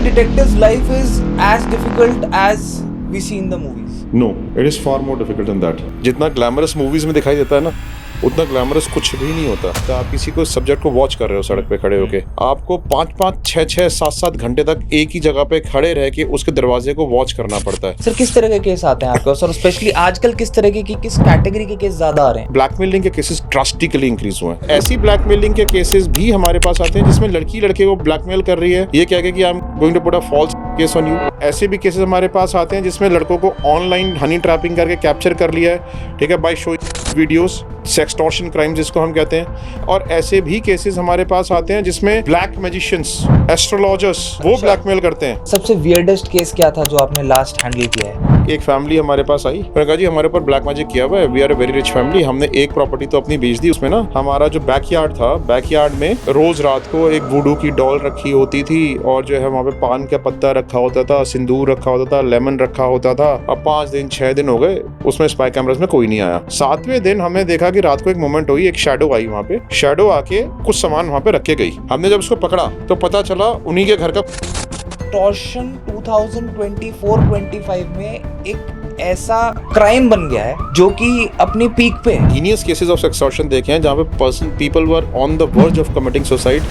detective's life is as difficult as we see in the movies? No, it is far more difficult than that. जितना glamorous movies में दिखाई देता है ना, उतना ग्लैमरस कुछ भी नहीं होता। तो आप किसी को सब्जेक्ट को वॉच कर रहे हो सड़क पे खड़े होके, आपको 5-5, 6-6, 7-7 घंटे तक एक ही जगह पे खड़े रह के उसके दरवाजे को वॉच करना पड़ता है। सर किस तरह के केस आते हैं आपके पास, और स्पेशली आजकल किस तरह के किस कैटेगरी के केस ज्यादा आ रहे हैं? ब्लैकमेलिंग के केसेस ड्रास्टिकली इंक्रीज हुए हैं। ऐसी ब्लैकमेलिंग के केसेस भी हमारे पास आते हैं जिसमें लड़की लड़के को ब्लैकमेल कर रही है, ये कह के कि I am going to put a false case on you. ऐसे भी केसेस हमारे पास आते हैं जिसमें लड़कों को ऑनलाइन हनी ट्रैपिंग करके कैप्चर कर लिया है, ठीक है, by showing videos, sextortion crime जिसको हम कहते हैं। और ऐसे भी केसेस हमारे पास आते हैं जिसमें ब्लैक मैजिशियंस, एस्ट्रोलॉजर्स वो ब्लैकमेल करते हैं। सबसे वियर्डेस्ट केस क्या था जो आपने लास्ट हैंडल किया है? एक फैमिली हमारे पास आई, उन्होंने कहा जी हमारे ऊपर ब्लैक मैजिक किया हुआ है, we are a very rich family. हमने एक प्रॉपर्टी तो अपनी बेच दी, उसमें ना हमारा जो बैकयार्ड था, बैकयार्ड में रोज रात को एक वुडू की डॉल रखी होती थी और जो है वहाँ पे पान का पत्ता रखा होता था, सिंदूर रखा होता था, लेमन रखा होता था। अब 5 दिन 6 दिन हो गए, उसमें स्पाई कैमरास में कोई नहीं आया। 7वें दिन हमने देखा कि रात को एक मोमेंट हुई, एक शैडो आई वहाँ पे, शैडो आके कुछ सामान वहाँ पे रख के गई। हमने जब उसको पकड़ा तो पता चला उन्हीं के घर का। एक्सटॉर्शन 2024-25 में एक ऐसा क्राइम बन गया है जो कि अपनी पीक पे है। हीनियस केसेस ऑफ एक्सटॉर्शन देखे हैं जहाँ पे people were on the verge of committing suicide,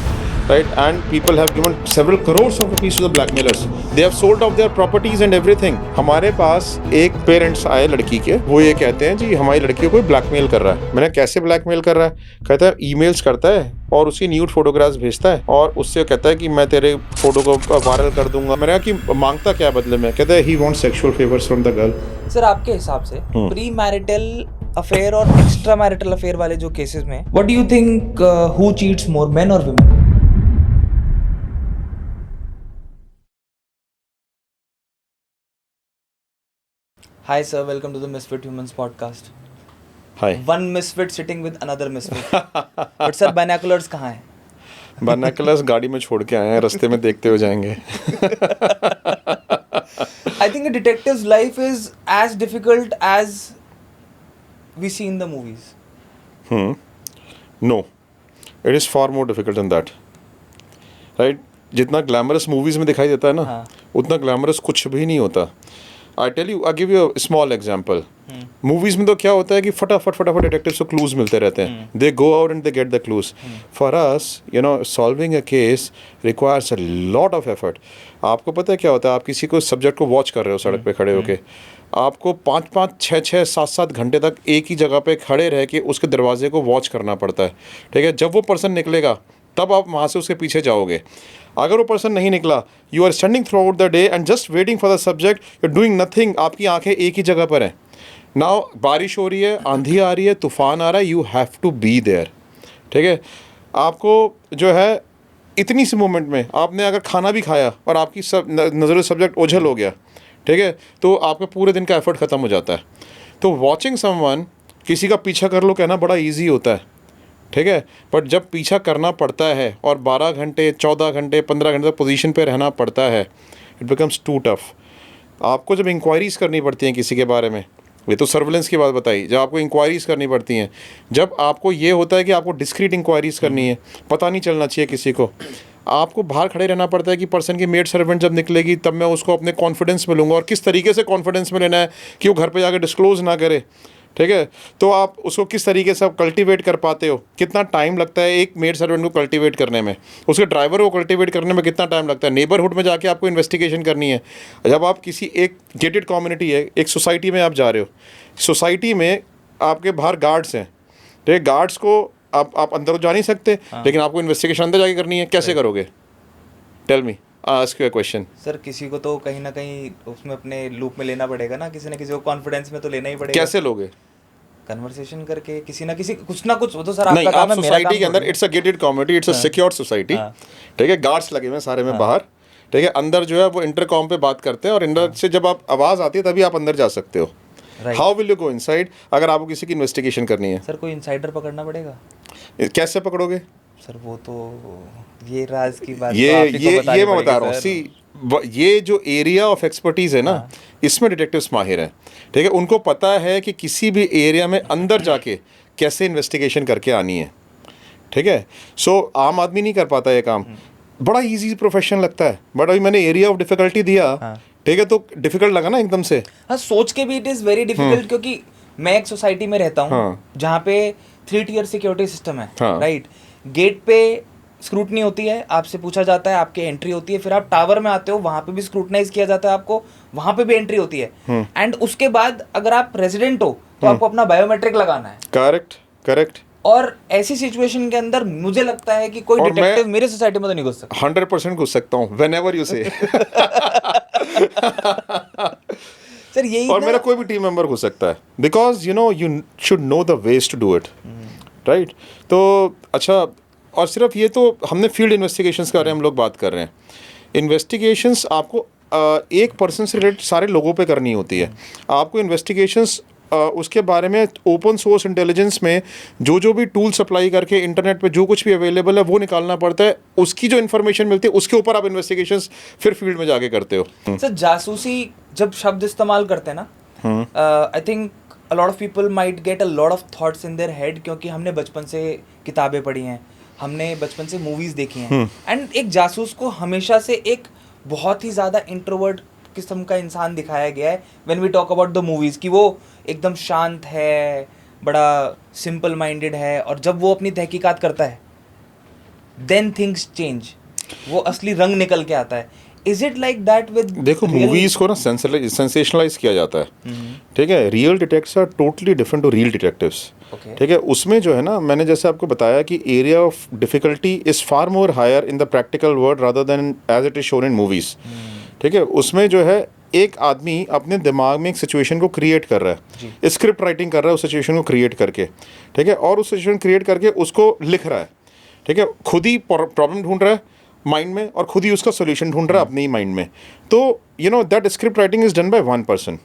right, and people have given several crores of rupees to the blackmailers. They have sold off their properties and everything. हमारे पास एक parents आए लड़की के, वो ये कहते हैं जी हमारी लड़की को कोई ब्लैकमेल कर रहा है। मैंने कैसे ब्लैकमेल कर रहा है? कहता है ईमेल्स करता है और उसकी न्यूड फोटोग्राफ्स भेजता है और उससे कहता है कि मैं तेरे फोटो को वायरल कर दूंगा। मैंने कहा कि मांगता क्या बदले में? कहता है ही wants sexual favours from the girl. Sir आपके हिसाब से प्री मैरिटल अफेयर और एक्स्ट्रा मैरिटल अफेयर वाले जो केसेस में, what do you think who cheats more, men और women? Hi sir, welcome to the Misfit Humans podcast. Hi. One misfit sitting with another misfit. But sir, binoculars कहाँ हैं? Binoculars गाड़ी में छोड़ के आए हैं, रास्ते में देखते हुए जाएंगे। I think a detective's life is as difficult as we see in the movies. No, it is far more difficult than that. Right? जितना ग्लैमरस मूवीज में दिखाई देता है ना, उतना ग्लैमरस कुछ भी नहीं होता। I tell you, I give you a small example. Movies में तो क्या होता है कि फटाफट डिटेक्टिव्स को क्लूज मिलते रहते हैं। They go out and they get the clues. For us, you know, solving a case requires a lot of effort. आपको पता है क्या होता है? आप किसी को सब्जेक्ट को वॉच कर रहे हो सड़क पे खड़े होके, आपको 5-5, 6-6, 7-7 घंटे तक एक ही जगह पे खड़े रह के उसके दरवाजे को वॉच करना पड़ता है, ठीक है। जब वो पर्सन निकलेगा तब आप वहाँ से उसके पीछे जाओगे। अगर वो पर्सन नहीं निकला, you are standing throughout the day and just waiting for the subject, you are doing nothing. आपकी आंखें एक ही जगह पर हैं। नाउ बारिश हो रही है, आंधी आ रही है, तूफान आ रहा है, you have to be there, ठीक है। आपको जो है इतनी सी मोमेंट में आपने अगर खाना भी खाया और आपकी सब नज़र सब्जेक्ट ओझल हो गया, ठीक है, तो आपका पूरे दिन का एफर्ट ख़त्म हो जाता है। तो वॉचिंग समवन, किसी का पीछा कर लो कहना बड़ा ईजी होता है, ठीक है, बट जब पीछा करना पड़ता है और 12 घंटे, 14 घंटे, 15 घंटे तक पोजीशन पे रहना पड़ता है, इट बिकम्स टू टफ। आपको जब इंक्वायरीज़ करनी पड़ती हैं किसी के बारे में, ये तो सर्विलेंस की बात बताई, जब आपको इंक्वायरीज़ करनी पड़ती हैं, जब आपको ये होता है कि आपको डिस्क्रीट इंक्वायरीज़ करनी है, पता नहीं चलना चाहिए किसी को, आपको बाहर खड़े रहना पड़ता है कि पर्सन की मेड सर्वेंट जब निकलेगी तब मैं उसको अपने कॉन्फिडेंस में लूँगा, और किस तरीके से कॉन्फिडेंस में लेना है कि वो घर पर जाकर डिस्क्लोज़ ना करे, ठीक है। तो आप उसको किस तरीके से आप कल्टीवेट कर पाते हो, कितना टाइम लगता है एक मेड सर्वेंट को कल्टीवेट करने में, उसके ड्राइवर को कल्टीवेट करने में कितना टाइम लगता है, नेबरहुड में जाके आपको इन्वेस्टिगेशन करनी है। जब आप किसी एक गेटेड कम्युनिटी है, एक सोसाइटी में आप जा रहे हो, सोसाइटी में आपके बाहर गार्ड्स हैं, ठीक है, गार्ड्स को आप अंदर तो जा नहीं सकते, लेकिन आपको इन्वेस्टिगेशन अंदर जाके करनी है, कैसे करोगे? Tell me, ask you a question. Sir किसी को तो कहीं ना कहीं उसमें अपने लूप में लेना पड़ेगा ना, किसी को कॉन्फिडेंस में तो लेना ही पड़ेगा। कैसे लोगे? कन्वर्सेशन करके, किसी ना किसी कुछ ना कुछ। वो तो सर आपका नहीं, काम है, मेरा सोसाइटी काम के अंदर it's a gated community, it's a secure society, ठीक है, गार्ड्स लगे हुए हैं सारे में बाहर, ठीक है। अंदर जो है वो इंटरकॉम पे बात करते हैं और अंदर से जब आप आवाज़ आती है तभी आप अंदर जा सकते हो। How will you go inside अगर आपको किसी की इन्वेस्टिगेशन करनी है? सर कोई इनसाइडर पकड़ना पड़ेगा। कैसे पकड़ोगे? सर वो तो ये राज की बात ये तो आप ही को बतानी मैं बता रहा हूँ। पड़ेगी, सी, ये जो एरिया ऑफ एक्सपर्टीज है ना, इसमें डिटेक्टिव्स माहिर हैं, ठीक है। उनको पता है कि किसी भी एरिया में अंदर जाके कैसे इन्वेस्टिगेशन करके आनी है, ठीक है। सो आम आदमी नहीं कर पाता ये काम। बड़ा इजी प्रोफेशन लगता है, बट अभी मैंने एरिया ऑफ डिफिकल्टी दिया, ठीक है, तो डिफिकल्ट लगा ना एकदम से। हाँ, सोच के भी इट इज़ वेरी डिफिकल्ट, क्योंकि मैं एक सोसाइटी में रहता हूँ जहाँ पे 3 tier सिक्योरिटी सिस्टम है, राइट। गेट पे स्क्रूटनी होती है, आपसे पूछा जाता है, आपकी एंट्री होती है, फिर आप टावर में आते हो, वहाँ पे भी स्क्रूटनाइज किया जाता है आपको, वहाँ पे भी एंट्री होती है, एंड उसके बाद अगर आप रेजिडेंट हो तो आपको अपना बायोमेट्रिक लगाना है। करेक्ट। और ऐसी सिचुएशन के अंदर मुझे लगता है कि कोई डिटेक्टिव मेरे सोसाइटी में तो नहीं घुस सकता। 100% घुस सकता हूँ, व्हेनेवर यू से। सर यही और मेरा कोई भी टीम मेंबर घुस सकता है, because you should know the ways to do it, right. तो अच्छा, और सिर्फ ये तो हमने फील्ड इन्वेस्टिगेशंस के बारे में हम लोग बात कर रहे हैं। इन्वेस्टिगेशंस आपको एक पर्सन से रिलेटेड सारे लोगों पे करनी होती है। आपको इन्वेस्टिगेशंस उसके बारे में ओपन सोर्स इंटेलिजेंस में जो भी टूल सप्लाई करके इंटरनेट पे जो कुछ भी अवेलेबल है वो निकालना पड़ता है। उसकी जो इन्फॉर्मेशन मिलती है उसके ऊपर आप इन्वेस्टिगेशंस फिर फील्ड में जाके करते हो। सर जासूसी जब शब्द इस्तेमाल करते हैं ना, I think a lot of people might get a lot of thoughts in their head, क्योंकि हमने बचपन से किताबें पढ़ी हैं, हमने बचपन से मूवीज देखी हैं, एंड एक जासूस को हमेशा से एक बहुत ही ज़्यादा इंट्रोवर्ट किस्म का इंसान दिखाया गया है when we talk about the movies, कि वो एकदम शांत है, बड़ा सिंपल माइंडेड है, और जब वो अपनी तहकीकात करता है देन थिंग्स चेंज, वो असली रंग निकल के आता है। Is it like that with? देखो, मूवीज को ना सेंसेशनलाइज किया जाता है, ठीक है। Real detectives are totally different to real detectives, ठीक है। उसमें जो है ना, मैंने जैसे आपको बताया कि area of difficulty is far more higher in the practical world rather than as it is shown in movies, ठीक है। उसमें जो है एक आदमी अपने दिमाग में एक सिचुएशन को क्रिएट कर रहा है, स्क्रिप्ट राइटिंग कर रहा है उस सिचुएशन को क्रिएट करके, ठीक है, और उस सिचुएशन क्रिएट करके उसको लिख रहा है, ठीक है। खुद ही प्रॉब्लम ढूंढ रहा है माइंड में और खुद ही उसका सॉल्यूशन ढूंढ रहा है अपने ही माइंड में। तो that script writing is done by one person.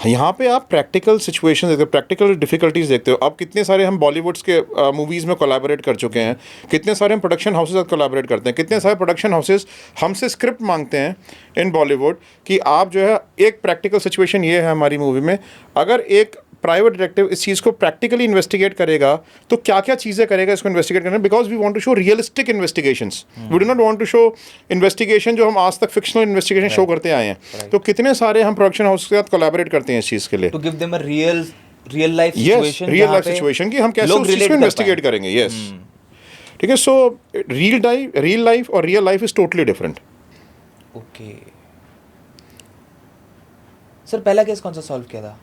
यहाँ पे आप प्रैक्टिकल सिचुएशन देखते हो, प्रैक्टिकल डिफिकल्टीज देखते हो। अब कितने सारे हम बॉलीवुड्स के मूवीज़ में कोलैबोरेट कर चुके हैं, कितने सारे हम प्रोडक्शन हाउसेज साथ कोलैबोरेट करते हैं, कितने सारे प्रोडक्शन हाउसेज हमसे स्क्रिप्ट मांगते हैं इन बॉलीवुड कि आप जो है एक प्रैक्टिकल सिचुएशन ये है हमारी मूवी में, अगर एक प्राइवेट डिटेक्टिव इस चीज़ को प्रैक्टिकली इन्वेस्टिगेट करेगा तो क्या क्या चीज़ें करेगा इसको इन्वेस्टिगेट करने, because we want to show realistic investigations, we do not want to show investigation जो हम आज तक फिक्शनल इन्वेस्टिगेशन शो करते आए हैं। तो कितने सारे हम प्रोडक्शन हाउस के साथ कोलैबोरेट करते हैं इस चीज़ के लिए, to give them a real life situation कि हम कैसे उस चीज़ को इन्वेस्टिगेट करेंगे। यस, ठीक है। सो रियल लाइफ और real life is totally different. Okay sir, पहला केस कौन सा सॉल्व किया था?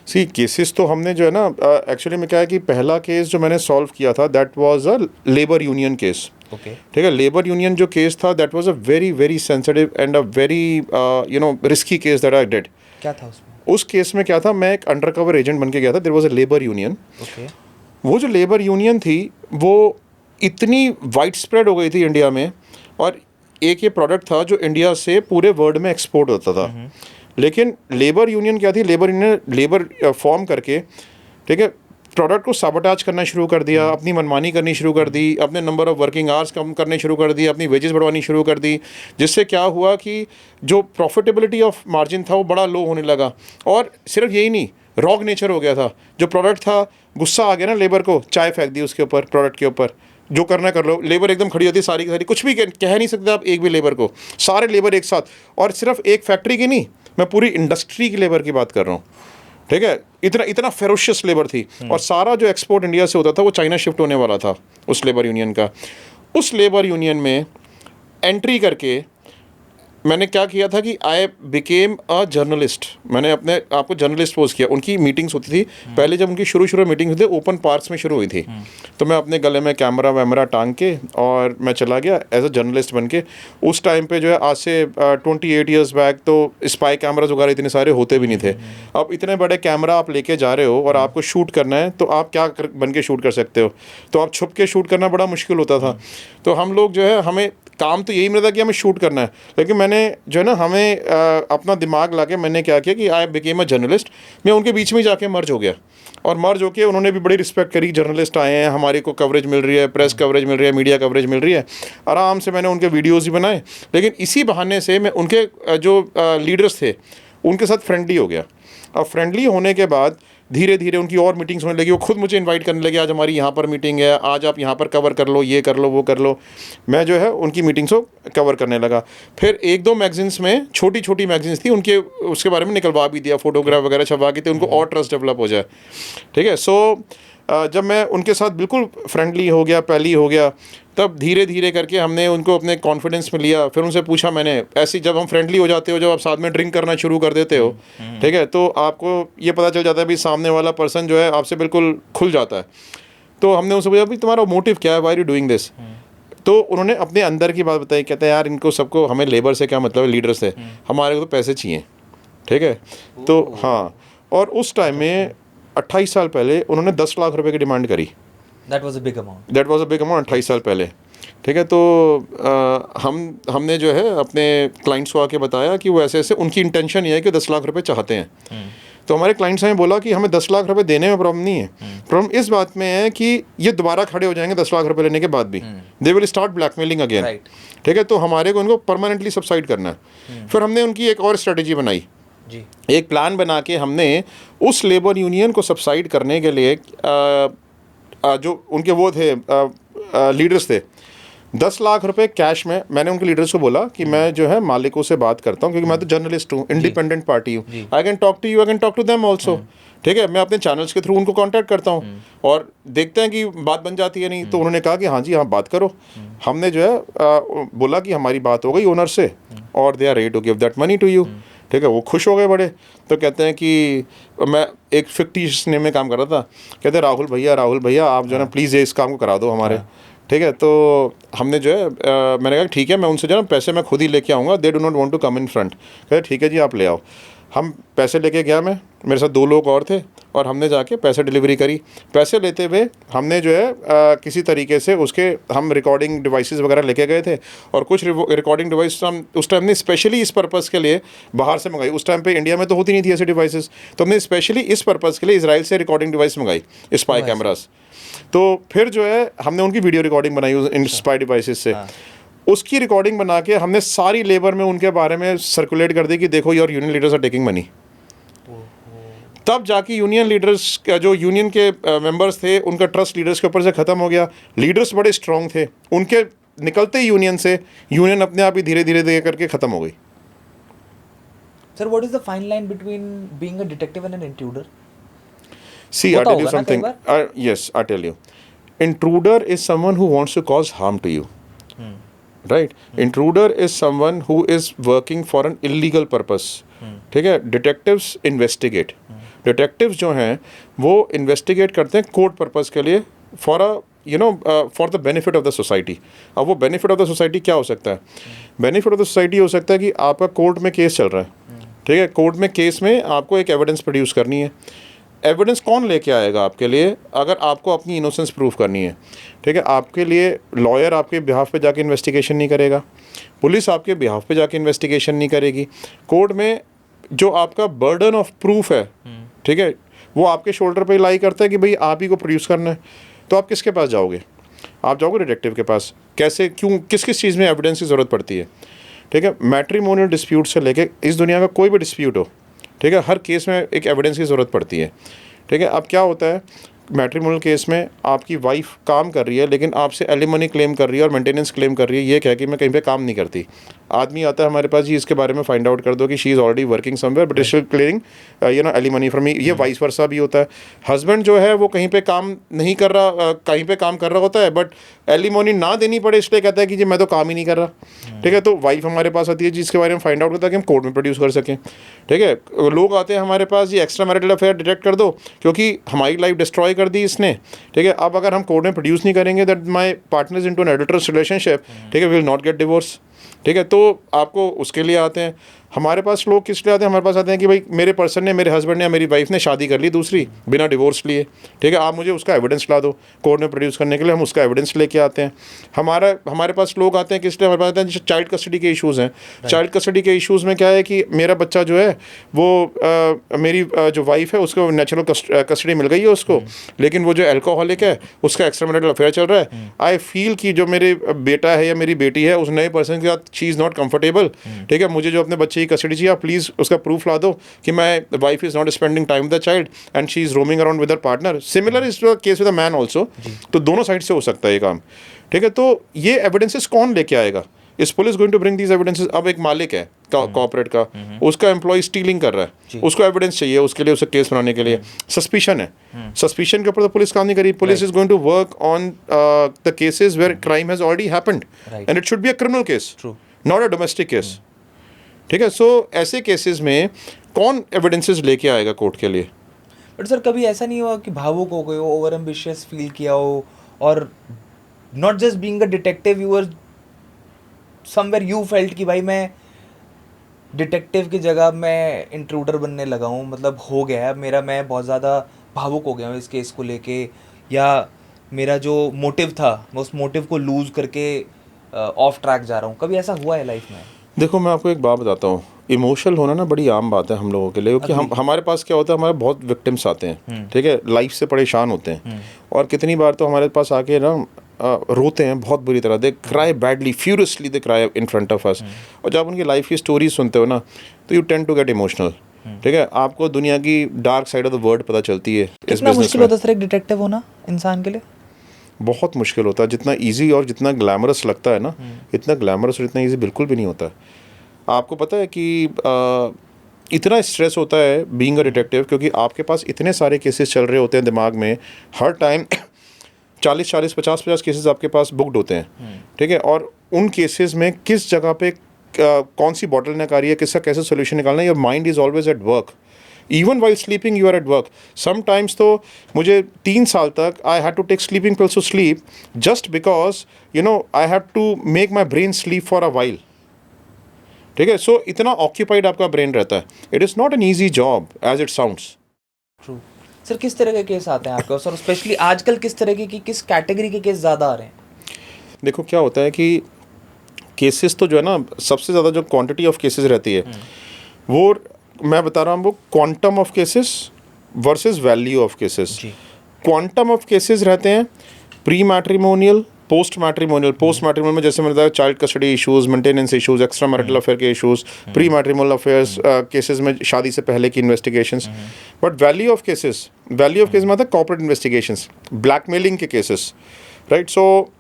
सी केसेस तो हमने जो है ना, एक्चुअली में क्या है कि पहला केस जो मैंने सॉल्व किया था that was a labour union case, ठीक है। लेबर यूनियन जो केस था that was a very very sensitive and a very risky case that I did. क्या था उसमें? उस केस में क्या था, मैं एक अंडरकवर एजेंट बन के गया था। There was a labour union. वो जो लेबर यूनियन थी वो इतनी वाइड स्प्रेड हो गई थी इंडिया में, और एक ये प्रोडक्ट था जो इंडिया से पूरे वर्ल्ड में एक्सपोर्ट होता था। लेकिन लेबर यूनियन क्या थी, लेबर यूनियन लेबर फॉर्म करके, ठीक है, प्रोडक्ट को साबोटाज करना शुरू कर दिया, अपनी मनमानी करनी शुरू कर दी, अपने नंबर ऑफ वर्किंग आवर्स कम करने शुरू कर दिए, अपनी वेजेस बढ़वानी शुरू कर दी, जिससे क्या हुआ कि जो प्रॉफिटेबिलिटी ऑफ मार्जिन था वो बड़ा लो होने लगा। और सिर्फ यही नहीं, रॉग नेचर हो गया था जो प्रोडक्ट था। गुस्सा आ गया ना लेबर को, चाय फेंक दी उसके ऊपर, प्रोडक्ट के ऊपर, जो करना कर लो। लेबर एकदम खड़ी होती है सारी की सारी, कुछ भी कह नहीं सकते आप एक भी लेबर को, सारे लेबर एक साथ। और सिर्फ एक फैक्ट्री की नहीं, मैं पूरी इंडस्ट्री की लेबर की बात कर रहा हूँ, ठीक है। इतना फेरोशियस लेबर थी, और सारा जो एक्सपोर्ट इंडिया से होता था वो चाइना शिफ्ट होने वाला था उस लेबर यूनियन का। उस लेबर यूनियन में एंट्री करके मैंने क्या किया था कि आई बिकेम अ जर्नलिस्ट। मैंने अपने आप को जर्नलिस्ट पोस्ट किया। उनकी मीटिंग्स होती थी पहले, जब उनकी शुरू मीटिंग्स होती थी ओपन पार्क्स में शुरू हुई थी, तो मैं अपने गले में कैमरा वैमरा टांग के और मैं चला गया एज अ जर्नलिस्ट बन के। उस टाइम पे जो है आज से 28 ईयर्स बैक तो स्पाई कैमराज वगैरह इतने सारे होते भी नहीं थे। अब इतने बड़े कैमरा आप लेके जा रहे हो और आपको शूट करना है, तो आप क्या बन के शूट कर सकते हो? तो आप छुप के शूट करना बड़ा मुश्किल होता था। तो हम लोग जो है, हमें काम तो यही मिला था कि हमें शूट करना है, लेकिन मैंने जो है ना, हमें अपना दिमाग ला के मैंने क्या किया कि आई बिकेम अ जर्नलिस्ट। मैं उनके बीच में जाके मर्ज हो गया, और मर्ज होके उन्होंने भी बड़ी रिस्पेक्ट करी। जर्नलिस्ट आए हैं, हमारे को कवरेज मिल रही है, प्रेस कवरेज मिल रही है, मीडिया कवरेज मिल रही है। आराम से मैंने उनके वीडियोज़ भी बनाए, लेकिन इसी बहाने से मैं उनके जो लीडर्स थे उनके साथ फ्रेंडली हो गया। अब फ्रेंडली होने के बाद धीरे धीरे उनकी और मीटिंग्स होने लगी, वो खुद मुझे इनवाइट करने लगे, आज हमारी यहाँ पर मीटिंग है, आज आप यहाँ पर कवर कर लो, ये कर लो, वो कर लो। मैं जो है उनकी मीटिंग्स को कवर करने लगा। फिर 1-2 मैगजीन्स में, छोटी छोटी मैगजीन्स थी, उनके उसके बारे में निकलवा भी दिया, फोटोग्राफ वगैरह छपवा के थे, उनको और ट्रस्ट डेवलप हो जाए। ठीक है, सो जब मैं उनके साथ बिल्कुल फ्रेंडली हो गया, पहली हो गया, तब धीरे धीरे करके हमने उनको अपने कॉन्फिडेंस में लिया। फिर उनसे पूछा मैंने, ऐसी जब हम फ्रेंडली हो जाते हो, जब आप साथ में ड्रिंक करना शुरू कर देते हो, ठीक है, तो आपको ये पता चल जाता है भी सामने वाला पर्सन जो है आपसे बिल्कुल खुल जाता है। तो हमने उनसे पूछा भाई तुम्हारा मोटिव क्या है, why are you doing this? तो उन्होंने अपने अंदर की बात बताई। कहते हैं यार इनको सबको, हमें लेबर से क्या मतलब है, लीडर से, हमारे को तो पैसे चाहिए। ठीक है, तो हाँ, और उस टाइम में 28 साल पहले उन्होंने 10 लाख रुपए की डिमांड करी। That was a big amount. 28 साल पहले। ठीक है, तो हमने जो है अपने क्लाइंट्स को आके बताया कि वो ऐसे ऐसे, उनकी इंटेंशन ये है कि 10 लाख रुपए चाहते हैं। तो हमारे क्लाइंट्स ने बोला कि हमें 10 लाख रुपए देने में प्रॉब्लम नहीं है, प्रॉब्लम इस बात में है कि ये दोबारा खड़े हो जाएंगे 10 लाख रुपए लेने के बाद भी, they will start blackmailing again. ठीक है, तो हमारे को उनको परमानेंटली सब्साइड करना है। फिर हमने उनकी एक और स्ट्रेटेजी बनाई जी, एक प्लान बना के हमने उस लेबर यूनियन को सब्साइड करने के लिए जो उनके वो थे लीडर्स थे, 10 लाख रुपए कैश में, मैंने उनके लीडर्स को बोला कि मैं जो है मालिकों से बात करता हूँ, क्योंकि मैं तो जर्नलिस्ट हूँ, इंडिपेंडेंट पार्टी हूँ, I can talk to you, I can talk to them also. ठीक है, मैं अपने चैनल्स के थ्रू उनको कांटेक्ट करता हूँ और देखते हैं कि बात बन जाती है नहीं। तो उन्होंने कहा कि हाँ जी हाँ बात करो। हमने जो है बोला कि हमारी बात हो गई ओनर से और they are ready to give that money to you. ठीक है, वो खुश हो गए बड़े। तो कहते हैं कि मैं एक फिक्टिशियस नेम में काम कर रहा था, कहते हैं राहुल भैया आप जो है ना प्लीज़ ये इस काम को करा दो हमारे। ठीक है, तो हमने जो है मैंने कहा ठीक है, मैं उनसे जो है ना पैसे मैं खुद ही लेके आऊँगा, they do not want to come in front. कहते ठीक है जी आप ले आओ। हम पैसे लेके गया, मैं, मेरे साथ 2 लोग और थे, और हमने जाके पैसे डिलीवरी करी। पैसे लेते हुए हमने जो है किसी तरीके से उसके हम रिकॉर्डिंग डिवाइसेस वगैरह लेके गए थे, और कुछ रिकॉर्डिंग डिवाइस हम उस टाइम ने स्पेशली इस पर्पज़ के लिए बाहर से मंगाई। उस टाइम पे इंडिया में तो होती नहीं थी ऐसी डिवाइसेस, तो हमने स्पेशली इस पर्पज़ के लिए इजराइल से रिकॉर्डिंग डिवाइस मंगाई, स्पाई कैमरास। तो फिर जो है हमने उनकी वीडियो रिकॉर्डिंग बनाई इन स्पाई डिवाइसेस से। उसकी रिकॉर्डिंग बना के हमने सारी लेबर में उनके बारे में सर्कुलेट कर दी कि देखो your union leaders are taking money. तब जाके यूनियन लीडर्स का, जो यूनियन के मेंबर्स थे, उनका ट्रस्ट लीडर्स के ऊपर से ख़त्म हो गया। लीडर्स बड़े स्ट्रांग थे, उनके निकलते ही यूनियन से, यूनियन अपने आप ही धीरे धीरे धीरे करके ख़त्म हो गई। Sir, what is the fine line between being a detective and an intruder? See, I'll tell you something. Yes, I'll tell you. Intruder is someone who wants to cause harm to you. Right? Intruder is someone who is working for an illegal purpose. ठीक है? Detectives investigate. Detectives जो हैं वो investigate करते हैं court purpose के लिए, for a for the benefit of the society. अब वो benefit of the society क्या हो सकता है? Benefit of the society हो सकता है कि आपका कोर्ट में केस चल रहा है, ठीक है, कोर्ट में केस में आपको एक एविडेंस प्रोड्यूस करनी है। एविडेंस कौन लेके आएगा आपके लिए? अगर आपको अपनी इनोसेंस प्रूफ करनी है, ठीक है, आपके लिए लॉयर आपके बिहाफ पे जाके इन्वेस्टिगेशन नहीं करेगा, पुलिस आपके बिहाफ पे जाके इन्वेस्टिगेशन नहीं करेगी, कोर्ट में जो आपका बर्डन ऑफ प्रूफ है, ठीक है, वो आपके शोल्डर पे लाई करता है कि भाई आप ही को प्रोड्यूस करना है। तो आप किसके पास जाओगे? आप जाओगे डिटेक्टिव के पास। कैसे, क्यों, किस किस चीज़ में एविडेंस की ज़रूरत पड़ती है? ठीक है, मैट्रिमोनियल डिस्प्यूट से लेके इस दुनिया का कोई भी डिस्प्यूट हो, ठीक है, हर केस में एक एविडेंस की ज़रूरत पड़ती है। ठीक है, अब क्या होता है मैट्रिमोनियल केस में, आपकी वाइफ काम कर रही है लेकिन आपसे एलिमनी क्लेम कर रही है और मेंटेनेंस क्लेम कर रही है, ये कह कि मैं कहीं पे काम नहीं करती। आदमी आता है हमारे पास, जी इसके बारे में फाइंड आउट कर दो कि she is already working somewhere but is still claiming alimony from me. ये वाइस वर्सा भी होता है। हस्बैंड जो है वो कहीं पे काम नहीं कर रहा, कहीं पे काम कर रहा होता है बट एलिमनी ना देनी पड़े इसलिए कहता है कि जी मैं तो काम ही नहीं कर रहा। ठीक है, तो वाइफ हमारे पास आती है जिसके बारे में फाइंड आउट करता है कि हम कोर्ट में प्रोड्यूस कर सकें। ठीक है, लोग आते हैं हमारे पास, जी एक्स्ट्रा मैरिटल अफेयर डिटेक्ट कर दो क्योंकि हमारी लाइफ डिस्ट्रॉय कर दी इसने। ठीक है, अब अगर हम कोर्ट में प्रोड्यूस नहीं करेंगे that my partner is into an editors relationship, ठीक है, विल नॉट गेट डिवोर्स। ठीक है, तो आपको उसके लिए आते हैं हमारे पास। लोग किस लिए आते हैं हमारे पास? आते हैं कि भाई मेरे पर्सन ने, मेरे हस्बैंड ने या मेरी वाइफ ने शादी कर ली दूसरी बिना डिवोर्स लिए, ठीक है, आप मुझे उसका एविडेंस ला दो। कोर्ट में प्रोड्यूस करने के लिए हम उसका एविडेंस लेके आते हैं। हमारे पास लोग आते हैं किस लिए? हमारे पास आते हैं चाइल्ड कस्टडी के इशूज़ हैं। चाइल्ड कस्टडी के इशूज़ में क्या है कि मेरा बच्चा जो है वो मेरी जो वाइफ है उसको नेचुरल कस्टडी मिल गई है उसको, लेकिन वो जो एल्कोहलिक है उसका एक्स्ट्रा मैरिटल अफेयर चल रहा है। आई फील कि जो मेरे बेटा है या मेरी बेटी है उस नए पर्सन के साथ शी इज़ नॉट कंफर्टेबल। ठीक है, मुझे जो अपने बच्चे चाहिए कस्टडी चाहिए, आप प्लीज़ उसका प्रूफ ला दो कि मैं wife is not spending time with the child and she is roaming around with her partner. Similar is the case with a man also. तो दोनों साइड से हो सकता है ये काम, ठीक है। तो ये एविडेंसेस कौन लेके आएगा? Is police going to bring these evidences. अब एक मालिक है कॉर्पोरेट का, उसका एम्प्लॉय स्टीलिंग कर रहा है, उसको एविडेंस चाहिए उसके लिए, उसे केस बनाने के लिए सस्पिशन है, सस्पिशन के ऊपर तो पुलिस काम नहीं करी। Police is going to work on the cases where crime has already happened and it should be a criminal case, not a domestic case, ठीक है। सो ऐसे केसेस में कौन एविडेंसेस लेके आएगा कोर्ट के लिए? बट सर कभी ऐसा नहीं हुआ कि भावुक हो गए हो, ओवर एम्बिशियस फील किया हो, और not just being a detective, you were somewhere you felt कि भाई मैं डिटेक्टिव की जगह मैं इंट्रूडर बनने लगा हूँ, मतलब हो गया है मेरा, मैं बहुत ज़्यादा भावुक हो गया हूँ इस केस को लेके, या मेरा जो मोटिव था मैं उस मोटिव को लूज़ करके ऑफ ट्रैक जा रहा हूँ? कभी ऐसा हुआ है लाइफ में? देखो मैं आपको एक बात बताता हूँ, इमोशनल होना ना बड़ी आम बात है हम लोगों के लिए, क्योंकि हमारे पास क्या होता है, हमारे बहुत विक्टिम्स आते हैं, ठीक है, लाइफ से परेशान होते हैं, और कितनी बार तो हमारे पास आके ना रोते हैं बहुत बुरी तरह, दे cry badly, furiously they cry in front of us. और जब उनकी लाइफ की स्टोरी सुनते हो ना तो you tend to get emotional, ठीक है। आपको दुनिया की dark side of the world पता चलती है। कितना मुश्किल होता है सर एक डिटेक्टिव होना इंसान के लिए? बहुत मुश्किल होता है। जितना इजी और जितना ग्लैमरस लगता है ना, इतना ग्लैमरस और इतना इजी बिल्कुल भी नहीं होता। आपको पता है कि इतना स्ट्रेस होता है बीइंग अ डिटेक्टिव, क्योंकि आपके पास इतने सारे केसेस चल रहे होते हैं दिमाग में हर टाइम। 40-40, 50-50 केसेस आपके पास बुकड होते हैं, ठीक है। और उन केसेस में किस जगह पे कौन सी बॉटल नेक आ रही है, किसका कैसे सोल्यूशन निकालना है, your mind is always at work. Even while sleeping you are at work. Sometimes तो मुझे 3 साल तक I had to take sleeping pills to sleep, just because you know I have to make my brain sleep for a while, ठीक है। So इतना occupied आपका brain रहता है। It is not an easy job as it sounds. True. Sir किस तरह के case आते हैं आपके, और स्पेशली आजकल किस तरह की किस कैटेगरी के केस ज़्यादा आ रहे हैं? देखो क्या होता है कि केसेस तो जो है ना, सबसे ज़्यादा जो क्वांटिटी ऑफ केसेस रहती है वो मैं बता रहा हूँ, वो quantum of cases versus value of cases. Quantum of cases रहते हैं pre matrimonial, post matrimonial. Post matrimonial में जैसे मैंने बताया child custody issues, maintenance issues, extra marital affair के issues. Pre matrimonial affairs cases में शादी से पहले की investigations. But value of cases में आता है कॉर्पोरेट इन्वेस्टिगेशंस, ब्लैकमेलिंग के केसेस, राइट। सो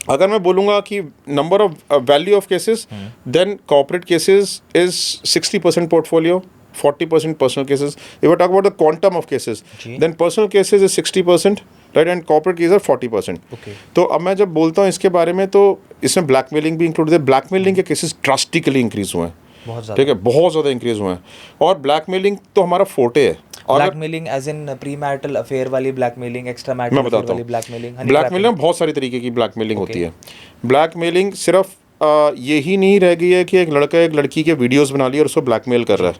अगर मैं बोलूँगा कि number of value of cases, then corporate cases is 60% portfolio, 40% personal cases. If I talk about the quantum of cases, then personal cases is 60%, right, and corporate cases are 40%। तो अब मैं जब बोलता हूँ इसके बारे में तो इसमें ब्लैकमेलिंग भी इंक्लूड है। ब्लैकमेलिंग के केसेस ड्रास्टिकली इंक्रीज हुए हैं, ठीक है, बहुत ज़्यादा इंक्रीज हुए हैं। और ब्लैकमेलिंग तो हमारा फोटे है। Blackmailing as in pre marital affair वाली ब्लैकमेलिंग, एक्स्ट्रा मैरिटल अफेयर वाली ब्लैकमेलिंग? ब्लैकमेलिंग में बहुत सारी तरीके की ब्लैकमेलिंग होती है। ब्लैकमेलिंग सिर्फ यही नहीं रह गई है कि एक लड़का एक लड़की के वीडियोस बना लिए और उसको ब्लैकमेल कर रहा है,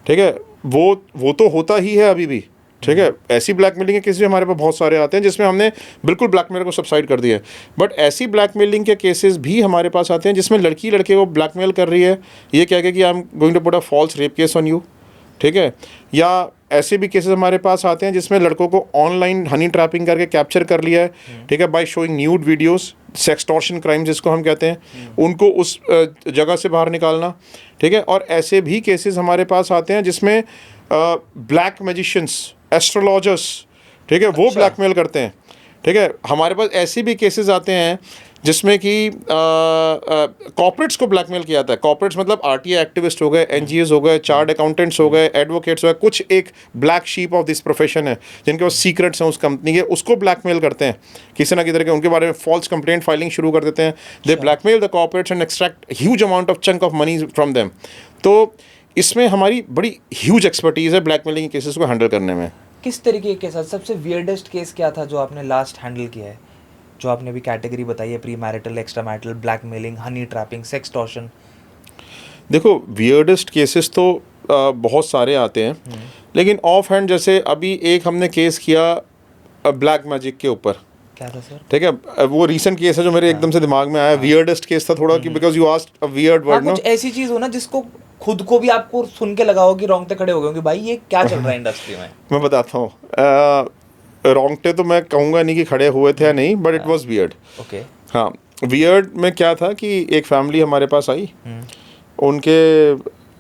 ठीक है। वो तो होता ही है अभी भी, ठीक है। ऐसी ब्लैकमेलिंग के केसेस भी हमारे पास बहुत सारे आते हैं जिसमें हमने बिल्कुल ब्लैकमेलर को सबसाइड कर दिया है। बट ऐसी ब्लैकमेलिंग के केसेस भी हमारे पास आते हैं जिसमें लड़की लड़के को ब्लैकमेल कर रही है, ये कह के कि I am going to put a false rape case on you, ठीक है। या ऐसे भी केसेस हमारे पास आते हैं जिसमें लड़कों को ऑनलाइन हनी ट्रैपिंग करके कैप्चर कर लिया है, ठीक है, by showing nude videos, sextortion crime जिसको हम कहते हैं, उनको उस जगह से बाहर निकालना, ठीक है। और ऐसे भी केसेस हमारे पास आते हैं जिसमें ब्लैक मैजिशियंस, एस्ट्रोलॉजर्स, ठीक है, वो ब्लैकमेल करते हैं, ठीक है। हमारे पास ऐसे भी केसेस आते हैं जिसमें कि कॉर्पोरेट्स को ब्लैकमेल किया जाता है। कॉर्पोरेट्स मतलब आरटीआई एक्टिविस्ट हो गए, एनजीओज हो गए, चार्ट अकाउंटेंट्स हो गए, एडवोकेट्स हो गए, कुछ एक black sheep of this profession है जिनके पास सीक्रेट्स हैं उस कंपनी के, उसको ब्लैकमेल करते हैं किसी ना किसी तरह के, उनके बारे में फॉल्स कंप्लेंट फाइलिंग शुरू कर देते हैं। They blackmail the corporates and extract huge amount of chunk of money from them. तो इसमें हमारी बड़ी ह्यूज एक्सपर्टीज़ है ब्लैकमेलिंग के केसेस को हैंडल करने में। किस तरीके के साथ सबसे वियर्डेस्ट केस क्या था जो आपने लास्ट हैंडल किया है, जो आपने भी कैटेगरी बताई है, pre marital, extra marital, blackmailing, Honey trapping, sextortion? देखो वियर्डेस्ट केसेस तो बहुत सारे आते हैं, लेकिन ऑफ हैंड जैसे अभी एक हमने केस किया ब्लैक मैजिक के ऊपर। क्या था सर? ठीक है, वो रीसेंट केस है जो मेरे एकदम से दिमाग में आया। वियर्डेस्ट केस था थोड़ा कि because you asked a weird word, कुछ ऐसी चीज हो ना जिसको खुद को भी आपको सुन के लगा हो कि रोंगटे खड़े हो गए कि भाई ये क्या चल रहा है इंडस्ट्री में। मैं बताता हूँ, रोंगटे तो मैं कहूँगा नहीं कि खड़े हुए थे या नहीं, but it was weird. Okay. हाँ, वियर्ड में क्या था कि एक फैमिली हमारे पास आई, उनके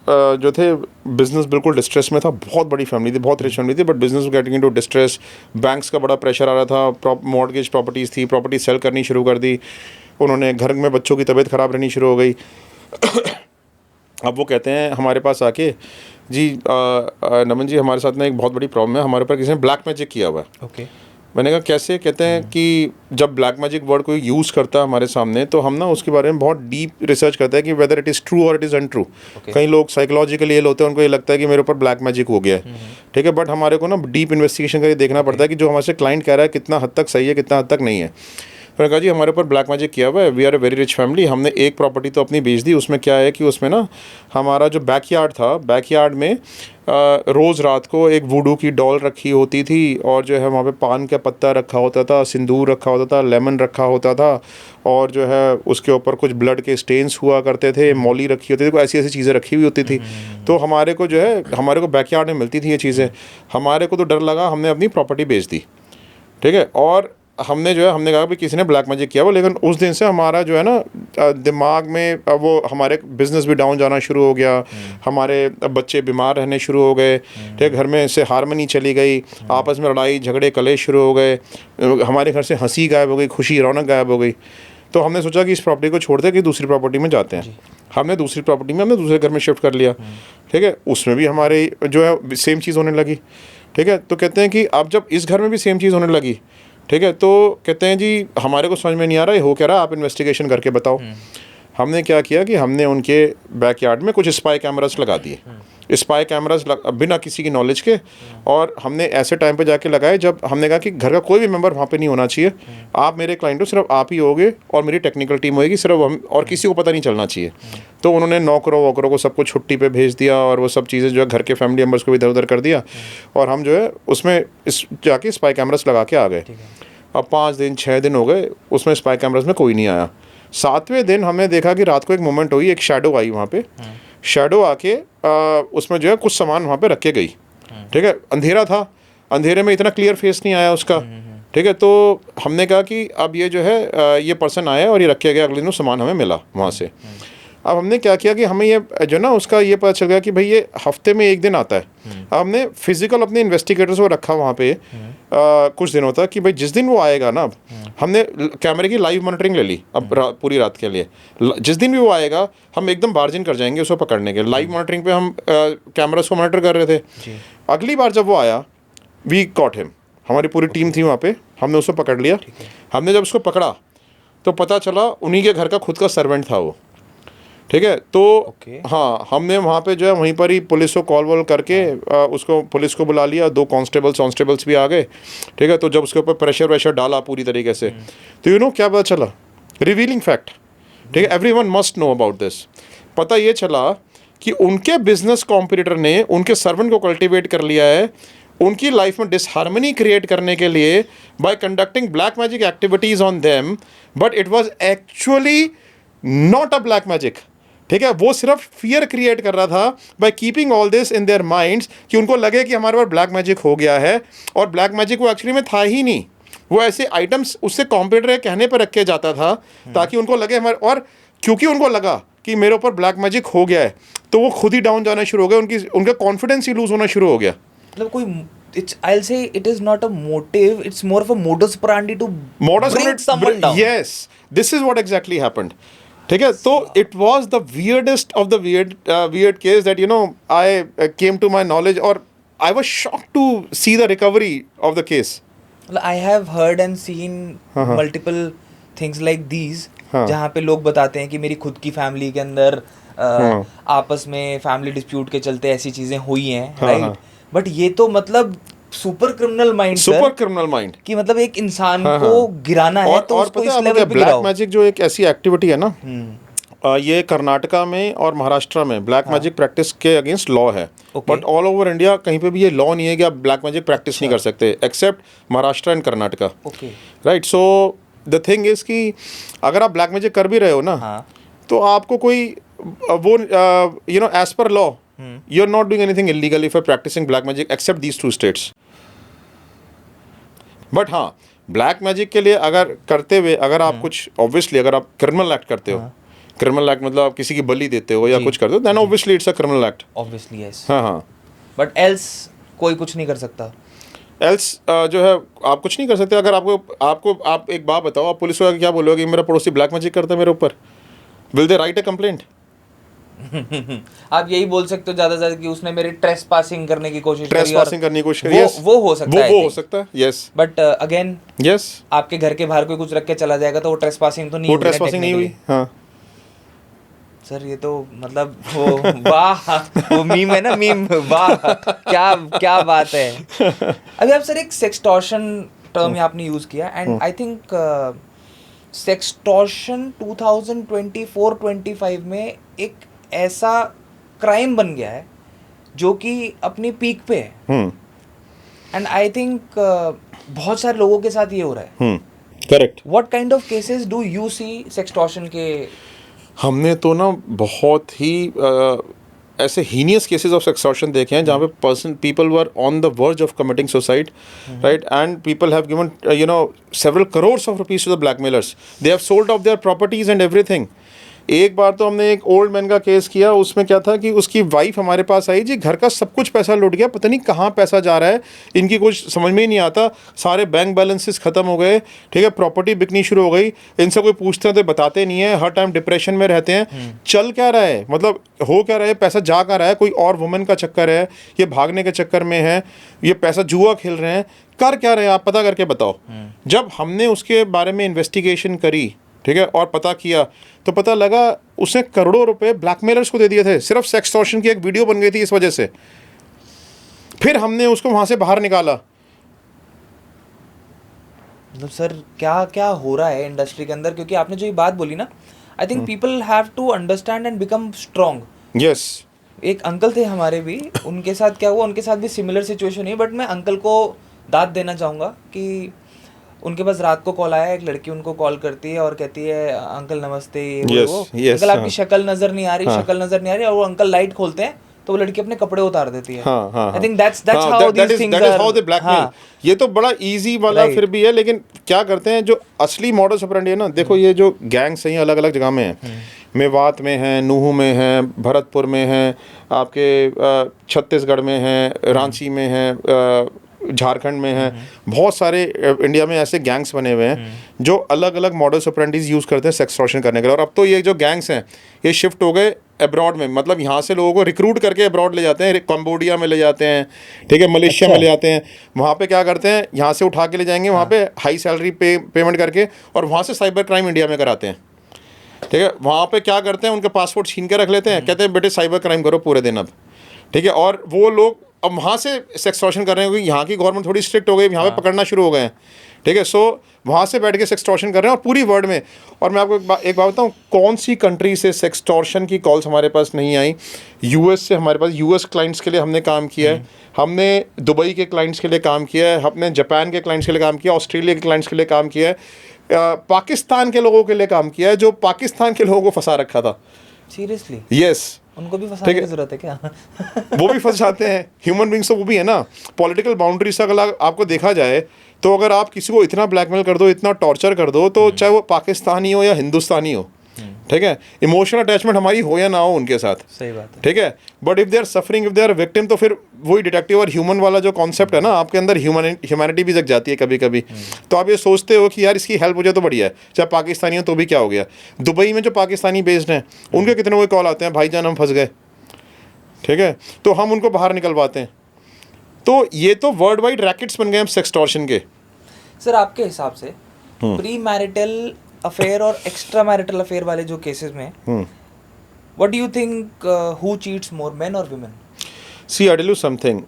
जो थे बिजनेस बिल्कुल डिस्ट्रेस में था, बहुत बड़ी फैमिली थी, बहुत रिच फैमिली थी, but business getting into distress, banks का बड़ा प्रेशर आ रहा था, मॉर्गेज प्रॉपर्टीज़ थी, प्रॉपर्टी सेल करनी शुरू कर दी उन्होंने, घर में बच्चों की तबीयत ख़राब रहनी शुरू हो गई। अब वो कहते हैं हमारे पास आके, जी नमन जी हमारे साथ में एक बहुत बड़ी प्रॉब्लम है, हमारे ऊपर किसी ने ब्लैक मैजिक किया हुआ है। ओके। मैंने कहा कैसे? कहते हैं कि जब ब्लैक मैजिक वर्ड कोई यूज़ करता है हमारे सामने तो हम ना उसके बारे में बहुत डीप रिसर्च करते हैं कि वेदर इट इज़ ट्रू और इट इज़ अनट्रू। कई लोग साइकोलॉजिकली इल होते हैं, उनको ये लगता है कि मेरे ऊपर ब्लैक मैजिक हो गया है, ठीक है, बट हमारे को ना डीप इन्वेस्टिगेशन करके देखना पड़ता है कि जो हमारे से क्लाइंट कह रहा है कितना हद तक सही है, कितना हद तक नहीं है। मैंने कहा जी हमारे ऊपर ब्लैक मैजिक किया हुआ है, we are a very rich family, हमने एक प्रॉपर्टी तो अपनी बेच दी, उसमें क्या है कि उसमें ना हमारा जो बैकयार्ड था, बैकयार्ड में रोज़ रात को एक वुडू की डॉल रखी होती थी और जो है वहाँ पे पान का पत्ता रखा होता था, सिंदूर रखा होता था, लेमन रखा होता था और जो है उसके ऊपर कुछ ब्लड के स्टेन्स हुआ करते थे, मौली रखी होती थी, कोई ऐसी ऐसी चीज़ें रखी हुई होती थी। तो हमारे को जो है हमारे को बैकयार्ड में मिलती थी ये चीज़ें, हमारे को तो डर लगा, हमने अपनी प्रॉपर्टी बेच दी, ठीक है। और हमने जो है हमने कहा भी किसी ने ब्लैक मैजिक किया वो, लेकिन उस दिन से हमारा जो है ना दिमाग में वो हमारे बिजनेस भी डाउन जाना शुरू हो गया, हमारे बच्चे बीमार रहने शुरू हो गए, ठीक है, घर में से हारमोनी चली गई, आपस में लड़ाई झगड़े कलेश शुरू हो गए, हमारे घर से हंसी गायब हो गई, खुशी रौनक गायब हो गई। तो हमने सोचा कि इस प्रॉपर्टी को छोड़ दे कि दूसरी प्रॉपर्टी में जाते हैं। हमने दूसरी प्रॉपर्टी में हमने दूसरे घर में शिफ्ट कर लिया, ठीक है, उसमें भी हमारे जो है सेम चीज़ होने लगी, ठीक है। तो कहते हैं कि अब जब इस घर में भी सेम चीज़ होने लगी, ठीक है, तो कहते हैं जी हमारे को समझ में नहीं आ रहा है हो क्या रहा, आप इन्वेस्टिगेशन करके बताओ। हमने क्या किया कि हमने उनके बैकयार्ड में कुछ स्पाई कैमरास लगा दिए, स्पाई कैमरास बिना किसी की नॉलेज के, और हमने ऐसे टाइम पे जाके लगाए जब हमने कहा कि घर का कोई भी मेंबर वहाँ पे नहीं होना चाहिए, आप मेरे क्लाइंट हो, सिर्फ आप ही होगे और मेरी टेक्निकल टीम होगी, सिर्फ हम, और किसी को पता नहीं चलना चाहिए। तो उन्होंने नौकरों वोकरों को सबको छुट्टी पे भेज दिया और वो सब चीज़ें जो है घर के फैमिली मेम्बर्स को भी इधर उधर कर दिया, और हम जो है उसमें जाके स्पाई कैमरास लगा के आ गए। अब 5 दिन 6 दिन हो गए, उसमें स्पाई कैमरास में कोई नहीं आया। 7वें दिन हमने देखा कि रात को एक मोमेंट हुई, एक शैडो आई वहाँ पे, शैडो आके उसमें जो है कुछ सामान वहाँ पे रख के गई, ठीक है। अंधेरा था, अंधेरे में इतना क्लियर फेस नहीं आया उसका, ठीक है। तो हमने कहा कि अब ये जो है ये पर्सन आया और ये रख के गया, अगले दिन सामान हमें मिला वहाँ से। अब हमने क्या किया कि हमें ये जो ना उसका ये पता चल गया कि भाई ये हफ्ते में एक दिन आता है। अब हमने फिजिकल अपने इन्वेस्टिगेटर्स को रखा वहाँ पे कुछ दिनों तक कि भाई जिस दिन वो आएगा ना, अब हमने कैमरे की लाइव मॉनिटरिंग ले ली अब पूरी रात के लिए, जिस दिन भी वो आएगा हम एकदम बार्जिन कर जाएंगे उसको पकड़ने के। लाइव मॉनिटरिंग पे हम कैमरास को मॉनिटर कर रहे थे। अगली बार जब वो आया, वी कॉट हिम, हमारी पूरी टीम थी वहाँ पे, हमने उसको पकड़ लिया। हमने जब उसको पकड़ा तो पता चला उन्हीं के घर का खुद का सर्वेंट था वो, ठीक है। तो हाँ, हमने वहाँ पे जो है वहीं पर ही पुलिस को कॉल वॉल करके उसको पुलिस को बुला लिया, 2 कांस्टेबल्स भी आ गए, ठीक है। तो जब उसके ऊपर प्रेशर वैशर डाला पूरी तरीके से, तो यू नो क्या पता चला, रिवीलिंग फैक्ट, ठीक है, everyone must know about this. पता ये चला कि उनके बिजनेस कॉम्पिटिटर ने उनके सर्वेंट को कल्टिवेट कर लिया है उनकी लाइफ में डिसहार्मनी क्रिएट करने के लिए bye conducting black magic activities on them, but it was actually not a black magic, ठीक है। वो सिर्फ फियर क्रिएट कर रहा था by keeping all this in their minds, कि उनको लगे कि हमारे पास ब्लैक मैजिक हो गया है, और ब्लैक मैजिक वो एक्चुअली में था ही नहीं, वो ऐसे आइटम्स उससे कॉम्पिटिटर के कहने पर रख के जाता था ताकि उनको लगे हमारे, और क्योंकि उनको लगा कि मेरे ऊपर ब्लैक मैजिक हो गया है तो वो खुद ही डाउन जाना शुरू हो गया, उनका कॉन्फिडेंस ही लूज होना शुरू हो गया। मतलब कोई I'll say it is not a motive, it's more of a modus operandi to bring someone down. Yes, this is what exactly happened. ठीक है, तो it was the weirdest of the weird case that you know I came to my knowledge, or I was shocked to see the recovery of the case. I have heard and seen multiple things like these, जहाँ पे लोग बताते हैं कि मेरी खुद की family के अंदर आपस में फैमिली डिस्प्यूट के चलते ऐसी चीजें हुई हैं, राइट। बट ये तो मतलब सुपर क्रिमिनल माइंड कि मतलब एक इंसान को गिराना है तो उसको इस लेवल पे गिराओ। ब्लैक मैजिक जो एक ऐसी एक्टिविटी है ना, ये कर्नाटका में और महाराष्ट्र में ब्लैक मैजिक प्रैक्टिस के अगेंस्ट लॉ है, बट ऑल ओवर इंडिया कहीं पे भी ये लॉ नहीं है कि आप ब्लैक मैजिक प्रैक्टिस नहीं कर सकते except Maharashtra and Karnataka, right. So the thing is कि अगर आप ब्लैक मैजिक कर भी रहे हो ना, तो आपको कोई वो you know as per law you are not doing anything illegal if you are practicing black magic except these 2 states. But हाँ, ब्लैक मैजिक के लिए अगर करते हुए अगर आप कुछ ऑब्वियसली अगर आप क्रिमिनल एक्ट करते हो, क्रिमिनल एक्ट मतलब आप किसी की बलि देते हो या कुछ करते हो, then obviously it's a criminal act. Obviously yes, हाँ हाँ। बट एल्स कोई कुछ नहीं कर सकता। एल्स जो है आप कुछ नहीं कर सकते। अगर आप एक बात बताओ, आप पुलिस वाले क्या बोलोगे, मेरा पड़ोसी ब्लैक मैजिक करता है मेरे ऊपर, will they right a complaint? आप यही बोल सकते हो ज्यादा से ज्यादा कि उसने मेरी ट्रेस पासिंग करने की कोशिश करी, yes, वो हो सकता है, वो हो सकता है, यस। बट अगेन यस, आपके घर के बाहर कोई कुछ रख के चला जाएगा तो वो ट्रेस पासिंग तो नहीं वो हुई ना ट्रेस पासिंग नहीं हुई। technically। हाँ सर ये तो मतलब वो वाह, वो मीम है ना, मीम, वाह क्या क्या बात है। अभी आप सर एक सेक्सटॉर्शन टर्म आपने यूज किया, एंड आई थिंक सेक्सटॉर्शन 2024-25 में एक ऐसा क्राइम बन गया है जो कि अपनी पीक पे है, एंड आई थिंक बहुत सारे लोगों के साथ ये हो रहा है। Correct. What kind of cases do you see sextortion के? हमने तो ना बहुत ही ऐसे हीनियस केसेस ऑफ एक्सटॉर्शन देखे हैं जहाँ पे people were on the verge of committing suicide, right, and people have given several crores of rupees to the blackmailers, they have sold off their properties and everything. एक बार तो हमने एक old man का केस किया, उसमें क्या था कि उसकी वाइफ हमारे पास आई, जी घर का सब कुछ पैसा लुट गया, पता नहीं कहाँ पैसा जा रहा है, इनकी कुछ समझ में ही नहीं आता, सारे बैंक बैलेंसेस ख़त्म हो गए, ठीक है, प्रॉपर्टी बिकनी शुरू हो गई, इनसे कोई पूछते हैं तो बताते नहीं है, हर टाइम डिप्रेशन में रहते हैं। चल क्या रहा है, मतलब हो क्या रहा है, पैसा जा क्या रहा है, कोई और वुमेन का चक्कर है, ये भागने के चक्कर में है, ये पैसा जुआ खेल रहे हैं, कर क्या रहे हैं आप, पता करके बताओ। जब हमने उसके बारे में इन्वेस्टिगेशन करी, ठीक है, और पता किया तो पता लगा उसने करोड़ों रुपए ब्लैकमेलर्स को दे दिए थे, सिर्फ सेक्सटॉर्शन की एक वीडियो बन गई थी इस वजह से। फिर हमने उसको वहां से बाहर निकाला। मतलब सर क्या क्या हो रहा है इंडस्ट्री के अंदर, क्योंकि आपने जो ये बात बोली ना, I think people have to understand and become strong. Yes. एक अंकल थे हमारे भी, उनके साथ क्या हुआ, उनके साथ भी सिमिलर सिचुएशन हुई, बट मैं अंकल को दाद देना चाहूँगा कि उनके पास रात को कॉल आया, एक लड़की उनको कॉल करती है और कहती है अंकल नमस्ते, वो अंकल आपकी शक्ल नजर नहीं आ रही, शक्ल नजर नहीं आ रही, और वो अंकल लाइट खोलते हैं तो वो लड़की अपने कपड़े उतार देती है। I think that's how these things are, how they blackmail. ये तो बड़ा इजी वाला फिर भी है, लेकिन क्या करते हैं जो असली मॉडल्स ऑपरेंडी है ना, देखो ये जो गैंग्स हैं अलग अलग जगह में हैं, मेवात में हैं, नूहू में हैं, भरतपुर में हैं, आपके छत्तीसगढ़ में हैं, रांची में हैं, झारखंड में है, बहुत सारे इंडिया में ऐसे गैंग्स बने हुए हैं जो अलग अलग मॉडल्स ऑपरेंडीज यूज़ करते हैं सेक्सटॉर्शन करने के लिए। और अब तो ये जो गैंग्स हैं ये शिफ्ट हो गए अब्रॉड में, मतलब यहाँ से लोगों को रिक्रूट करके अब्रॉड ले जाते हैं, कंबोडिया में ले जाते हैं, ठीक है, मलेशिया में ले जाते हैं। वहाँ पे क्या करते हैं, यहाँ से उठा के ले जाएंगे, वहाँ पे हाई सैलरी पेमेंट करके, और वहाँ से साइबर क्राइम इंडिया में कराते हैं, ठीक है। वहाँ पे क्या करते हैं, उनके पासपोर्ट छीन के रख लेते हैं, कहते हैं बेटे साइबर क्राइम करो पूरे दिन अब, ठीक है। और वो लोग अब वहाँ से सेक्सटॉर्शन कर रहे हैं, क्योंकि यहाँ की गवर्नमेंट थोड़ी स्ट्रिक्ट हो गई, यहाँ पे पकड़ना शुरू हो गए हैं, ठीक है। सो वहाँ से बैठ के सेक्सटॉर्शन कर रहे हैं और पूरी वर्ल्ड में। और मैं आपको एक बात बताऊँ, कौन सी कंट्री से सेक्सटॉर्शन की कॉल्स हमारे पास नहीं आई? यूएस से हमारे पास, यूएस क्लाइंट्स के लिए हमने काम किया है, हमने दुबई के क्लाइंट्स के लिए काम किया है, हमने जापान के क्लाइंट्स के लिए काम किया, ऑस्ट्रेलिया के क्लाइंट्स के लिए काम किया है, पाकिस्तान के लोगों के लिए काम किया है, जो पाकिस्तान के लोगों को फंसा रखा था। सीरियसली? यस। उनको भी फंसाने की जरूरत है क्या? वो भी फंस जाते हैं, ह्यूमन बींग्स तो वो भी है ना। पॉलिटिकल बाउंड्री से अगर आपको देखा जाए तो अगर आप किसी को इतना ब्लैकमेल कर दो, इतना टॉर्चर कर दो, तो चाहे वो पाकिस्तानी हो या हिंदुस्तानी हो, ठीक है, इमोशनल अटैचमेंट हमारी हो या ना हो उनके साथ, सही बात है, ठीक है। But if they are suffering, if they are victim, तो फिर वही डिटेक्टिव और ह्यूमन वाला जो कॉन्सेप्ट है ना, आपके अंदर ह्यूमैनिटी भी जग जाती है कभी कभी। तो आप ये सोचते हो कि यार इसकी हेल्प हो जाए तो बढ़िया है, चाहे पाकिस्तानी हो तो भी क्या हो गया। दुबई में जो पाकिस्तानी बेस्ड हैं उनके कितने कोई कॉल आते हैं, भाईजान हम फंस गए, ठीक है, तो हम उनको बाहर निकलवाते हैं। तो ये तो वर्ल्ड वाइड रैकेट्स बन गए हैं सेक्सटॉर्शन के। सर आपके हिसाब से प्री मैरिटल अफेयर और एक्स्ट्रा मैरिटल अफेयर वाले जो केसेस में, what do you think, who cheats more, men और women? See I tell you something,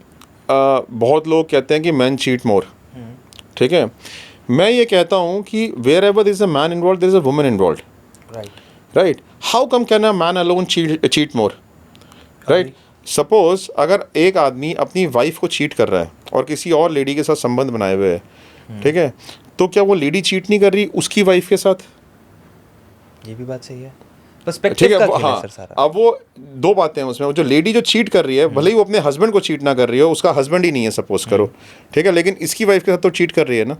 बहुत लोग कहते हैं कि मैन चीट मोर, ठीक है। मैं ये कहता हूँ कि wherever there is a man involve there is a woman involve, right. How come can a man alone cheat more, right. Suppose अगर एक आदमी अपनी वाइफ को चीट कर रहा है और किसी और लेडी के साथ संबंध बनाए हुए है, ठीक है, तो क्या वो लेडी चीट नहीं कर रही उसकी वाइफ के साथ? ये भी बात सही है, पर्सपेक्टिव का खेल है सर सारा। अब वो दो बातें हैं उसमें, जो लेडी जो चीट कर रही है, भले ही वो अपने हस्बैंड को चीट ना कर रही हो, उसका हस्बैंड ही नहीं है सपोज करो, ठीक है, लेकिन इसकी वाइफ के साथ तो चीट कर रही है ना।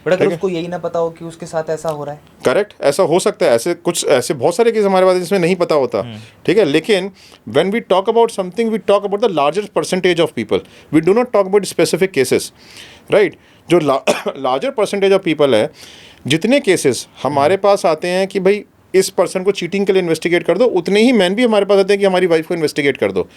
बट अगर उसको यही ना पता हो कि उसके साथ ऐसा हो रहा है. करेक्ट, ऐसा हो सकता है, ऐसे बहुत सारे केस हमारे पास जिसमें नहीं पता होता. ठीक है, लेकिन when we talk about something we talk about the larger percentage of people, we do not talk about specific cases, right. जो लार्जर परसेंटेज ऑफ पीपल है, जितने केसेस हमारे पास आते हैं कि भाई इस पर्सन को चीटिंग के लिए इन्वेस्टिगेट कर दो, उतने ही मैन भी हमारे पास आते हैं कि हमारी वाइफ को इन्वेस्टिगेट कर दो.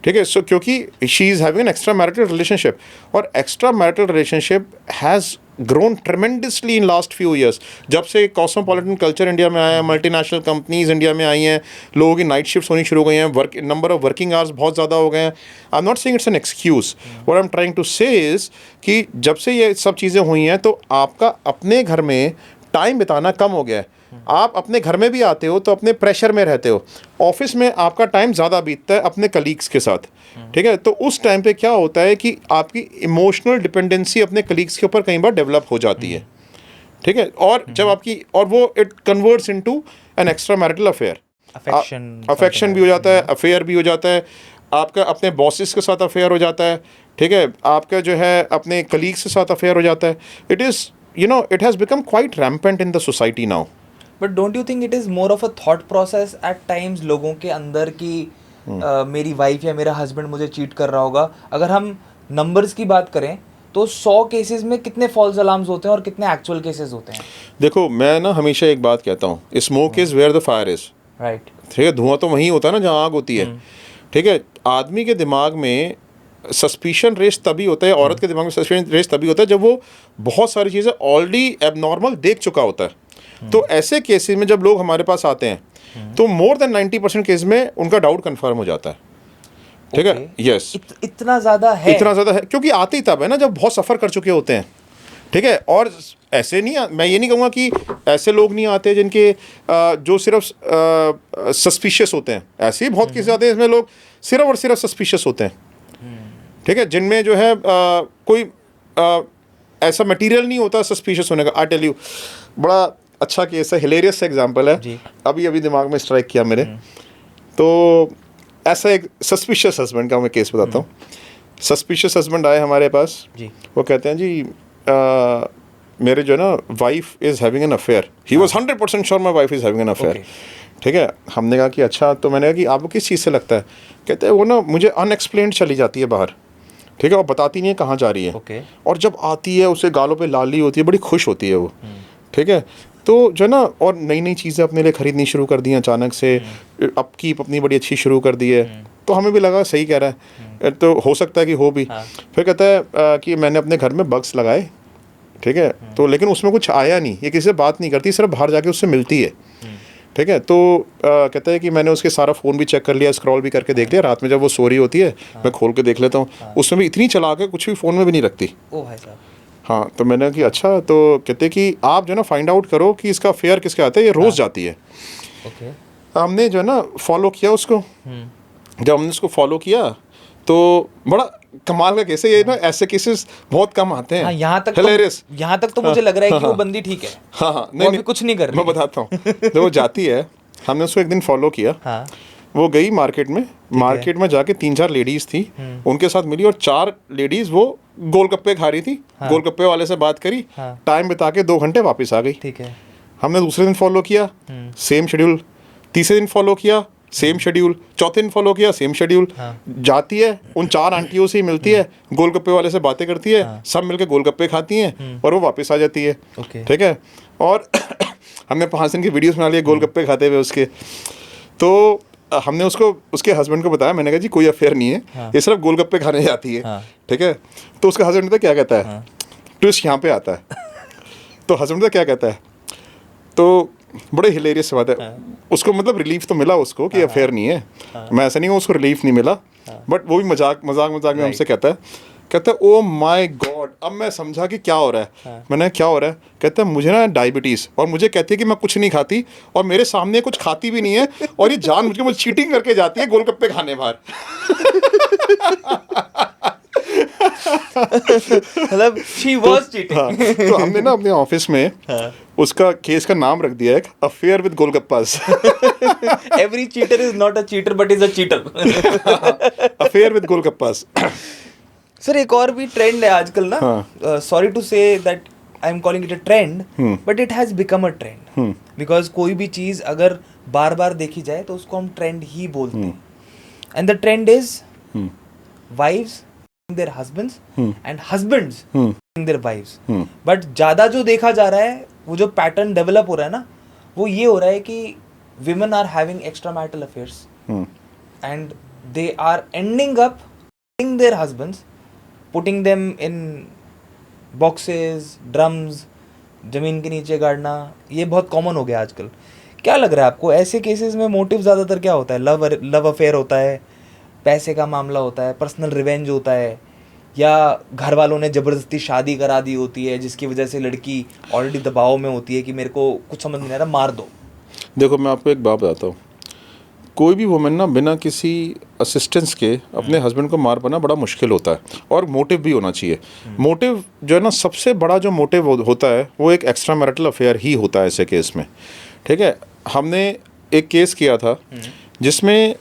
ठीक है, सो क्योंकि she is having an extra marital relationship, और extra marital relationship has grown tremendously in last few years. जब से कॉस्मोपॉलिटन कल्चर इंडिया में आया है, मल्टीनेशनल कंपनीज इंडिया में आई हैं, लोगों की नाइट शिफ्ट्स होनी शुरू हो गई हैं, नंबर ऑफ वर्किंग आवर्स बहुत ज़्यादा हो गए हैं. I am not saying it's an excuse, what I am trying to say is कि जब से ये सब चीज़ें हुई हैं तो आपका अपने घर में टाइम बिताना कम हो गया है. आप अपने घर में भी आते हो तो अपने प्रेशर में रहते हो, ऑफिस में आपका टाइम ज़्यादा बीतता है अपने कलीग्स के साथ. ठीक है, तो उस टाइम पे क्या होता है कि आपकी इमोशनल डिपेंडेंसी अपने कलीग्स के ऊपर कई बार डेवलप हो जाती है. ठीक है, और जब आपकी, और वो it converts into an extra marital affair, affection भी हो जाता है, अफेयर भी हो जाता है, आपका अपने बॉसेस के साथ अफेयर हो जाता है. ठीक है, आपका जो है अपने कलीग्स के साथ अफेयर हो जाता है. It is, you know, it has become quite rampant in the society now. But don't you think it is more of a thought process at times लोगों के अंदर कि मेरी वाइफ या मेरा हस्बैंड मुझे चीट कर रहा होगा? अगर हम नंबर्स की बात करें तो 100 केसेस में कितने फॉल्स अलार्म्स होते हैं और कितने एक्चुअल केसेस होते हैं? देखो, मैं ना हमेशा एक बात कहता हूँ, smoke is where the fire is. Right. ठीक है, धुआं तो वहीं होता है ना जहाँ आग होती है. ठीक है, आदमी के दिमाग में सस्पिशन रेस तभी होता है, औरत के दिमाग में सस्पिशन रेस तभी होता है जब वो बहुत सारी चीज़ें ऑलरेडी एबनॉर्मल देख चुका होता है. तो ऐसे केसेस में जब लोग हमारे पास आते हैं तो मोर देन 90% केस में उनका डाउट कंफर्म हो जाता है. ठीक है, यस. इतना ज़्यादा है क्योंकि आते ही तब है ना जब बहुत सफ़र कर चुके होते हैं. ठीक है, और ऐसे नहीं, मैं ये नहीं कहूँगा कि ऐसे लोग नहीं आते जिनके जो सिर्फ सस्पिशियस होते हैं. ऐसे ही बहुत केसेस आते हैं इसमें लोग सिर्फ और सिर्फ सस्पिशियस होते हैं. ठीक है, जिनमें जो है कोई ऐसा मटेरियल नहीं होता सस्पिशियस होने का. आई टेल यू, बड़ा अच्छा केस है, हिलेरियस एग्जांपल है, अभी दिमाग में स्ट्राइक किया मेरे. तो ऐसा एक सस्पिशियस हस्बैंड का मैं केस बताता हूँ. सस्पिशियस हस्बैंड आए हमारे पास जी. वो कहते हैं जी मेरे जो है ना wife is having an affair. He was 100% sure my wife is having an affair. ठीक है, हमने कहा कि अच्छा, तो मैंने कहा कि आपको किस चीज़ से लगता है? कहते हैं वो ना मुझे अनएक्सप्लेन्ड चली जाती है बाहर. ठीक है, और बताती नहीं है कहाँ जा रही है. और जब आती है उसे गालों पे लाली होती है, बड़ी खुश होती है वो. ठीक है, तो जो है ना, और नई नई चीज़ें अपने लिए ख़रीदनी शुरू कर दी हैं अचानक से, अपकीप अपनी बड़ी अच्छी शुरू कर दी है. तो हमें भी लगा सही कह रहा है, तो हो सकता है कि हो भी. फिर कहता है कि मैंने अपने घर में बग्स लगाए. ठीक है, तो लेकिन उसमें कुछ आया नहीं, ये किसी से बात नहीं करती, सिर्फ बाहर जाके उससे मिलती है. ठीक है, तो कहता है कि मैंने उसके सारा फ़ोन भी चेक कर लिया, स्क्रॉल भी करके देख लिया. रात में जब वो सो रही होती है मैं खोल के देख लेता हूँ. उसमें भी इतनी चला के कुछ भी फ़ोन में भी नहीं रखती. ओ भाई साहब. हाँ, तो मैंने कि अच्छा, तो कहते कि आप जो है ना फाइंड आउट करो कि इसका फेयर किसके आता है, ये रोज़ जाती है. हमने जो है ना फॉलो किया उसको. जब हमने उसको फॉलो किया तो बड़ा कमाल का केस है ये ना. ऐसे केसेस बहुत कम आते हैं. यहाँ तक तो मुझे लग रहा है कि वो बंदी ठीक है. हाँ, नहीं, कुछ नहीं कर रही. मैं बताता हूँ. जब वो जाती है, हमने उसको एक दिन फॉलो किया. वो गई मार्केट में जाके 3-4 लेडीज़ थी, उनके साथ मिली, और 4 लेडीज़ वो गोलगप्पे खा रही थी. गोलगप्पे वाले से बात करी, टाइम बिता के 2 घंटे वापस आ गई. ठीक है, हमने दूसरे दिन फॉलो किया, सेम शेड्यूल. तीसरे दिन फॉलो किया, सेम शेड्यूल. चौथे दिन फॉलो किया, सेम शेड्यूल. जाती है, उन 4 आंटियों से ही मिलती है, गोलगप्पे वाले से बातें करती है, सब मिलके गोलगप्पे खाती हैं और वो वापस आ जाती है. ठीक है, और हमने 5 दिन की वीडियोस बना लिए गोलगप्पे खाते हुए उसके. तो हमने उसको, उसके हस्बैंड को बताया. मैंने कहा जी कोई अफेयर नहीं है, ये सिर्फ गोलगप्पे खाने जाती है. ठीक है, तो उसका हस्बैंड तो क्या कहता है, ट्विस्ट यहाँ पे आता है. तो हस्बैंड तो क्या कहता है, तो बड़े हिलेरियस बात है. उसको मतलब रिलीफ तो मिला उसको कि अफेयर नहीं है. मैं ऐसा नहीं हूँ उसको रिलीफ नहीं मिला, बट वो भी मजाक में हमसे कहता है ओ माय गॉड, अब मैं समझा कि क्या हो रहा है. मैंने क्या हो रहा है? कहता है मुझे ना डायबिटीज़, और मुझे कहती है कि मैं कुछ नहीं खाती और मेरे सामने कुछ खाती भी नहीं है, और ये जान मुझे चीटिंग करके जाती है गोलगप्पे खाने बाहर. मतलब she was cheating. तो हमने ना अपने ऑफिस में उसका केस का नाम रख दिया है affair with golgappas. Every cheater is not a cheater but is a cheater. Affair with golgappas. Sir, एक और भी ट्रेंड है आजकल ना, sorry to say that I am calling it a trend, but it has become a trend, because कोई भी चीज अगर बार बार देखी जाए तो उसको हम ट्रेंड ही बोलते हैं. And the trend is wives their husbands and husbands their wives. But ज्यादा जो देखा जा रहा है, वो जो पैटर्न डेवलप हो रहा है ना, वो ये हो रहा है कि women are having extramarital affairs and they are ending up putting their husbands, putting them in boxes, drums, जमीन के नीचे गाड़ना, ये बहुत कॉमन हो गया आजकल. क्या लग रहा है आपको, ऐसे केसेस में मोटिव ज़्यादातर क्या होता है? लव अफेयर होता है, पैसे का मामला होता है, पर्सनल रिवेंज होता है, या घर वालों ने ज़बरदस्ती शादी करा दी होती है जिसकी वजह से लड़की ऑलरेडी दबाव में होती है कि मेरे को कुछ समझ नहीं आ रहा, मार दो. देखो मैं आपको एक बात बताता हूँ, कोई भी वुमेन ना बिना किसी असिस्टेंस के अपने हस्बैंड को मार पाना बड़ा मुश्किल होता है, और मोटिव भी होना चाहिए. मोटिव जो है ना, सबसे बड़ा जो मोटिव होता है वो एक एक्स्ट्रा मैरिटल अफेयर ही होता है ऐसे केस में. ठीक है, हमने एक केस किया था जिसमें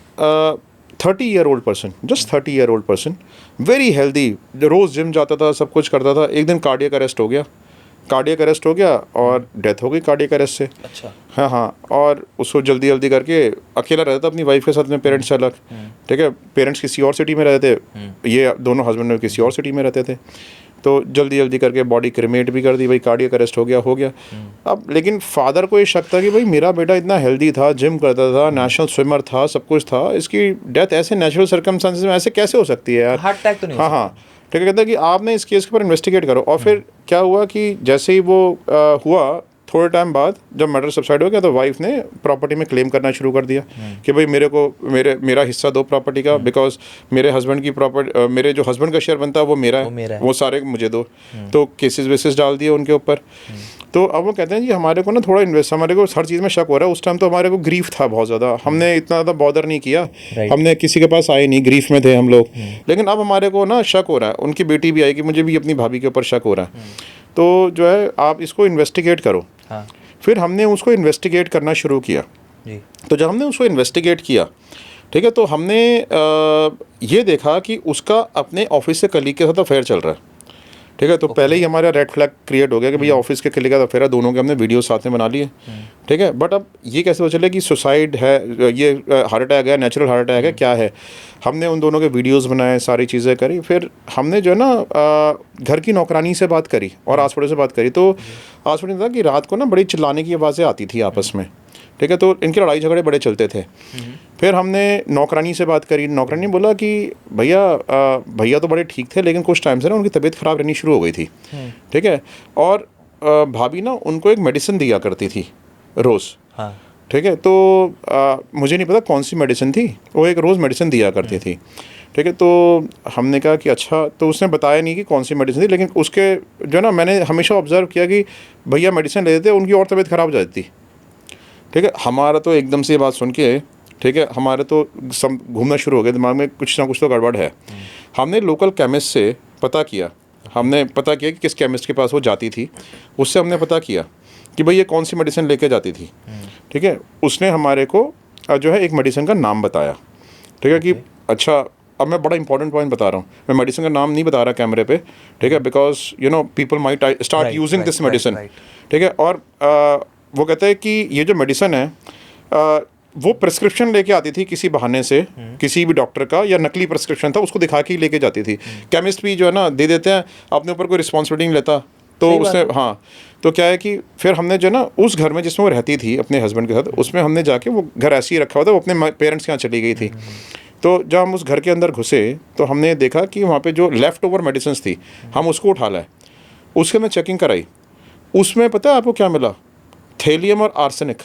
30-year-old person, just 30-year-old person, very healthy, रोज़ जिम जाता था, सब कुछ करता था, एक दिन कार्डियक अरेस्ट हो गया और डेथ हो गई कार्डियक अरेस्ट से. अच्छा. हाँ, और उसको जल्दी करके अकेला रहता था अपनी वाइफ के साथ में, पेरेंट्स से अलग. ठीक है, पेरेंट्स किसी और सिटी में रहते थे, ये दोनों हस्बैंड में किसी और सिटी में रहते थे. तो जल्दी करके बॉडी क्रिमेट भी कर दी, भाई कार्डियक अरेस्ट हो गया. अब लेकिन फादर को ये शक था कि भाई मेरा बेटा इतना हेल्दी था, जिम करता था, नेशनल स्विमर था, सब कुछ था, इसकी डेथ ऐसे नेचुरल सर्कमस्टांसेस में ऐसे कैसे हो सकती है यार? हार्ट अटैक तो नहीं? हाँ. ठीक है, कहता है कि आपने इस केस के ऊपर इन्वेस्टिगेट करो. और फिर क्या हुआ कि जैसे ही वो हुआ, थोड़े टाइम बाद जब मर्डर सबसाइड हो गया, तो वाइफ ने प्रॉपर्टी में क्लेम करना शुरू कर दिया कि भाई मेरा हिस्सा दो प्रॉपर्टी का, बिकॉज मेरे हस्बैंड की प्रॉपर्टी, मेरे जो हस्बैंड का शेयर बनता है वो मेरा है, वो सारे मुझे दो. तो केसेस वेसेस डाल दिए उनके ऊपर. तो अब वो कहते हैं जी हमारे को ना थोड़ा हमारे को हर चीज़ में शक हो रहा है. उस टाइम तो हमारे को ग्रीफ था बहुत ज़्यादा, हमने इतना ज़्यादा बॉदर नहीं किया, हमने किसी के पास आए नहीं, ग्रीफ में थे हम लोग. लेकिन अब हमारे को ना शक हो रहा है, उनकी बेटी भी आएगी, मुझे भी अपनी भाभी के ऊपर शक हो रहा है. तो जो है आप इसको इन्वेस्टिगेट करो. हाँ. फिर हमने उसको इन्वेस्टिगेट करना शुरू किया जी. तो जब हमने उसको इन्वेस्टिगेट किया, ठीक है, तो हमने ये देखा कि उसका अपने ऑफिस से कलीग के साथ अफेयर चल रहा है. ठीक है, तो पहले ही हमारा रेड फ्लैग क्रिएट हो गया कि भैया ऑफिस के कलीग का अफेयर है, दोनों के हमने वीडियो साथ में बना लिए. ठीक है, बट अब ये कैसे पता चले कि सुसाइड है, ये हार्ट अटैक है, नेचुरल हार्ट अटैक है, क्या है? हमने उन दोनों के वीडियोस बनाए, सारी चीज़ें करी. फिर हमने जो है ना घर की नौकरानी से बात करी और आस पड़ोस से बात करी. तो आस पड़ोस था कि रात को ना बड़ी चिल्लाने की आवाज़ें आती थी आपस में. ठीक है, तो इनके लड़ाई झगड़े बड़े चलते थे. फिर हमने नौकरानी से बात करी. नौकरानी बोला कि भैया तो बड़े ठीक थे, लेकिन कुछ टाइम से ना उनकी तबीयत ख़राब रहनी शुरू हो गई थी. ठीक है, और भाभी ना उनको एक मेडिसिन दिया करती थी रोज़. हाँ. ठीक है, तो मुझे नहीं पता कौन सी मेडिसिन थी, वो एक रोज़ मेडिसिन दिया करती थी. ठीक है, तो हमने कहा कि अच्छा, तो उसने बताया नहीं कि कौन सी मेडिसिन थी, लेकिन उसके जो ना मैंने हमेशा ऑब्जर्व किया कि भैया मेडिसिन लेते थे, उनकी और तबीयत ख़राब हो जाती थी. ठीक है, हमारा तो एकदम से ये बात सुन के, ठीक है, हमारे तो सब घूमना शुरू हो गया दिमाग में, कुछ ना कुछ तो गड़बड़ है. हमने लोकल केमिस्ट से पता किया कि किस केमिस्ट के पास वो जाती थी. उससे हमने पता किया कि भाई ये कौन सी मेडिसिन लेके जाती थी. ठीक है, उसने हमारे को जो है एक मेडिसिन का नाम बताया. ठीक है, कि अच्छा, अब मैं बड़ा इंपॉर्टेंट पॉइंट बता रहा हूँ, मैं मेडिसिन का नाम नहीं बता रहा कैमरे पे. ठीक है, because you know people might start using this medicine. ठीक है, और वो कहते हैं कि ये जो मेडिसिन है, वो प्रिस्क्रिप्शन लेके आती थी किसी बहाने से, किसी भी डॉक्टर का, या नकली प्रिस्क्रिप्शन था, उसको दिखा के ही लेके जाती थी. केमिस्ट भी जो है ना दे देते हैं, अपने ऊपर कोई रिस्पॉन्सिबिलिटी नहीं लेता. तो उसने हाँ, तो क्या है कि फिर हमने जो ना उस घर में जिसमें वो रहती थी अपने हस्बैंड के साथ, उसमें हमने जाके, वो घर ऐसे ही रखा हुआ था, वो अपने पेरेंट्स के यहाँ चली गई थी. तो जब हम उस घर के अंदर घुसे तो हमने देखा कि वहाँ पे जो लेफ़्ट ओवर मेडिसिन थी, हम उसको उठा लाए. उसके मैं चेकिंग कराई, उसमें पता है आपको क्या मिला? थेलियम और आर्सेनिक.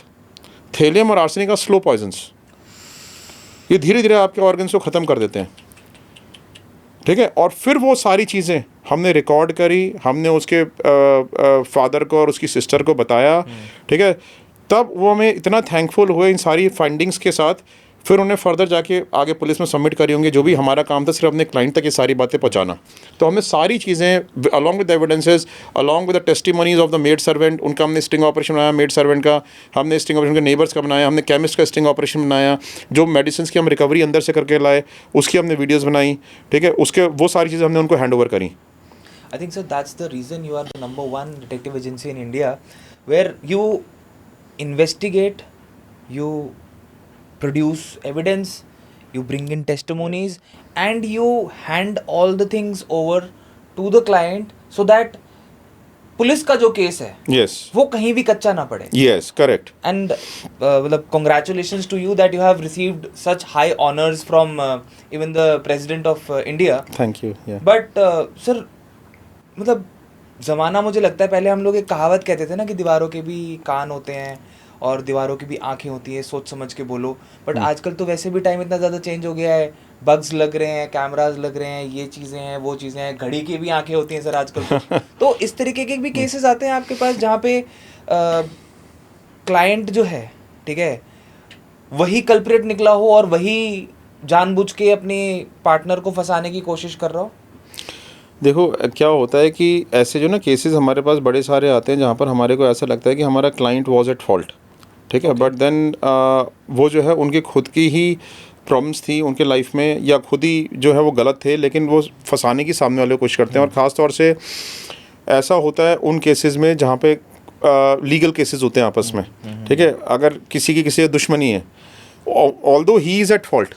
थेलियम और आर्सेनिक का स्लो पॉइजन्स, ये धीरे धीरे आपके ऑर्गन्स को ख़त्म कर देते हैं. ठीक है, और फिर वो सारी चीज़ें हमने रिकॉर्ड करी, हमने उसके फादर को और उसकी सिस्टर को बताया. ठीक है, तब वो हमें इतना थैंकफुल हुए इन सारी फाइंडिंग्स के साथ. फिर उन्हें फर्दर जाके आगे पुलिस में सबमिट करी होंगे. जो भी हमारा काम था सिर्फ अपने क्लाइंट तक ये सारी बातें पहुंचाना. तो हमने सारी चीज़ें along with evidences, along with the testimonies of the maid servant, उनका हमने स्टिंग ऑपरेशन बनाया, मेड सर्वेंट का हमने स्टिंग ऑपरेशन, के नेबर्स का बनाया, हमने केमिस्ट का स्टिंग ऑपरेशन बनाया, जो मेडिसिन की हम रिकवरी अंदर से करके लाए उसकी हमने वीडियोज़ बनाई. ठीक है, उसके वो सारी चीज़ें हमने उनको हैंड ओवर करी. I think so that's the reason you are the number one detective agency in India, where you investigate, you produce evidence, you bring in testimonies, and you hand all the things over to the client so that police का जो case है Yes. वो कहीं भी कच्चा ना पड़े. Yes, correct. And मतलब congratulations to you that you have received such high honors from even the president of India. Thank you. Yeah. But sir, मतलब ज़माना, मुझे लगता है पहले हम लोग एक कहावत कहते थे ना कि दीवारों के भी कान होते हैं और दीवारों की भी आंखें होती हैं, सोच समझ के बोलो. बट आजकल तो वैसे भी टाइम इतना ज़्यादा चेंज हो गया है, बग्स लग रहे हैं, कैमराज लग रहे हैं, ये चीज़ें हैं, वो चीज़ें हैं, घड़ी की भी आंखें होती हैं सर आजकल तो इस तरीके के भी केसेस आते हैं आपके पास जहाँ पे क्लाइंट जो है, ठीक है, वही कल्प्रेट निकला हो और वही जानबूझ के अपने पार्टनर को फंसाने की कोशिश कर रहा हो? देखो क्या होता है कि ऐसे जो ना केसेस हमारे पास बड़े सारे आते हैं जहाँ पर हमारे को ऐसा लगता है कि हमारा क्लाइंट वाज एट फॉल्ट, ठीक है, बट देन वो जो है उनकी खुद की ही प्रॉब्लम्स थी उनके लाइफ में, या खुद ही जो है वो गलत थे, लेकिन वो फंसाने की सामने वाले को कोशिश करते हैं. और ख़ास तौर से ऐसा होता है उन केसेस में जहाँ पे लीगल केसेस होते हैं आपस में, ठीक है. अगर किसी की किसी से दुश्मनी है, although he is at fault,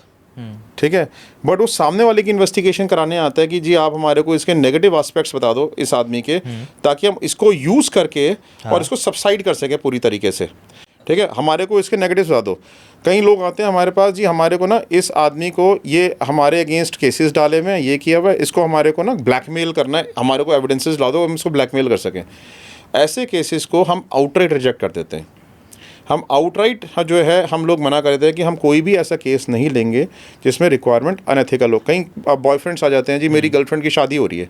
ठीक है, बट वो सामने वाले की इन्वेस्टिगेशन कराने आता है कि जी आप हमारे को इसके नेगेटिव एस्पेक्ट्स बता दो इस आदमी के, ताकि हम इसको यूज़ करके और इसको सबसाइड कर सकें पूरी तरीके से, ठीक है. हमारे को इसके नेगेटिव बता दो. कई लोग आते हैं हमारे पास, जी हमारे को ना इस आदमी को ये हमारे अगेंस्ट केसेस डाले हुए हैं, ये किया हुआ है, इसको हमारे को ना ब्लैकमेल करना है, हमारे को एविडेंसेस ला दो, हम इसको ब्लैकमेल कर सकें. ऐसे केसेस को हम आउटराइट रिजेक्ट कर देते हैं. हम आउटराइट जो है हम लोग मना कर देते हैं कि हम कोई भी ऐसा केस नहीं लेंगे जिसमें रिक्वायरमेंट अनएथिकल हो. कहीं बॉयफ्रेंड्स आ जाते हैं, जी मेरी गर्लफ्रेंड की शादी हो रही है,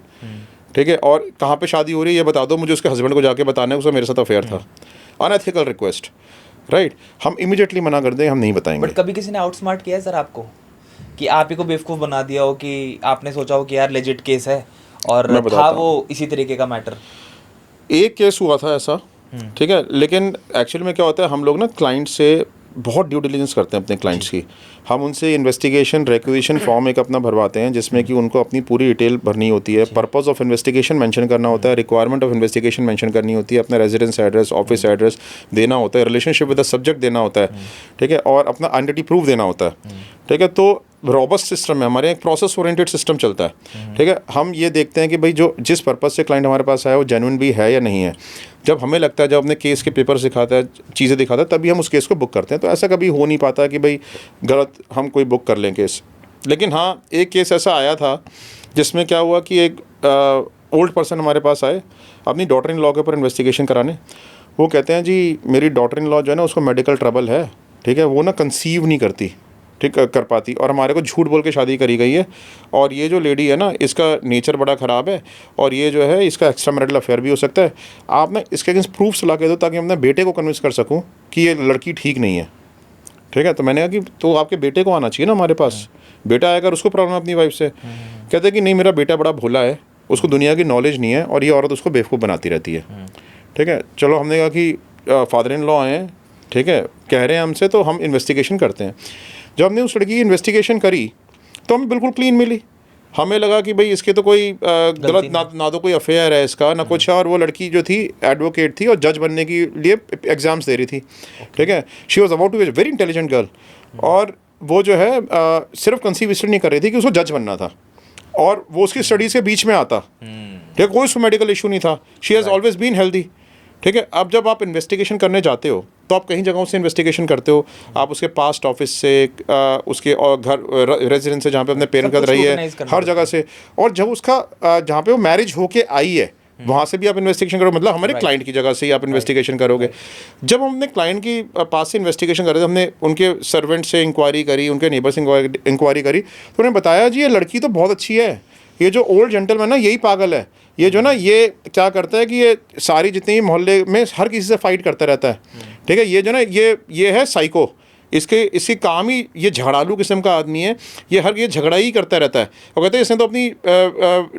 ठीक है, और कहाँ पे शादी हो रही है ये बता दो मुझे, उसके हस्बैंड को जाके बताना है उसका मेरे साथ अफेयर था. अनएथिकल रिक्वेस्ट, राइट, हम इमीडिएटली मना कर दें, हम नहीं बताएंगे. बट कभी किसी ने आउटस्मार्ट किया है सर आपको, कि आप ही को बेवकूफ़ बना दिया हो, कि आपने सोचा हो कि यार लेजिट केस है और था वो इसी तरीके का मैटर? एक केस हुआ था ऐसा, ठीक है, लेकिन एक्चुअली में क्या होता है, हम लोग ना क्लाइंट से बहुत ड्यू डिलिजेंस करते हैं अपने क्लाइंट्स की. हम उनसे इन्वेस्टिगेशन रिक्वेजिशन फॉर्म एक अपना भरवाते हैं जिसमें कि उनको अपनी पूरी डिटेल भरनी होती है, पर्पस ऑफ इन्वेस्टिगेशन मेंशन करना होता है, रिक्वायरमेंट ऑफ इन्वेस्टिगेशन मेंशन करनी होती है, अपना रेजिडेंस एड्रेस, ऑफिस एड्रेस देना होता है, रिलेशनशिप विद द सब्जेक्ट देना होता है, ठीक है, और अपना आइडेंटिटी प्रूफ देना होता है, ठीक है. तो रॉबस्ट सिस्टम है हमारे, एक प्रोसेस ओरिएंटेड सिस्टम चलता है, ठीक है. हम ये देखते हैं कि भाई जो जिस पर्पस से क्लाइंट हमारे पास आया वो जेन्युइन भी है या नहीं है. जब हमें लगता है, जब अपने केस के पेपर दिखाता है, चीज़ें दिखाता है, तभी हम उस केस को बुक करते हैं. तो ऐसा कभी हो नहीं पाता कि भाई गलत हम कोई बुक कर लें केस. लेकिन हाँ, एक केस ऐसा आया था जिसमें क्या हुआ कि एक ओल्ड पर्सन हमारे पास आए अपनी डॉटर इन लॉ के ऊपर इन्वेस्टिगेशन कराने. वो कहते हैं जी मेरी डॉटर इन लॉ जो है ना उसको मेडिकल ट्रबल है, ठीक है, वो ना कंसीव नहीं करती, ठीक कर पाती, और हमारे को झूठ बोल के शादी करी गई है, और ये जो लेडी है ना इसका नेचर बड़ा ख़राब है, और ये जो है इसका एक्स्ट्रा मैरिटल अफेयर भी हो सकता है. आप ना इसके अगेंस्ट प्रूफ्स ला के दो ताकि हम अपने बेटे को कन्विंस कर सकूं कि ये लड़की ठीक नहीं है, ठीक है. तो मैंने कहा कि तो आपके बेटे को आना चाहिए ना हमारे पास, बेटा आएगा उसको प्रॉब्लम अपनी वाइफ से. कहते हैं कि नहीं मेरा बेटा बड़ा भोला है, उसको दुनिया की नॉलेज नहीं है, और ये औरत उसको बेवकूफ़ बनाती रहती है, ठीक है. चलो हमने कहा कि फादर इन लॉ आए हैं, ठीक है, कह रहे हैं हमसे, तो हम इन्वेस्टिगेशन करते हैं. जब हमने उस लड़की की इन्वेस्टिगेशन करी तो हमें बिल्कुल क्लीन मिली. हमें लगा कि भाई इसके तो कोई गलत ना तो कोई अफेयर है इसका ना कुछ है. और वो लड़की जो थी एडवोकेट थी और जज बनने के लिए एग्ज़ाम्स दे रही थी, ठीक है. She was about to be very intelligent girl, और वो जो है सिर्फ कंसीव इसलिए नहीं कर रही थी कि उसको जज बनना था, और वो उसकी स्टडीज़ के बीच में आता, ठीक है, कोई उसको मेडिकल इशू नहीं था. She has always being healthy, ठीक है. अब जब आप इन्वेस्टिगेशन करने जाते हो तो आप कहीं जगहों से इन्वेस्टिगेशन करते हो, आप उसके पास्ट ऑफिस से, उसके और घर रेजिडेंस से जहाँ पे अपने पेरेंट कर रही है, हर जगह से, और जब उसका जहाँ पे वो मैरिज होके आई है वहाँ से भी आप इन्वेस्टिगेशन करो, मतलब हमारे क्लाइंट की जगह से ही आप इन्वेस्टिगेशन करोगे. जब हमने क्लाइंट की पास से इन्वेस्टिगेशन करे, हमने उनके सर्वेंट से इंक्वायरी करी, उनके नेबर से इंक्वायरी करी, तो उन्होंने बताया जी ये लड़की तो बहुत अच्छी है, ये जो ओल्ड जेंटलमैन ना यही पागल है, ये जो ना ये क्या करता है कि ये सारी जितनी मोहल्ले में हर किसी से फाइट करता रहता है, ठीक है. ये जो ना ये है साइको, इसकी काम ही ये झगड़ालू किस्म का आदमी है, ये झगड़ा ही करता रहता है. और कहते हैं इसने तो अपनी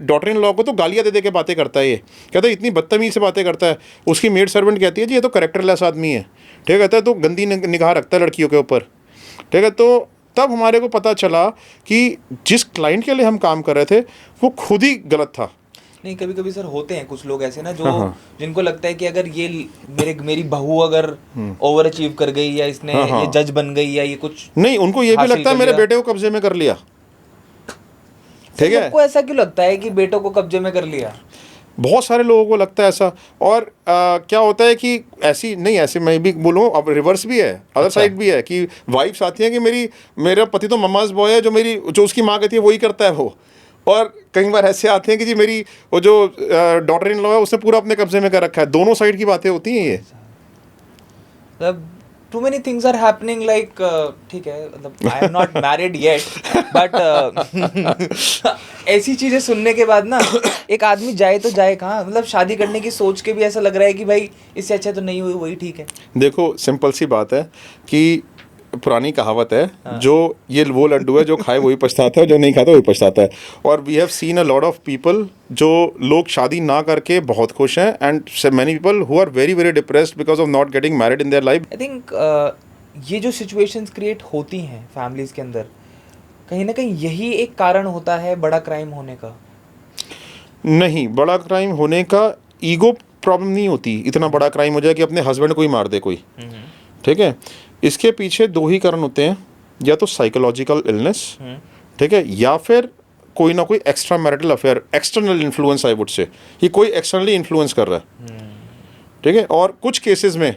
डॉटर इन लॉ को तो गालियाँ दे के बातें करता है. ये कहता है इतनी बदतमीज़ से बातें करता है. उसकी मेड सर्वेंट कहती है जी ये तो कैरेक्टरलेस आदमी है, ठीक है. कहता है तो गंदी निगाह रखता है लड़कियों के ऊपर, ठीक है. तो तब हमारे को पता चला कि जिस क्लाइंट के लिए हम काम कर रहे थे वो खुद ही गलत था. नहीं, कभी कभी सर होते हैं कुछ लोग ऐसे ना जो हाँ। जिनको लगता है कि अगर ये मेरी बहू अगर ओवर अचीव कर गई या इसने हाँ। ये जज बन गई या ये कुछ नहीं, उनको ये भी हासिल लगता है कर मेरे लिया। बेटे को कब्जे में कर लिया, सर, ठीक है। सबको ऐसा क्यों लगता है कि बेटों को कब्जे में कर लिया? बहुत सारे लोगों को लगता है ऐसा। और क्या होता है कि ऐसी नहीं, ऐसे मैं भी बोलूँ, अब रिवर्स भी है, अदर साइड भी है कि वाइफ्स आती हैं कि मेरा पति तो मम्माज बॉय है, जो उसकी माँ कहती है वही करता है वो। और कई बार ऐसे आते हैं कि जी मेरी वो जो डॉटर इन लॉ है उसने पूरा अपने कब्जे में कर रखा है। दोनों साइड की बातें होती हैं ये। मतलब too many things are happening like, ठीक है, मतलब I am not married yet, but ऐसी चीजें सुनने के बाद ना एक आदमी जाए तो जाए कहाँ? मतलब शादी करने की सोच के भी ऐसा लग रहा है कि भाई इससे अच्छा तो नहीं हुई, वही ठीक है। देखो, सिंपल सी बात है कि पुरानी कहावत है, जो ये वो लड्डू है जो खाए वही पछताता है, जो नहीं खाता वही पछताता है। और we have seen a lot of people, जो लोग शादी ना करके बहुत खुश हैं, and many people who are very very depressed because of not getting married in their life. I think ये जो सिचुएशंस क्रिएट होती हैं फैमिलीज के अंदर, कहीं ना कहीं यही एक कारण होता है बड़ा क्राइम होने का। नहीं, बड़ा क्राइम होने का ईगो प्रॉब्लम नहीं होती, इतना बड़ा क्राइम हो जाए कि अपने हस्बैंड को ही मार दे कोई, ठीक है। इसके पीछे दो ही कारण होते हैं, या तो साइकोलॉजिकल इलनेस, ठीक है, या फिर कोई ना कोई extra marital affair, external influence I would say, कि कोई एक्सटर्नली इन्फ्लुएंस कर रहा है, ठीक है। और कुछ केसेस में,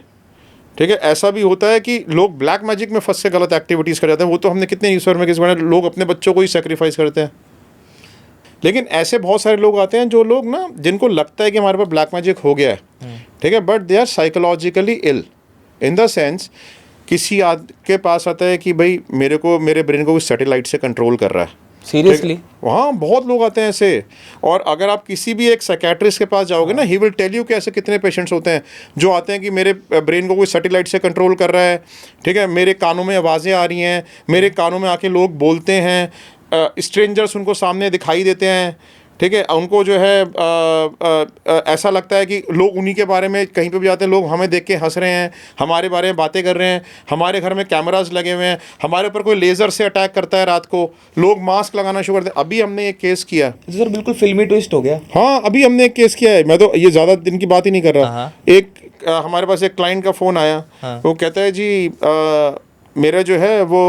ठीक है, ऐसा भी होता है कि लोग ब्लैक मैजिक में फंस के गलत एक्टिविटीज़ कर जाते हैं। वो तो हमने कितने न्यूज़पेपर में किस बार लोग अपने बच्चों को ही सेक्रीफाइस करते हैं। लेकिन ऐसे बहुत सारे लोग आते हैं जो लोग ना, जिनको लगता है कि हमारे पास ब्लैक मैजिक हो गया है, ठीक है, but they are psychologically ill in the sense, किसी के पास आता है कि भाई मेरे ब्रेन को सैटेलाइट से कंट्रोल कर रहा है। सीरियसली? हाँ, बहुत लोग आते हैं ऐसे। और अगर आप किसी भी एक साइकेट्रिस्ट के पास जाओगे ना, ही विल टेल यू कि ऐसे कितने पेशेंट्स होते हैं जो आते हैं कि मेरे ब्रेन को कोई सैटेलाइट से कंट्रोल कर रहा है, ठीक है, मेरे कानों में आवाज़ें आ रही हैं, मेरे कानों में आके लोग बोलते हैं, स्ट्रेंजर्स उनको सामने दिखाई देते हैं, ठीक है, उनको जो है ऐसा लगता है कि लोग उन्हीं के बारे में, कहीं पे भी जाते हैं लोग हमें देख के हंस रहे हैं, हमारे बारे में बातें कर रहे हैं, हमारे घर में कैमरास लगे हुए हैं, हमारे ऊपर कोई लेज़र से अटैक करता है रात को, लोग मास्क लगाना शुरू करते हैं। अभी हमने एक केस किया सर, बिल्कुल फिल्मी ट्विस्ट हो गया। हाँ, अभी हमने एक केस किया है, मैं तो ये ज़्यादा दिन की बात ही नहीं कर रहा। एक हमारे पास एक क्लाइंट का फ़ोन आया, वो कहता है जी मेरा जो है वो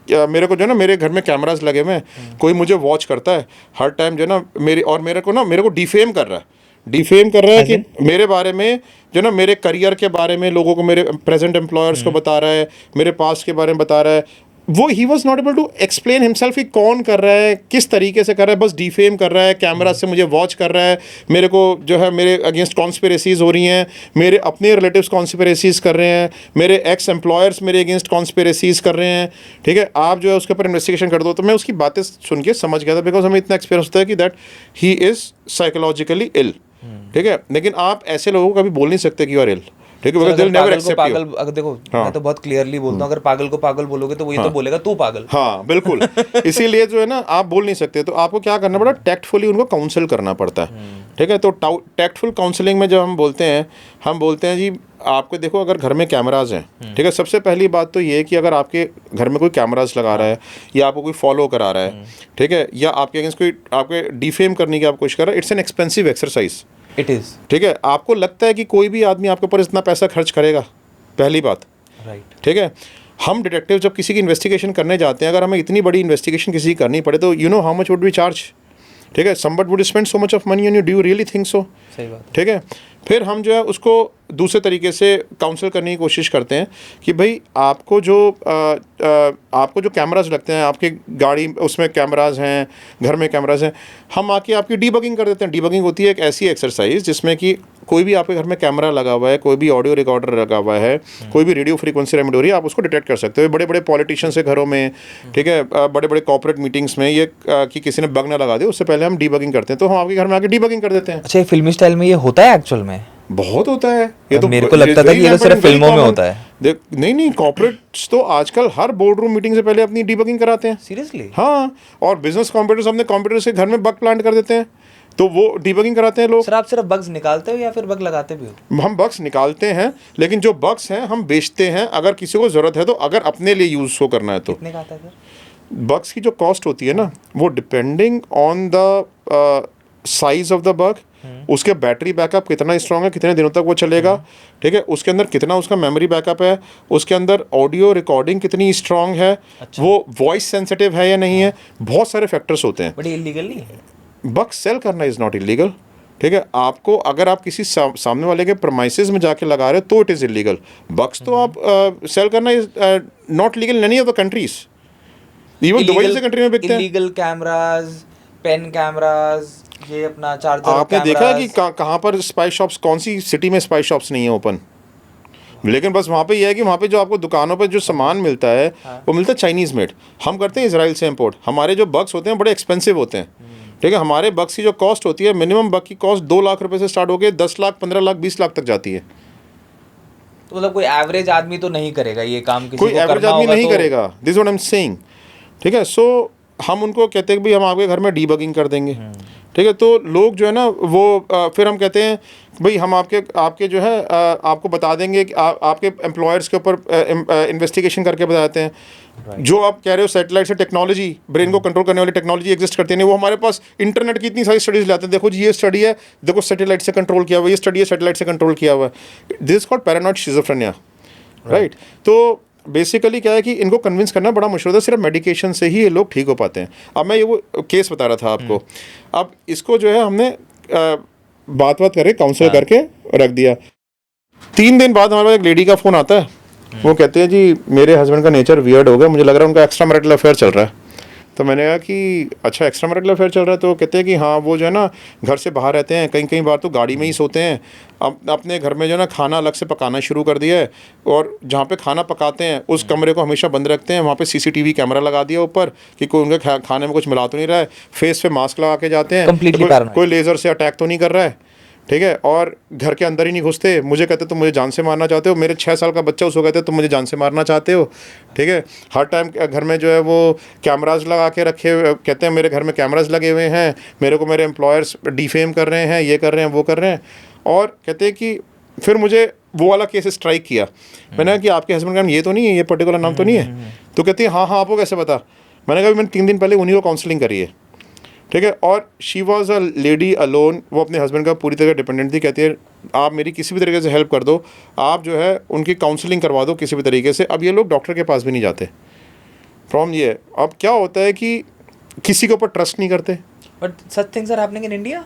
मेरे को जो है ना, मेरे घर में कैमरास लगे हुए हैं, कोई मुझे वॉच करता है हर टाइम जो है ना, मेरे को डिफेम कर रहा है कि मेरे बारे में जो ना, मेरे करियर के बारे में लोगों को, मेरे प्रेजेंट एम्प्लॉयर्स को बता रहा है, मेरे पास्ट के बारे में बता रहा है। वो he was not able to explain himself कि कौन कर रहा है, किस तरीके से कर रहा है, बस डिफेम कर रहा है, कैमरा से मुझे वॉच कर रहा है, मेरे को जो है मेरे अगेंस्ट कॉन्स्पिरेसीज हो रही हैं, मेरे अपने रिलेटिव्स कॉन्स्पिरेसीज कर रहे हैं, मेरे एक्स एम्प्लॉयर्स मेरे अगेंस्ट कॉन्स्पिरेसीज कर रहे हैं, ठीक है, आप जो है उसके ऊपर इन्वेस्टिगेशन कर दो। तो मैं उसकी बातें सुन के समझ गया था, बिकॉज हमें इतना एक्सपीरियंस होता है कि दैट ही इज़ साइकोलॉजिकली इल, ठीक है। लेकिन आप ऐसे लोगों को कभी बोल नहीं सकते कि यू आर इल, ठीक है, अगर देखो, मैं तो बहुत क्लियरली बोलता हूँ, अगर पागल को पागल बोलोगे तो वही तो बोलेगा तू पागल। हाँ, बिल्कुल। इसीलिए जो है ना, आप बोल नहीं सकते, तो आपको क्या करना पड़ता है, टैक्टफुली उनको काउंसिल करना पड़ता है, ठीक है। तो टैक्टफुल काउंसलिंग में जब हम बोलते हैं जी, आपको देखो, अगर घर में कैमराज हैं, ठीक है, सबसे पहली बात तो ये है कि अगर आपके घर में कोई कैमराज लगा रहा है, या आपको कोई फॉलो करा रहा है, ठीक है, या आपके अगेंस्ट कोई आपके डिफेम करने की आप कोशिश कर रहा है, it's an expensive exercise, it is, ठीक है। आपको लगता है कि कोई भी आदमी आपके ऊपर इतना पैसा खर्च करेगा, पहली बात, राइट, ठीक है। हम डिटेक्टिव जब किसी की इन्वेस्टिगेशन करने जाते हैं, अगर हमें इतनी बड़ी इन्वेस्टिगेशन किसी की करनी पड़े, तो you know how much would we charge, ठीक है, somebody would spend so much of money on you, do you really think so? सही बात, ठीक है। फिर हम जो है उसको दूसरे तरीके से काउंसिल करने की कोशिश करते हैं कि भाई आपको जो कैमराज लगते हैं, आपकी गाड़ी उसमें कैमराज हैं, घर में कैमराज हैं, हम आके आपकी डीबगिंग कर देते हैं। डीबगिंग होती है एक ऐसी एक्सरसाइज जिसमें कि कोई भी आपके घर में कैमरा लगा हुआ है, कोई भी ऑडियो रिकॉर्डर लगा हुआ है, कोई भी रेडियो फ्रीक्वेंसी रेमिड हो रही है, आप उसको डिटेक्ट कर सकते हो। बड़े बड़े पॉलिटिशियंस के घरों में, ठीक है, बड़े बड़े कॉर्पोरेट मीटिंग्स में ये कि किसी ने बग ना लगा दे, उससे पहले हम डीबगिंग करते हैं, तो हम आपके घर में आके डीबगिंग कर देते हैं। अच्छा, फिल्मी स्टाइल में ये होता है एक्चुअल में? बहुत होता है ये तो। मेरे को लगता था कि ये तो सिर्फ फिल्मों में होता है। देख, नहीं, कॉर्पोरेट्स तो आजकल हर बोर्ड रूम मीटिंग से पहले अपनी डीबगिंग कराते हैं। सीरियसली? हाँ, और बिजनेस कंप्यूटर्स अपने कंप्यूटर से घर में बग प्लांट कर देते हैं, तो वो डीबगिंग कराते हैं लोग। सर, आप सिर्फ बग्स निकालते हो या फिर बग लगाते भी हो? हम बग्स निकालते हैं, लेकिन जो बग्स हैं हम बेचते हैं, अगर किसी को ज़रूरत है तो, अगर अपने लिए यूज़ को करना है तो। कितने का आता है सर? बग्स की जो कॉस्ट होती है ना, वो depending on the size of the bug, उसके बैटरी बैकअप कितना स्ट्रांग है, कितने दिनों तक वो चलेगा, ठीक है, उसके अंदर कितना उसका मेमोरी बैकअप है, उसके अंदर ऑडियो रिकॉर्डिंग कितनी स्ट्रांग है, वो वॉइस सेंसिटिव है या नहीं है, बहुत सारे फैक्टर्स होते हैं। बट ये इलीगल नहीं है। बग सेल करना इज़ नॉट इलीगल, ठीक है। आपको अगर आप किसी सामने वाले के प्रमाइसेस में जाके लगा रहे हो तो इट इज़ इलीगल। बग्स तो आप सेल करना is not legal in any of the countries, even Dubai जैसे कंट्री में बिकते हैं। इलीगल कैमरास, पेन कैमरास, ये अपना चार्जर, आपने देखा है कि कहाँ पर स्पाई शॉप्स, कौन सी सिटी में स्पाई शॉप्स नहीं है ओपन, लेकिन बस वहाँ पे ये है कि वहाँ पे जो आपको दुकानों पे जो सामान मिलता है वो मिलता है चाइनीज़ मेड। हम करते हैं इसराइल से इंपोर्ट। हमारे जो बग्स होते हैं बड़े एक्सपेंसिव होते हैं, ठीक है। हमारे बग्स की जो कॉस्ट होती है, मिनिमम बग की कॉस्ट 2 लाख रुपए से स्टार्ट होकर 10 लाख, 15 लाख, 20 लाख तक जाती है। तो मतलब कोई एवरेज आदमी तो नहीं करेगा ये काम, किसी कोई को एवरेज करना आदमी होगा नहीं तो... करेगा, this what I am saying, ठीक है। सो हम उनको कहते हैं कि भाई हम आपके घर में डीबगिंग कर देंगे, ठीक है। तो लोग जो है ना वो फिर हम कहते हैं भाई हम आपके जो है आपको बता देंगे कि आपके एम्प्लॉयर्स के ऊपर इन्वेस्टिगेशन करके बताते हैं। जो आप कह रहे हो सैटेलाइट से टेक्नोलॉजी, ब्रेन को कंट्रोल करने वाली टेक्नोलॉजी एग्जिस्ट करती है, नहीं, वो हमारे पास इंटरनेट की इतनी सारी स्टडीज़ लाते हैं। देखो जी ये स्टडी है, देखो सैटेलाइट से कंट्रोल किया हुआ, ये स्टडी है सैटेलाइट से कंट्रोल किया हुआ है। This is called paranoid schizophrenia, right. तो बेसिकली क्या है कि इनको कन्विंस करना बड़ा मुश्किल होता है, सिर्फ मेडिकेशन से ही ये लोग ठीक हो पाते हैं। अब मैं ये वो केस बता रहा था आपको, अब इसको जो है हमने बात करे काउंसलर करके रख दिया। 3 दिन बाद हमारे पास एक लेडी का फ़ोन आता है, वो कहते हैं जी मेरे हस्बैंड का नेचर वियर्ड हो गया, मुझे लग रहा है उनका एक्स्ट्रा मैरिटल अफेयर चल रहा है। तो मैंने कहा कि अच्छा एक्स्ट्रा मैरिटल अफेयर चल रहा है, तो कहते हैं कि हाँ वो जो है ना घर से बाहर रहते हैं, कई बार तो गाड़ी में ही सोते हैं, अपने घर में जो है ना खाना अलग से पकाना शुरू कर दिया है, और जहाँ पे खाना पकाते हैं उस कमरे को हमेशा बंद रखते हैं, वहाँ पे CCTV कैमरा लगा दिया ऊपर कि कोई उनके खाने में कुछ मिला तो नहीं रहा है, फेस पे मास्क लगा के जाते हैं, कोई लेज़र से अटैक तो नहीं कर रहा है, ठीक है, और घर के अंदर ही नहीं घुसते। मुझे कहते तुम मुझे जान से मारना चाहते हो, मेरे 6 साल का बच्चा उसको कहते तुम मुझे जान से मारना चाहते हो, ठीक है। हर टाइम घर में जो है वो कैमराज लगा के रखे, कहते हैं मेरे घर में कैमराज लगे हुए हैं, मेरे को मेरे एम्प्लॉयर्स डिफेम कर रहे हैं, ये कर रहे हैं, वो कर रहे हैं। और कहते हैं कि फिर मुझे वो वाला केस स्ट्राइक किया। मैंने कहा कि आपके हस्बैंड का नाम ये तो नहीं है, ये पर्टिकुलर नाम तो नहीं है? तो कहती है हाँ आपको कैसे पता? मैंने कहा मैंने 3 दिन पहले उन्हीं को काउंसलिंग करी है, ठीक है। और she was a lady alone, वो अपने हस्बैंड का पूरी तरह डिपेंडेंट थी। कहती है आप मेरी किसी भी तरीके से हेल्प कर दो, आप जो है उनकी काउंसलिंग करवा दो किसी भी तरीके से। अब ये लोग डॉक्टर के पास भी नहीं जाते। प्रॉब्लम ये है, अब क्या होता है कि किसी के ऊपर ट्रस्ट नहीं करते। But such things are happening in India,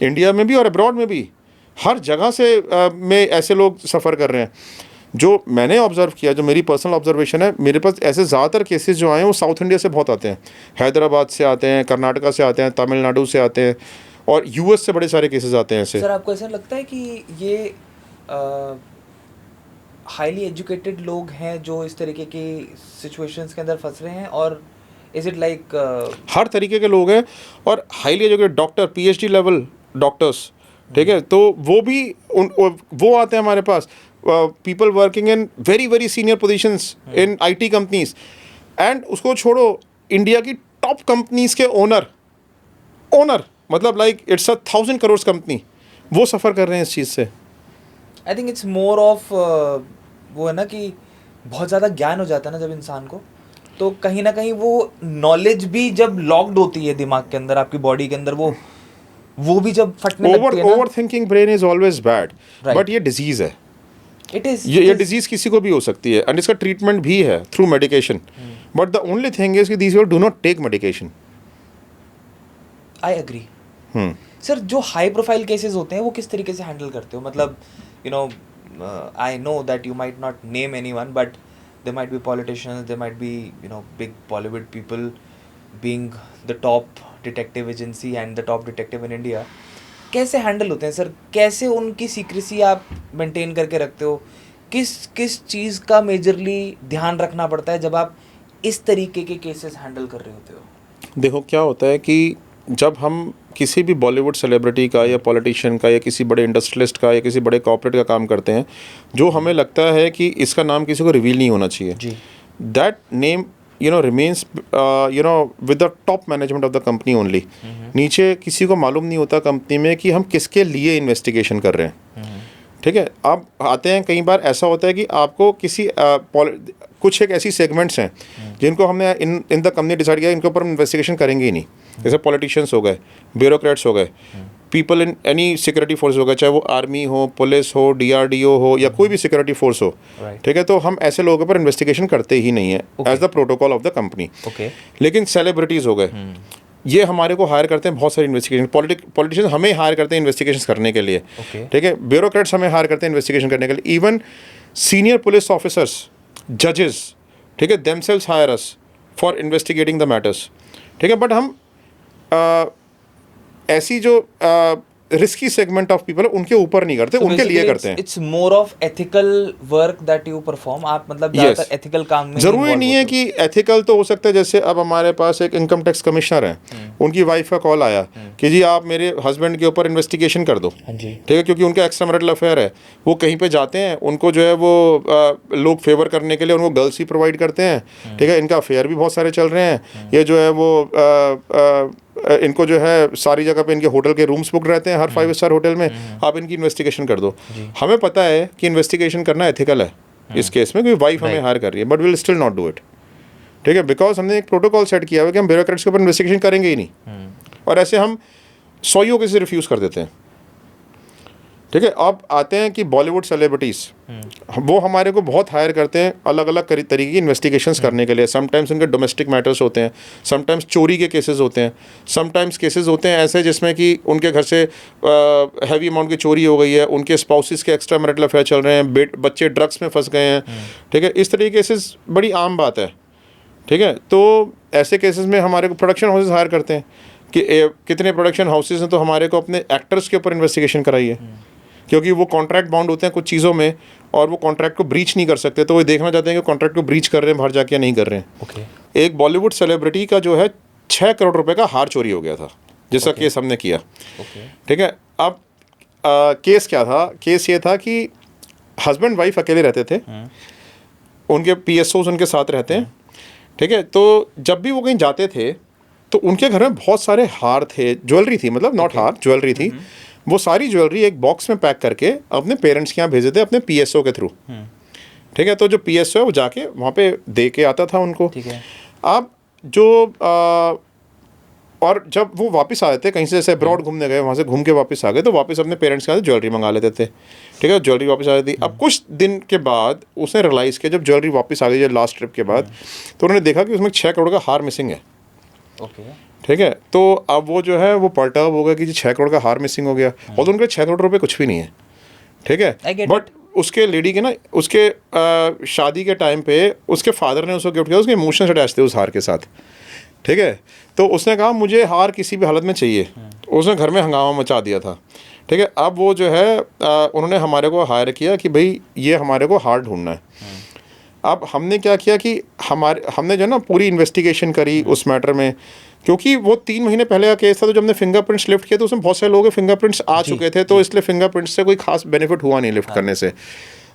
India में भी और अब्रॉड में भी, हर जगह से में ऐसे लोग सफ़र कर रहे हैं। जो मैंने ऑब्ज़र्व किया, जो मेरी पर्सनल ऑब्जर्वेशन है, मेरे पास ऐसे ज़्यादातर केसेस जो आए हैं वो साउथ इंडिया से बहुत आते हैं, हैदराबाद से आते हैं, कर्नाटका से आते हैं, तमिलनाडु से आते हैं, और US से बड़े सारे केसेस आते हैं ऐसे। सर आपको ऐसा लगता है कि ये हाईली एजुकेटेड लोग हैं जो इस तरीके की सिचुएशंस के अंदर फंस रहे हैं, और इज़ इट लाइक हर तरीके के लोग हैं, और highly educated doctor, PhD level doctors, ठीक है, तो वो भी वो आते हैं हमारे पास। People working in very senior positions in IT companies, and उसको छोड़ो, इंडिया की टॉप कंपनीज के ओनर मतलब like it's a 1000 crore company, वो सफ़र कर रहे हैं इस चीज़ से। I think it's more of वो है ना कि बहुत ज़्यादा ज्ञान हो जाता है ना जब इंसान को, तो कहीं ना कहीं वो नॉलेज भी जब लॉक्ड होती है दिमाग के अंदर, आपकी बॉडी के अंदर, वो भी जब फटने लगती है ना। Over thinking brain is always bad, but ये डिजीज़ है। ये डिजीज़ किसी को भी हो सकती है, एंड इसका ट्रीटमेंट भी है through medication, but the only thing is कि these people do not take medication. I agree. Sir जो हाई प्रोफाइल केसेस होते हैं वो किस तरीके से हैंडल करते हो? मतलब you know, I know that you might not name anyone, but there might be politicians, there might be, you know, big Bollywood people being the top detective agency and the top detective in India. कैसे handle होते हैं sir? कैसे उनकी secrecy आप maintain करके रखते हो? किस चीज़ का मेजरली ध्यान रखना पड़ता है जब आप इस तरीके के केसेस हैंडल कर रहे होते हो? देखो क्या होता है कि जब हम किसी भी बॉलीवुड सेलिब्रिटी का या पॉलिटिशियन का या किसी बड़े इंडस्ट्रियलिस्ट का या किसी बड़े कॉर्पोरेट का काम करते हैं, जो हमें लगता है कि इसका नाम किसी को रिवील नहीं होना चाहिए, that name remains with the top management of the company only. नीचे किसी को मालूम नहीं होता कंपनी में कि हम किसके लिए इन्वेस्टिगेशन कर रहे हैं, ठीक है, आप आते हैं कई बार ऐसा होता है कि आपको किसी कुछ एक ऐसी सेगमेंट्स हैं जिनको हमने इन द कंपनी डिसाइड किया इनके ऊपर हम इन्वेस्टिगेशन करेंगे ही नहीं, जैसे पॉलिटिशियंस हो गए, ब्यूरोक्रेट्स हो गए, people in any security force हो गए, चाहे वो आर्मी हो, पुलिस हो, DRDO हो या कोई भी सिक्योरिटी फोर्स हो, ठीक है, तो हम ऐसे लोगों के ऊपर इन्वेस्टिगेशन करते ही नहीं है as the protocol of the company. लेकिन सेलिब्रिटीज़ हो गए, ये हमारे को हायर करते हैं बहुत सारी इन्वेस्टिगेशन, पॉलिटिशियंस हमें हायर करते हैं इन्वेस्टिगेशन करने के लिए, ठीक है, ब्यूरोक्रेट्स हमें हायर करते हैं इन्वेस्टिगेशन करने के लिए, इवन सीनियर पुलिस ऑफिसर्स, जजेस, ठीक है, themselves hire us for investigating the matters, ठीक है, बट हम ऐसी जो रिस्की सेगमेंट ऑफ पीपल उनके ऊपर नहीं करते, उनके लिए करते हैं। It's more of ethical work that you perform, आप मतलब ज्यादातर एथिकल काम में जरूरी नहीं है कि एथिकल तो हो सकता है, जैसे अब हमारे पास एक इनकम टैक्स कमिश्नर है, उनकी वाइफ का कॉल आया कि जी आप मेरे हस्बैंड के ऊपर इन्वेस्टिगेशन कर दो, ठीक है, क्योंकि उनका एक्स्ट्रा मैरिटल अफेयर है, वो कहीं पे जाते हैं, उनको जो है वो लोग फेवर करने के लिए उनको गर्ल्स ही प्रोवाइड करते हैं, ठीक है, इनका अफेयर भी बहुत सारे चल रहे हैं, ये जो है वो इनको जो है सारी जगह पे इनके होटल के रूम्स बुक रहते हैं हर 5 स्टार होटल में, आप इनकी इन्वेस्टिगेशन कर दो। हमें पता है कि इन्वेस्टिगेशन करना एथिकल है इस केस में, क्योंकि वाइफ हमें हायर कर रही है, but will still not do it, ठीक है, बिकॉज हमने एक प्रोटोकॉल सेट किया हुआ कि हम ब्यूरोक्रेट्स के ऊपर इन्वेस्टिगेशन करेंगे ही नहीं, और ऐसे हम 100 केसेस से रिफ्यूज़ कर देते हैं, ठीक है। अब आते हैं कि बॉलीवुड सेलिब्रिटीज़, वो हमारे को बहुत हायर करते हैं अलग अलग तरीके की इन्वेस्टिगेशंस करने के लिए। समटाइम्स उनके डोमेस्टिक मैटर्स होते हैं, समटाइम्स चोरी के केसेस होते हैं, समटाइम्स केसेस होते हैं ऐसे जिसमें कि उनके घर से हैवी अमाउंट की चोरी हो गई है, उनके स्पाउसेस के एक्स्ट्रा मैरिटल अफेयर चल रहे हैं, बच्चे ड्रग्स में फंस गए हैं, ठीक है, इस तरह के केसेस बड़ी आम बात है, ठीक है। तो ऐसे केसेस में हमारे को प्रोडक्शन हाउसेस हायर करते हैं कि कितने प्रोडक्शन हाउसेस हैं तो हमारे को अपने एक्टर्स के ऊपर इन्वेस्टिगेशन कराइए, क्योंकि वो कॉन्ट्रैक्ट बाउंड होते हैं कुछ चीज़ों में और वो कॉन्ट्रैक्ट को ब्रीच नहीं कर सकते, तो वो देखना चाहते हैं कि कॉन्ट्रैक्ट को ब्रीच कर रहे हैं बाहर जाके या नहीं कर रहे हैं। एक बॉलीवुड सेलिब्रिटी का जो है 6 करोड़ रुपए का हार चोरी हो गया था, जिसका केस हमने किया, ठीक है। अब केस क्या था? केस ये था कि हस्बैंड वाइफ अकेले रहते थे, उनके PSOs उनके साथ रहते हैं, ठीक है। तो जब भी वो कहीं जाते थे तो उनके घर में बहुत सारे हार थे, ज्वेलरी थी, मतलब नॉट हार, ज्वेलरी थी। वो सारी ज्वेलरी एक बॉक्स में पैक करके अपने पेरेंट्स के यहाँ भेजे थे अपने PSO के थ्रू, ठीक है। तो जो PSO है वो जाके वहाँ पे दे के आता था उनको, ठीक है। अब जो और जब वो वापस आए थे कहीं से, जैसे अब्रॉड घूमने गए, वहाँ से घूम के वापस आ गए, तो वापस अपने पेरेंट्स के यहाँ ज्वेलरी मंगा लेते थे, ठीक है। ज्वेलरी वापस आ गई थी। अब कुछ दिन के बाद उसने रियलाइज़ किया, जब ज्वेलरी वापस आ गई है लास्ट ट्रिप के बाद, तो उन्होंने देखा कि उसमें 6 करोड़ का हार मिसिंग है, ठीक है। तो अब वो जो है वो पर्टर्ब हो गया कि जी 6 करोड़ का हार मिसिंग हो गया, और तो उनके 6 करोड़ रुपए कुछ भी नहीं है, ठीक है। बट उसके लेडी के ना, उसके शादी के टाइम पे उसके फादर ने उसको गिफ्ट किया, उसके इमोशंस अटैच थे उस हार के साथ, ठीक है। तो उसने कहा मुझे हार किसी भी हालत में चाहिए, उसने घर में हंगामा मचा दिया था, ठीक है। अब वो जो है उन्होंने हमारे को हायर किया कि भाई ये हमारे को हार ढूंढना है। अब हमने क्या किया कि हमने जो ना पूरी इन्वेस्टिगेशन करी उस मैटर में, क्योंकि वो 3 महीने पहले का केस था। तो जब हमने फिंगरप्रिंट्स लिफ्ट किए तो उसमें बहुत सारे लोगों के फिंगरप्रिंट्स आ चुके थे, तो इसलिए फिंगरप्रिंट्स से कोई खास बेनिफिट हुआ नहीं लिफ्ट करने से।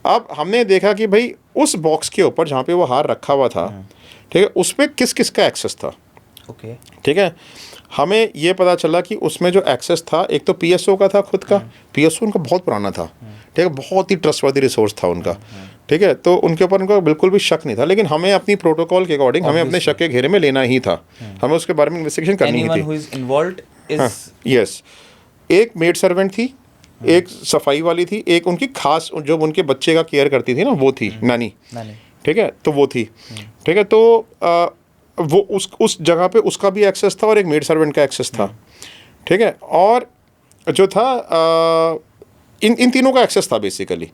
अब हमने देखा कि भाई उस बॉक्स के ऊपर जहाँ पे वो हार रखा हुआ था, ठीक है, उसमें किस किस का एक्सेस था, ठीक है। हमें ये पता चला कि उसमें जो एक्सेस था, एक तो PSO का था खुद का, PSO उनका बहुत पुराना था, ठीक है, बहुत ही ट्रस्टवर्दी रिसोर्स था उनका, ठीक है। तो उनके ऊपर उनका बिल्कुल भी शक नहीं था, लेकिन हमें अपनी प्रोटोकॉल के अकॉर्डिंग हमें अपने शक के घेरे में लेना ही था, हमें उसके बारे में इन्वेस्टिगेशन करनी ही थी। यस, एक मेड सर्वेंट थी, एक सफाई वाली थी, एक उनकी खास जो उनके बच्चे का केयर करती थी ना, वो थी नानी, ठीक है, तो वो थी, ठीक है। तो वो उस जगह पे उसका भी एक्सेस था और एक मेड सर्वेंट का एक्सेस था, ठीक है। और जो था इन तीनों का एक्सेस था बेसिकली।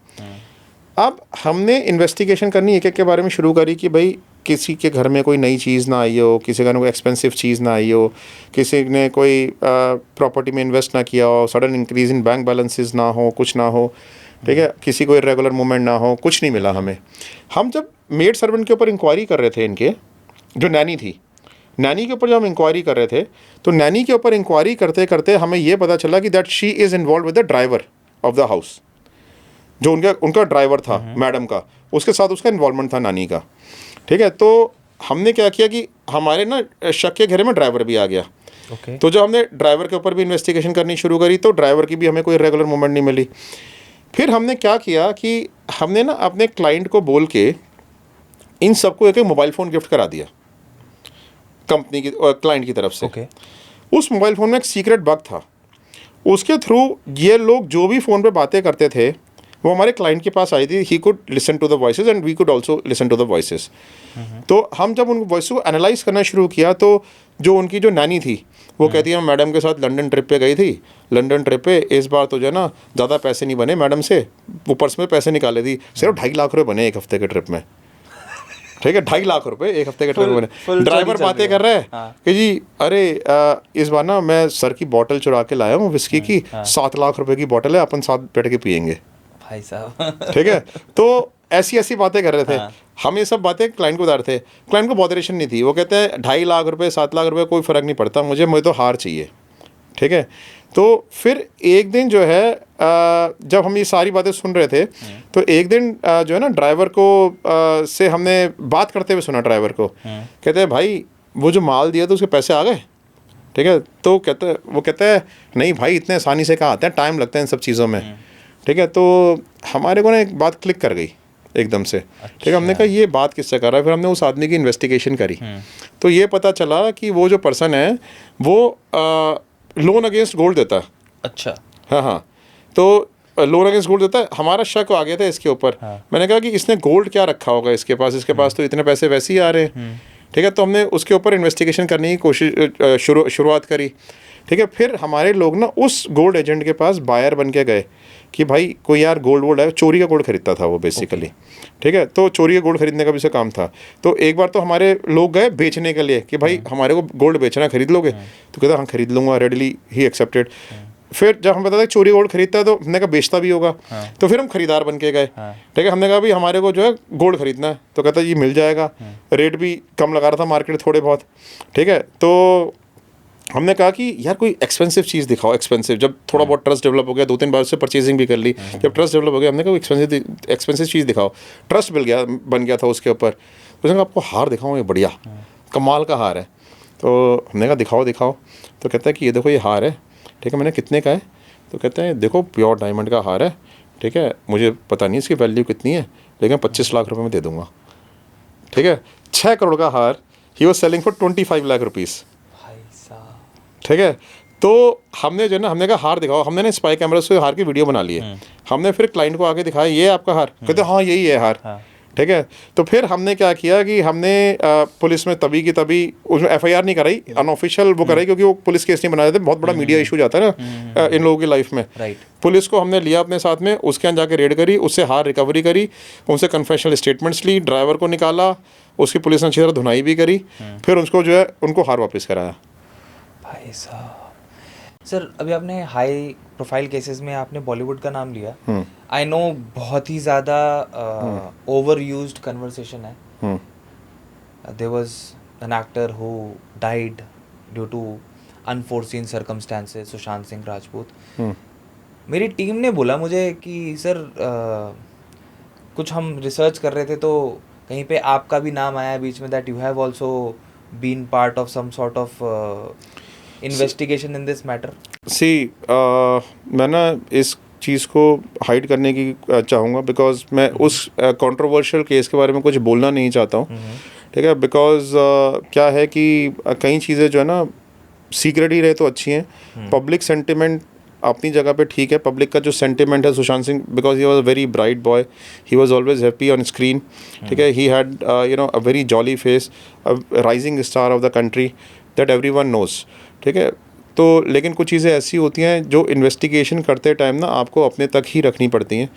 अब हमने इन्वेस्टिगेशन करनी एक एक के बारे में शुरू करी कि भाई किसी के घर में कोई नई चीज़ ना आई हो, किसी के घर में कोई एक्सपेंसिव चीज़ ना आई हो, किसी ने कोई प्रॉपर्टी में इन्वेस्ट ना किया हो, sudden increase in bank balances ना हो, कुछ ना हो, ठीक है, किसी को इरेगुलर मूवमेंट ना हो, कुछ नहीं मिला हमें। हम जब मेड सर्वेंट के ऊपर इंक्वायरी कर रहे थे, इनके जो नैनी थी, नैनी के ऊपर जब हम इंक्वायरी कर रहे थे, तो नैनी के ऊपर इंक्वायरी करते करते हमें ये पता चला कि that she is involve with the driver of the house, जो उनका ड्राइवर था मैडम का, उसके साथ उसका इन्वॉल्वमेंट था नानी का, ठीक है। तो हमने क्या किया कि हमारे ना शक के घेरे में ड्राइवर भी आ गया, तो जब हमने ड्राइवर के ऊपर भी इन्वेस्टिगेशन करनी शुरू करी तो ड्राइवर की भी हमें कोई रेगुलर मूवमेंट नहीं मिली। फिर हमने क्या किया कि हमने ना अपने क्लाइंट को बोल के इन सबको एक मोबाइल फ़ोन गिफ्ट करा दिया कंपनी की क्लाइंट की तरफ से। ओके। उस मोबाइल फ़ोन में एक सीक्रेट बग था, उसके थ्रू ये लोग जो भी फ़ोन पे बातें करते थे वो हमारे क्लाइंट के पास आई थी। He could listen to the voices and we could also listen to the voices. तो हम जब उन वॉइस को एनालाइज करना शुरू किया तो जो उनकी जो नैनी थी वो कहती है मैं मैडम के साथ लंदन ट्रिप पे गई थी, लंदन ट्रिप पे इस बार तो जो है ना ज़्यादा पैसे नहीं बने मैडम से, वो पर्स में पैसे निकाले थी, सिर्फ 2.5 लाख रुपये बने एक हफ्ते के ट्रिप में। ठीक है, 2.5 लाख रुपए एक हफ्ते के ट्रिप में बने। ड्राइवर बातें कर रहा है कि जी अरे इस बार ना मैं सर की बोतल चुरा के लाया हूँ विस्की की, 7 लाख रुपए की बोतल है, अपन साथ बैठ के पियेंगे भाई साहब। ठीक है, तो ऐसी ऐसी बातें कर रहे थे। हम ये सब बातें क्लाइंट को बता रहे थे। क्लाइंट को बॉदरेशन नहीं थी, वो कहते हैं 2.5 लाख रुपए 7 लाख रुपए कोई फ़र्क नहीं पड़ता मुझे तो हार चाहिए। ठीक है, तो फिर एक दिन जो है जब हम ये सारी बातें सुन रहे थे तो एक दिन जो है ना ड्राइवर को से हमने बात करते हुए सुना ड्राइवर को, कहते हैं भाई वो जो माल दिया था उसके पैसे आ गए। ठीक है, तो वो कहता है नहीं भाई इतने आसानी से कहाँ आते हैं, टाइम लगता है इन सब चीज़ों में। ठीक है, तो हमारे को ना एक बात क्लिक कर गई एकदम से। ठीक है, हमने कहा ये बात किससे कर रहा है। फिर हमने उस आदमी की इन्वेस्टिगेशन करी तो ये पता चला कि वो जो पर्सन है वो लोन अगेंस्ट गोल्ड देता है। अच्छा। हाँ हाँ, तो लोन अगेंस्ट गोल्ड देता है। हमारा शक आ गया था इसके ऊपर। मैंने कहा कि इसने गोल्ड क्या रखा होगा इसके पास तो इतने पैसे वैसे ही आ रहे हैं। ठीक है, तो हमने उसके ऊपर इन्वेस्टिगेशन करने की कोशिश शुरुआत करी। ठीक है, फिर हमारे लोग ना उस गोल्ड एजेंट के पास बायर बन के गए कि भाई कोई यार गोल्ड है, चोरी का गोल्ड खरीदता था वो बेसिकली। ठीक है, तो चोरी का गोल्ड खरीदने का भी उसे काम था। तो एक बार तो हमारे लोग गए बेचने के लिए कि भाई हमारे को गोल्ड बेचना, खरीद लोगे? तो कहता हाँ खरीद लूँगा, रेडली ही एक्सेप्टेड। फिर जब हम बताते हैं चोरी गोल्ड खरीदता है तो हमने कहा बेचता भी होगा। तो फिर हम खरीदार बन के गए। ठीक है, हमने कहा भाई हमारे को जो है गोल्ड खरीदना है, तो कहता ये मिल जाएगा। रेट भी कम लगा रहा था मार्केट थोड़े बहुत। ठीक है, तो हमने कहा कि यार कोई एक्सपेंसिव चीज़ दिखाओ। एक्सपेंसिव, जब थोड़ा बहुत ट्रस्ट डेवलप हो गया, 2-3 बार से परचेजिंग भी कर ली, जब ट्रस्ट डेवलप हो गया हमने कहा एक्सपेंसिव चीज़ दिखाओ। ट्रस्ट बन गया था उसके ऊपर। उसने कहा आपको हार दिखाऊँ, ये बढ़िया कमाल का हार है। तो हमने कहा दिखाओ। तो कहता है कि ये देखो ये हार है। ठीक है, मैंने कितने का है? तो कहते हैं देखो प्योर डायमंड का हार है। ठीक है, मुझे पता नहीं इसकी वैल्यू कितनी है लेकिन 25 लाख रुपए में दे दूंगा। ठीक है, 6 करोड़ का हार he was selling for 25 lakh rupees. ठीक है, तो हमने जो है ना हमने कहा हार दिखाओ। हमने ना स्पाई कैमरा से हार की वीडियो बना ली है। हमने फिर क्लाइंट को आके दिखाया ये आपका हार। कहते हाँ यही है हार। ठीक है, तो फिर हमने क्या किया कि हमने पुलिस में तभी की तभी उसमें FIR नहीं कराई, अनऑफिशियल वो कराई क्योंकि वो पुलिस केस नहीं बनाए थे। बहुत बड़ा मीडिया इशू जाता है ना इन लोगों की लाइफ में। पुलिस को हमने लिया अपने साथ में, उसके यहाँ जाके रेड करी, उससे हार रिकवरी करी, उनसे कन्फेशनल स्टेटमेंट्स ली, ड्राइवर को निकाला, उसकी पुलिस ने अच्छी तरह धुनाई भी करी, फिर उसको जो है उनको हार वापस कराया। भाई साहब, सर अभी आपने हाई प्रोफाइल केसेस में आपने बॉलीवुड का नाम लिया। आई नो बहुत ही ज़्यादा ओवर यूज्ड कन्वर्सेशन है। There was an actor who died due to unforeseen circumstances, Sushant Singh Rajput. मेरी टीम ने बोला मुझे कि सर कुछ हम रिसर्च कर रहे थे तो कहीं पे आपका भी नाम आया बीच में, that you have also been part of some sort of investigation in this matter. मैं ना इस चीज़ को हाइड करने की चाहूँगा बिकॉज मैं उस कंट्रोवर्शियल केस के बारे में कुछ बोलना नहीं चाहता हूँ। ठीक है, बिकॉज क्या है कि कई चीज़ें जो है ना सीक्रेट ही रहे तो अच्छी हैं। पब्लिक सेंटिमेंट अपनी जगह पे ठीक है। पब्लिक का जो सेंटिमेंट है Sushant Singh, because he was a very bright boy, he was always happy on screen. ठीक है, he had a very jolly face, a rising star of the country that everyone knows. ठीक है, तो लेकिन कुछ चीज़ें ऐसी होती हैं जो इन्वेस्टिगेशन करते टाइम ना आपको अपने तक ही रखनी पड़ती हैं।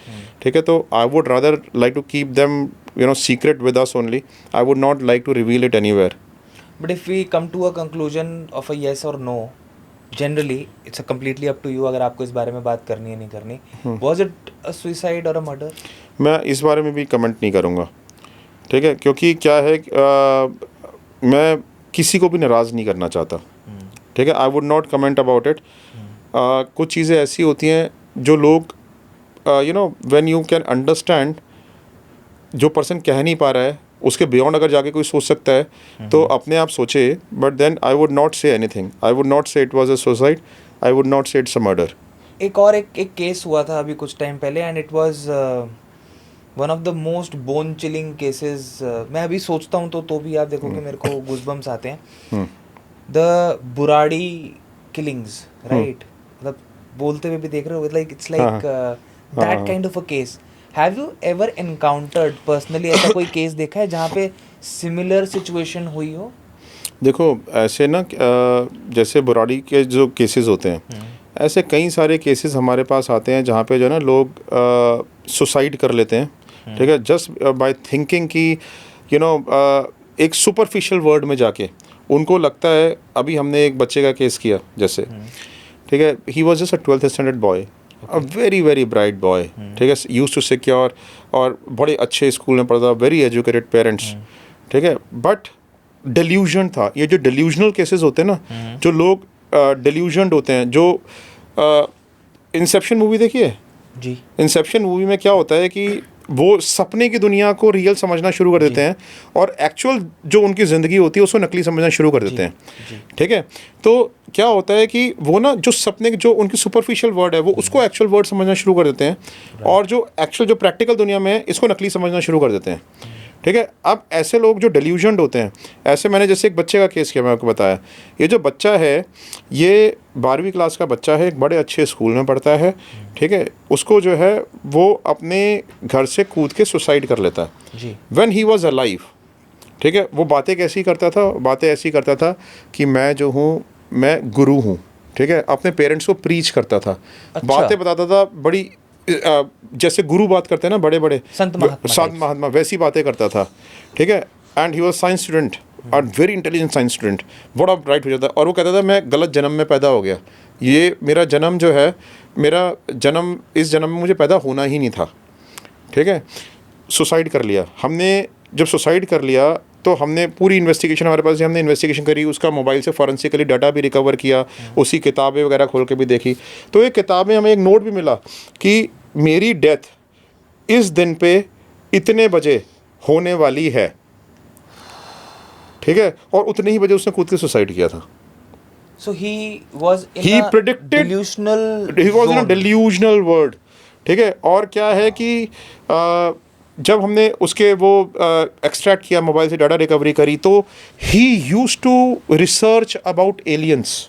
ठीक है, तो I would rather like to keep them secret with us only. I would not like to reveal it anywhere. But if we come to a conclusion of a yes और no, generally it's completely up to you अगर आपको इस बारे में बात करनी है नहीं करनी। वाज इट अ सुसाइड और अ मर्डर? मैं इस बारे में भी कमेंट नहीं करूँगा। ठीक है, क्योंकि क्या है मैं किसी को भी नाराज़ नहीं करना चाहता। ठीक है, आई would not comment about it. कुछ चीज़ें ऐसी होती हैं जो लोग व्हेन यू कैन अंडरस्टैंड जो पर्सन कह नहीं पा रहा है उसके बियॉन्ड अगर जाके कोई सोच सकता है तो अपने आप सोचे। But then I would not say anything. I would not say it was a suicide, I would not say it's a murder. एक केस हुआ था अभी कुछ टाइम पहले, and it was one of the most bone chilling cases. मैं अभी सोचता हूँ तो भी आप देखो कि मेरे को गूज़बम्स आते हैं. The Burari killings, right? मतलब बोलते हुए भी देख रहे हो, like it's like that kind of a case. Have you ever encountered personally ऐसा कोई केस देखा है जहाँ पे सिमिलर सिचुएशन हुई हो? देखो ऐसे ना जैसे बुराड़ी के जो केसेस होते हैं, ऐसे कई सारे केसेस हमारे पास आते हैं जहाँ पे जो है ना लोग सुसाइड कर लेते हैं. ठीक है, जस्ट बाय थिंकिंग कि यू नो एक सुपरफिशियल वर्ड में जाके उनको लगता है. अभी हमने एक बच्चे का केस किया जैसे, ठीक है, he was just a 12th standard boy, a very very bright boy. ठीक है, यूज टू सिक्योर और बड़े अच्छे स्कूल में पढ़ता, वेरी एजुकेटेड पेरेंट्स. ठीक है, बट डेल्यूजन था. ये जो डेल्यूजनल केसेस होते हैं ना, जो लोग डेल्यूजनड होते हैं, जो इंसेप्शन मूवी देखिए जी. इंसेप्शन मूवी में क्या होता है कि वो सपने की दुनिया को रियल समझना शुरू कर देते हैं और एक्चुअल जो उनकी ज़िंदगी होती है उसको नकली समझना शुरू कर देते हैं. ठीक है, तो क्या होता है कि वो ना जो सपने जो उनकी सुपरफिशियल वर्ड है वो उसको एक्चुअल वर्ड समझना शुरू कर देते हैं, और जो एक्चुअल जो प्रैक्टिकल दुनिया में है इसको नकली समझना शुरू कर देते हैं. ठीक है, अब ऐसे लोग जो डेल्यूजनड होते हैं, ऐसे मैंने जैसे एक बच्चे का केस किया, मैं आपको बताया. ये जो बच्चा है ये 12वीं क्लास का बच्चा है, एक बड़े अच्छे स्कूल में पढ़ता है. ठीक है, उसको जो है वो अपने घर से कूद के सुसाइड कर लेता है व्हेन ही वाज अलाइव. ठीक है, वो बातें कैसी करता था, बातें ऐसी करता था कि मैं जो हूँ मैं गुरु हूँ. ठीक है, अपने पेरेंट्स को प्रीच करता था. अच्छा. बातें बताता था बड़ी जैसे गुरु बात करते हैं ना, बड़े बड़े संत महात्मा, वैसी बातें करता था. ठीक है, and he was science student और वेरी इंटेलिजेंट साइंस स्टूडेंट, बड़ा ब्राइट हो जाता. और वो कहता था मैं गलत जन्म में पैदा हो गया, ये मेरा जन्म जो है, मेरा जन्म इस जन्म में मुझे पैदा होना ही नहीं था. ठीक है, सुसाइड कर लिया. हमने जब सुसाइड कर लिया तो हमने पूरी इन्वेस्टिगेशन हमारे पास, हमने इन्वेस्टिगेशन करी, उसका मोबाइल से फॉरेंसिकली डाटा भी रिकवर किया, उसी किताबें वगैरह खोल के भी देखी. तो एक किताब में हमें एक नोट भी मिला कि मेरी डेथ इस दिन पे इतने बजे होने वाली है. ठीक है, और उतने ही बजे उसने कूद के सुसाइड किया था. So he was in a delusional world. ठीक है, और क्या है कि जब हमने उसके वो एक्सट्रैक्ट किया, मोबाइल से डाटा रिकवरी करी, तो he used to research about aliens.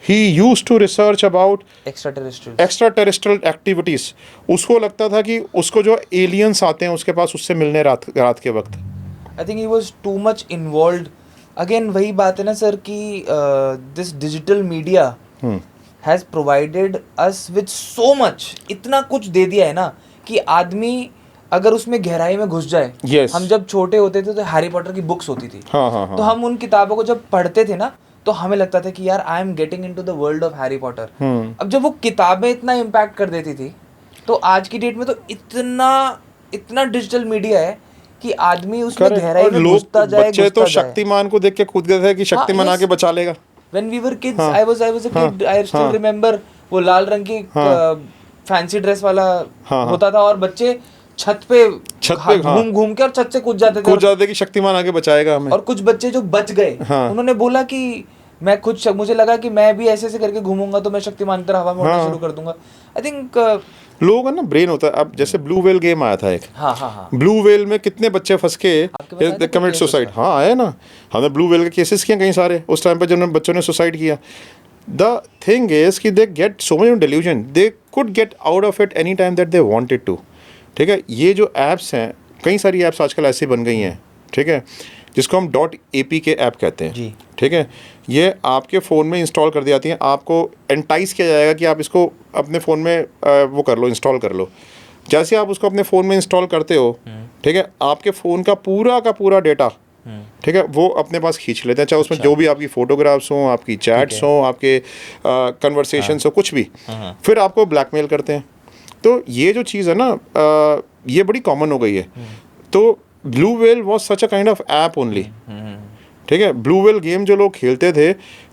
He used to research about extraterrestrial activities. उसको लगता था कि उसको जो aliens आते हैं उसके पास उससे मिलने रात के वक्त. I think he was too much involved. Again वही बात है ना सर कि this digital media has provided us with so much. इतना कुछ दे दिया है ना कि आदमी अगर उसमें गहराई में घुस जाए. Yes. हम जब छोटे होते थे तो हैरी पॉटर की बुक्स होती थी. हाँ. तो हम उन किताबों को जब पढ़ते थे ना तो हमें लगता था कि यार I am getting into the world of Harry Potter. अब जब वो किताबें इतना इम्पैक्ट कर देती थी, तो आज की डेट में तो इतना डिजिटल मीडिया है कि आदमी उसमें गहराई में घुसता जाए. बच्चे तो शक्तिमान को देख के कूद गए थे कि शक्तिमान आके बचा लेगा. When we were kids, I was a kid. I still remember वो लाल रंग की फैंसी ड्रेस वाला होता था और बच्चे छत पे घूम के और छत से कूद जाते थे कि शक्तिमान आके बचाएगा हमें. और कुछ बच्चे जो बच गए, उन्होंने बोला कि मैं खुद मुझे लगा कि मैं भी ऐसे करके घूमूंगा तो मैं शक्तिमान की तरह हवा में उड़ना शुरू कर दूंगा. आई थिंक लोगों का ना ब्रेन होता है. अब जैसे ब्लू व्हेल गेम आया था एक, ब्लू व्हेल में कितने बच्चे फंस के कमिट सुसाइड. हाँ आया ना, हमने ब्लू व्हेल के केसेस किए कई सारे उस टाइम पे जब बच्चों ने सुसाइड किया. द थिंग इज कि they get so much delusion, they could get out of it any time that they wanted to. ठीक है, ये जो ऐप्स हैं, कई सारी ऐप्स आजकल ऐसी बन गई हैं. ठीक है, जिसको हम .apk ऐप कहते हैं. ठीक है, ये आपके फ़ोन में इंस्टॉल कर दी जाती हैं. आपको एंटाइज किया जाएगा कि आप इसको अपने फ़ोन में वो कर लो, इंस्टॉल कर लो. जैसे आप उसको अपने फ़ोन में इंस्टॉल करते हो, ठीक है, आपके फ़ोन का पूरा डेटा, ठीक है, वो अपने पास खींच लेते हैं. चाहे उसमें जो भी आपकी फ़ोटोग्राफ्स हों, आपकी चैट्स हों, आपके कन्वर्सेशंस हो, कुछ भी, फिर आपको ब्लैकमेल करते हैं. तो ये जो चीज़ है ना, ये बड़ी कॉमन हो गई है. तो blue whale was such a kind of app only. ठीक है, ब्लू व्हेल गेम जो लोग खेलते थे,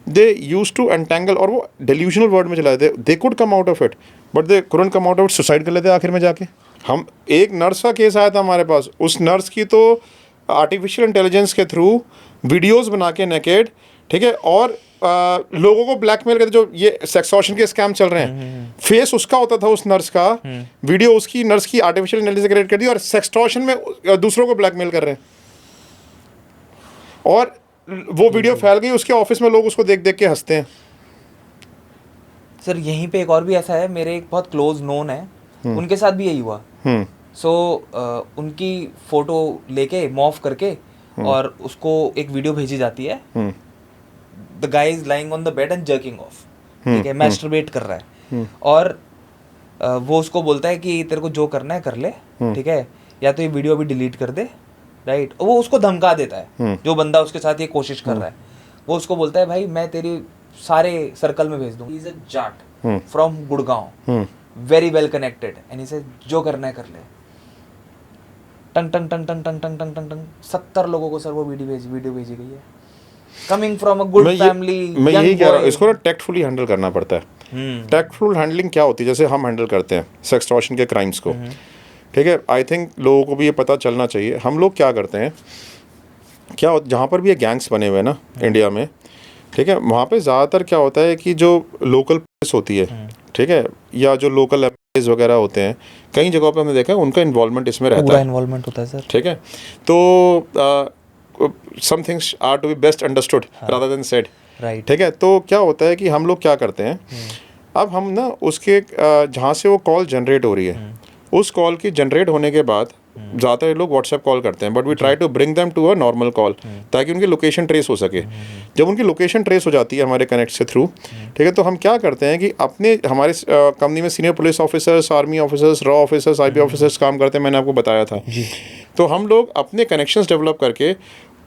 दे यूज टू एंटेंगल, और वो डेल्यूशनल वर्ड में चलाते थे. They could come out of it but they couldn't come out of it. Suicide कर लेते आखिर में जाके. हम एक नर्स का केस आया था हमारे पास. उस नर्स की तो आर्टिफिशियल इंटेलिजेंस के थ्रू वीडियोज़ बना के नेकेड, ठीक है, और लोगों को ब्लैकमेल करते, जो ये सेक्सटॉर्शन के स्कैम चल रहे हैं, फेस उसका होता था उस नर्स का, वीडियो उसकी नर्स की आर्टिफिशियल इंटेलिजेंस क्रिएट कर दी और सेक्सटॉर्शन में दूसरों को ब्लैकमेल कर रहे हैं, और वो वीडियो फैल गई, उसके ऑफिस में लोग उसको देख देख के हंसते हैं। सर यहीं पे एक और भी ऐसा है, मेरे एक बहुत क्लोज नोन है, उनके साथ भी यही हुआ। सो उनकी फोटो लेके मॉर्फ करके और उसको एक वीडियो भेजी जाती है, the guy is lying on the bed and jerking off, ठीक है, मैस्टरबेट कर रहा है, और वो उसको बोलता है कि तेरे को जो करना है कर ले, ठीक है, या तो ये वीडियो अभी डिलीट कर दे, राइट। वो उसको धमका देता है, जो बंदा उसके साथ ये कोशिश कर रहा है, वो उसको बोलता है भाई मैं तेरी सारे सर्कल में भेज दूंगा। He is a Jat from Gurgaon, very well connected, and he said जो करना है कर ले। टंग टंग टंग टंग टंग टंग टंग टंग टंग 70 लोगों को सर वो वीडियो भेजी गई है, coming from a good family. मैं यही कह रहा हूँ, इसको ना टैक्टफुली हैंडल करना पड़ता है। टैक्टफुल हैंडलिंग क्या होती है, जैसे हम हैंडल करते हैं सेक्सटॉर्शन के क्राइम्स को, ठीक है, आई थिंक लोगों को भी ये पता चलना चाहिए। हम लोग क्या करते हैं, क्या जहाँ पर भी ये गैंग्स बने हुए हैं ना इंडिया में, ठीक है, वहाँ पे ज़्यादातर क्या होता है कि जो लोकल पुलिस होती है, ठीक है, या जो लोकल एमएलएज वगैरह होते हैं, कई जगहों पे हमने देखा है उनका इन्वॉल्वमेंट इसमें रहता है, पूरा इन्वॉल्वमेंट होता है सर, ठीक है। तो some things are to be best understood rather than said, right, ठीक है। तो क्या होता है कि हम लोग क्या करते हैं, अब हम ना उसके जहाँ से वो कॉल जनरेट हो रही है, उस कॉल की जनरेट होने के बाद ज़्यादातर लोग व्हाट्सएप कॉल करते हैं, but we try to bring them to a normal call, ताकि उनकी लोकेशन ट्रेस हो सके। जब उनकी लोकेशन ट्रेस हो जाती है हमारे कनेक्ट से थ्रू, ठीक है, तो हम क्या करते हैं कि अपने हमारे कंपनी में senior police officers, army officers, raw officers, IP officers काम करते हैं, मैंने आपको बताया था। तो हम लोग अपने कनेक्शंस डेवलप करके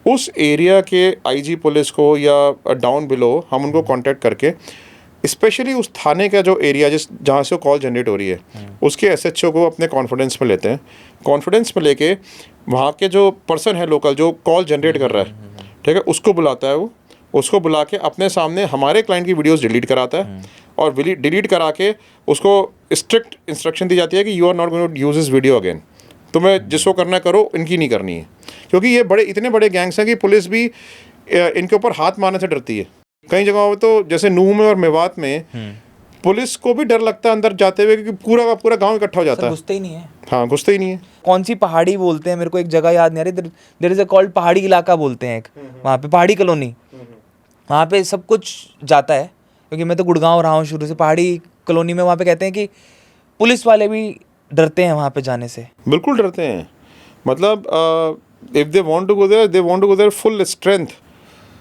उस एरिया के आईजी पुलिस को या डाउन बिलो हम उनको कांटेक्ट करके, स्पेशली उस थाने का जो एरिया जहाँ से वो कॉल जनरेट हो रही है, उसके एसएचओ को अपने कॉन्फिडेंस में लेते हैं। कॉन्फिडेंस में लेके वहाँ के जो पर्सन है लोकल जो कॉल जनरेट कर रहा है, ठीक है, उसको बुलाता है, वो उसको बुला के अपने सामने हमारे क्लाइंट की वीडियोस डिलीट कराता है, और डिलीट करा के उसको स्ट्रिक्ट इंस्ट्रक्शन दी जाती है कि you are not going to use this video again, तुम्हें जिसको करना करो, इनकी नहीं करनी है। क्योंकि ये इतने बड़े गैंग्स हैं कि पुलिस भी इनके ऊपर हाथ मारने से डरती है। कई जगहों पे तो जैसे नूह में और मेवात में पुलिस को भी डर लगता है अंदर जाते हुए, क्योंकि पूरा का पूरा गांव इकट्ठा हो जाता है, घुसते ही नहीं है। हाँ, घुसते ही नहीं है। कौन सी पहाड़ी बोलते हैं, मेरे को एक जगह याद नहीं आ रही, देयर इज अ कॉल्ड पहाड़ी इलाका बोलते हैं एक, वहाँ पे पहाड़ी कॉलोनी, वहाँ पे सब कुछ जाता है, क्योंकि मैं तो गुड़गांव रहा हूँ शुरू से। पहाड़ी कॉलोनी में वहाँ पे कहते हैं कि पुलिस वाले भी डरते हैं वहाँ पे जाने से। बिल्कुल डरते हैं, मतलब if they want to go there, they want to go there full strength.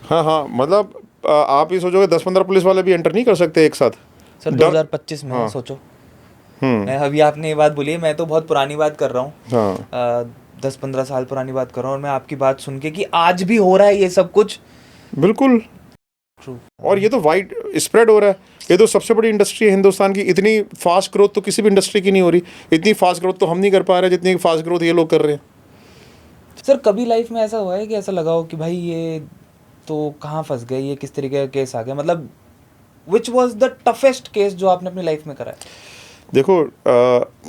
हाँ, मतलब आप ये सोचोगे 10-15 पुलिस वाले भी एंटर नहीं कर सकते एक साथ सर। 2025 में हाँ। सोचो, मैं अभी आपने ये बात बोली है, मैं तो बहुत पुरानी बात कर रहा हूँ, हाँ। 10-15 साल पुरानी बात कर रहा हूँ, और मैं आपकी बात सुन के कि आज भी हो रहा है ये सब कुछ, बिल्कुल ट्रू। और ये तो वाइड स्प्रेड हो रहा है, ये तो सबसे बड़ी इंडस्ट्री है हिंदुस्तान की। इतनी फास्ट ग्रोथ तो किसी भी इंडस्ट्री की नहीं हो रही, इतनी फास्ट ग्रोथ तो हम नहीं कर पा रहे जितनी फास्ट ग्रोथ ये लोग कर रहे हैं। सर कभी लाइफ में ऐसा हुआ है कि ऐसा लगा हो कि भाई ये तो कहाँ फंस गए, ये किस तरीके का केस आ गया, मतलब which was the toughest case जो आपने अपनी लाइफ में करा है? देखो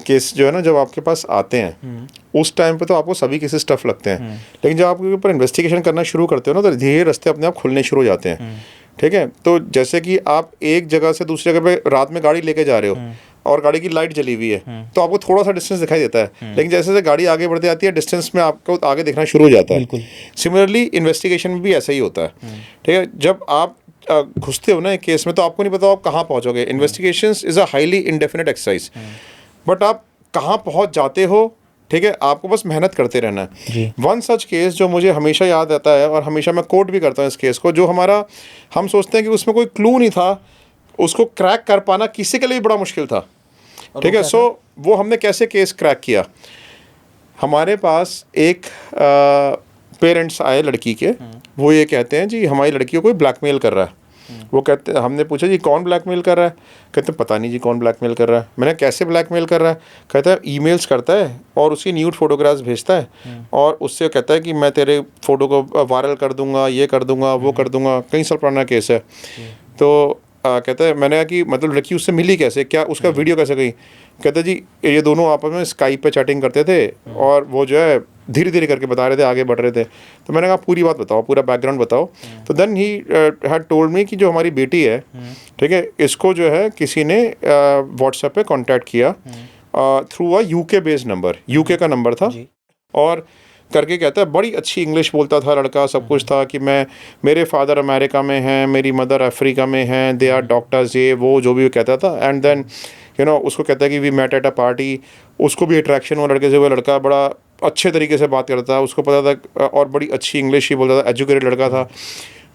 केस जो है ना, जब आपके पास आते हैं उस टाइम पे तो आपको सभी केसेस टफ लगते हैं, लेकिन जब आपके ऊपर इन्वेस्टिगेशन करना शुरू करते हो ना, तो धीरे रास्ते अपने आप खुलने शुरू हो जाते हैं, ठीक है। तो जैसे कि आप एक जगह से दूसरी जगह पे रात में गाड़ी लेके जा रहे हो और गाड़ी की लाइट जली हुई है, तो आपको थोड़ा सा डिस्टेंस दिखाई देता है, लेकिन जैसे जैसे गाड़ी आगे बढ़ती जाती है डिस्टेंस में आपको आगे दिखना शुरू हो जाता है। सिमिलरली इन्वेस्टिगेशन में भी ऐसा ही होता है, ठीक है। जब आप घुसते हो ना एक केस में, तो आपको नहीं पता आप कहाँ पहुँचोगे। Investigations is a highly indefinite exercise, but आप कहाँ पहुँच जाते हो, ठीक है, आपको बस मेहनत करते रहना है। वन सच केस जो मुझे हमेशा याद आता है और हमेशा मैं कोट भी करता हूँ इस केस को, जो हमारा हम सोचते हैं कि उसमें कोई क्लू नहीं था, उसको क्रैक कर पाना किसी के लिए बड़ा मुश्किल था, ठीक है। सो वो हमने कैसे केस क्रैक किया, हमारे पास एक पेरेंट्स आए लड़की के, वो ये कहते हैं जी हमारी लड़की को कोई ब्लैकमेल कर रहा है। वो कहते, हमने पूछा जी कौन ब्लैकमेल कर रहा है, कहते हैं पता नहीं जी कौन ब्लैकमेल कर रहा है। मैंने कैसे ब्लैकमेल कर रहा है, कहता है ईमेल्स करता है और उसकी न्यूड फोटोग्राफ्स भेजता है और उससे कहता है कि मैं तेरे फोटो को वायरल कर दूंगा, ये कर दूंगा, वो कर दूंगा। कई साल पुराना केस है। तो कहता है, मैंने कहा कि मतलब लड़की उससे मिली कैसे, क्या उसका वीडियो कैसे गई, कहता है जी ये दोनों आपस में स्काइप पे चैटिंग करते थे और वो जो है धीरे धीरे करके बता रहे थे, आगे बढ़ रहे थे। तो मैंने कहा पूरी बात बताओ, पूरा बैकग्राउंड बताओ। तो then he had told me कि जो हमारी बेटी है, ठीक है, इसको जो है किसी ने व्हाट्सएप पे कांटेक्ट किया through a UK based number, UK का नंबर था, और करके कहता है बड़ी अच्छी इंग्लिश बोलता था लड़का, सब कुछ था कि मेरे फादर अमेरिका में हैं, मेरी मदर अफ्रीका में हैं, दे आर डॉक्टर्स, ये वो जो भी कहता था। एंड देन यू नो उसको कहता है कि we met at a party, उसको भी अट्रैक्शन हुआ लड़के से, वो लड़का बड़ा अच्छे तरीके से बात करता था, उसको पता था, और बड़ी अच्छी इंग्लिश ही बोलता था, एजुकेटेड लड़का था।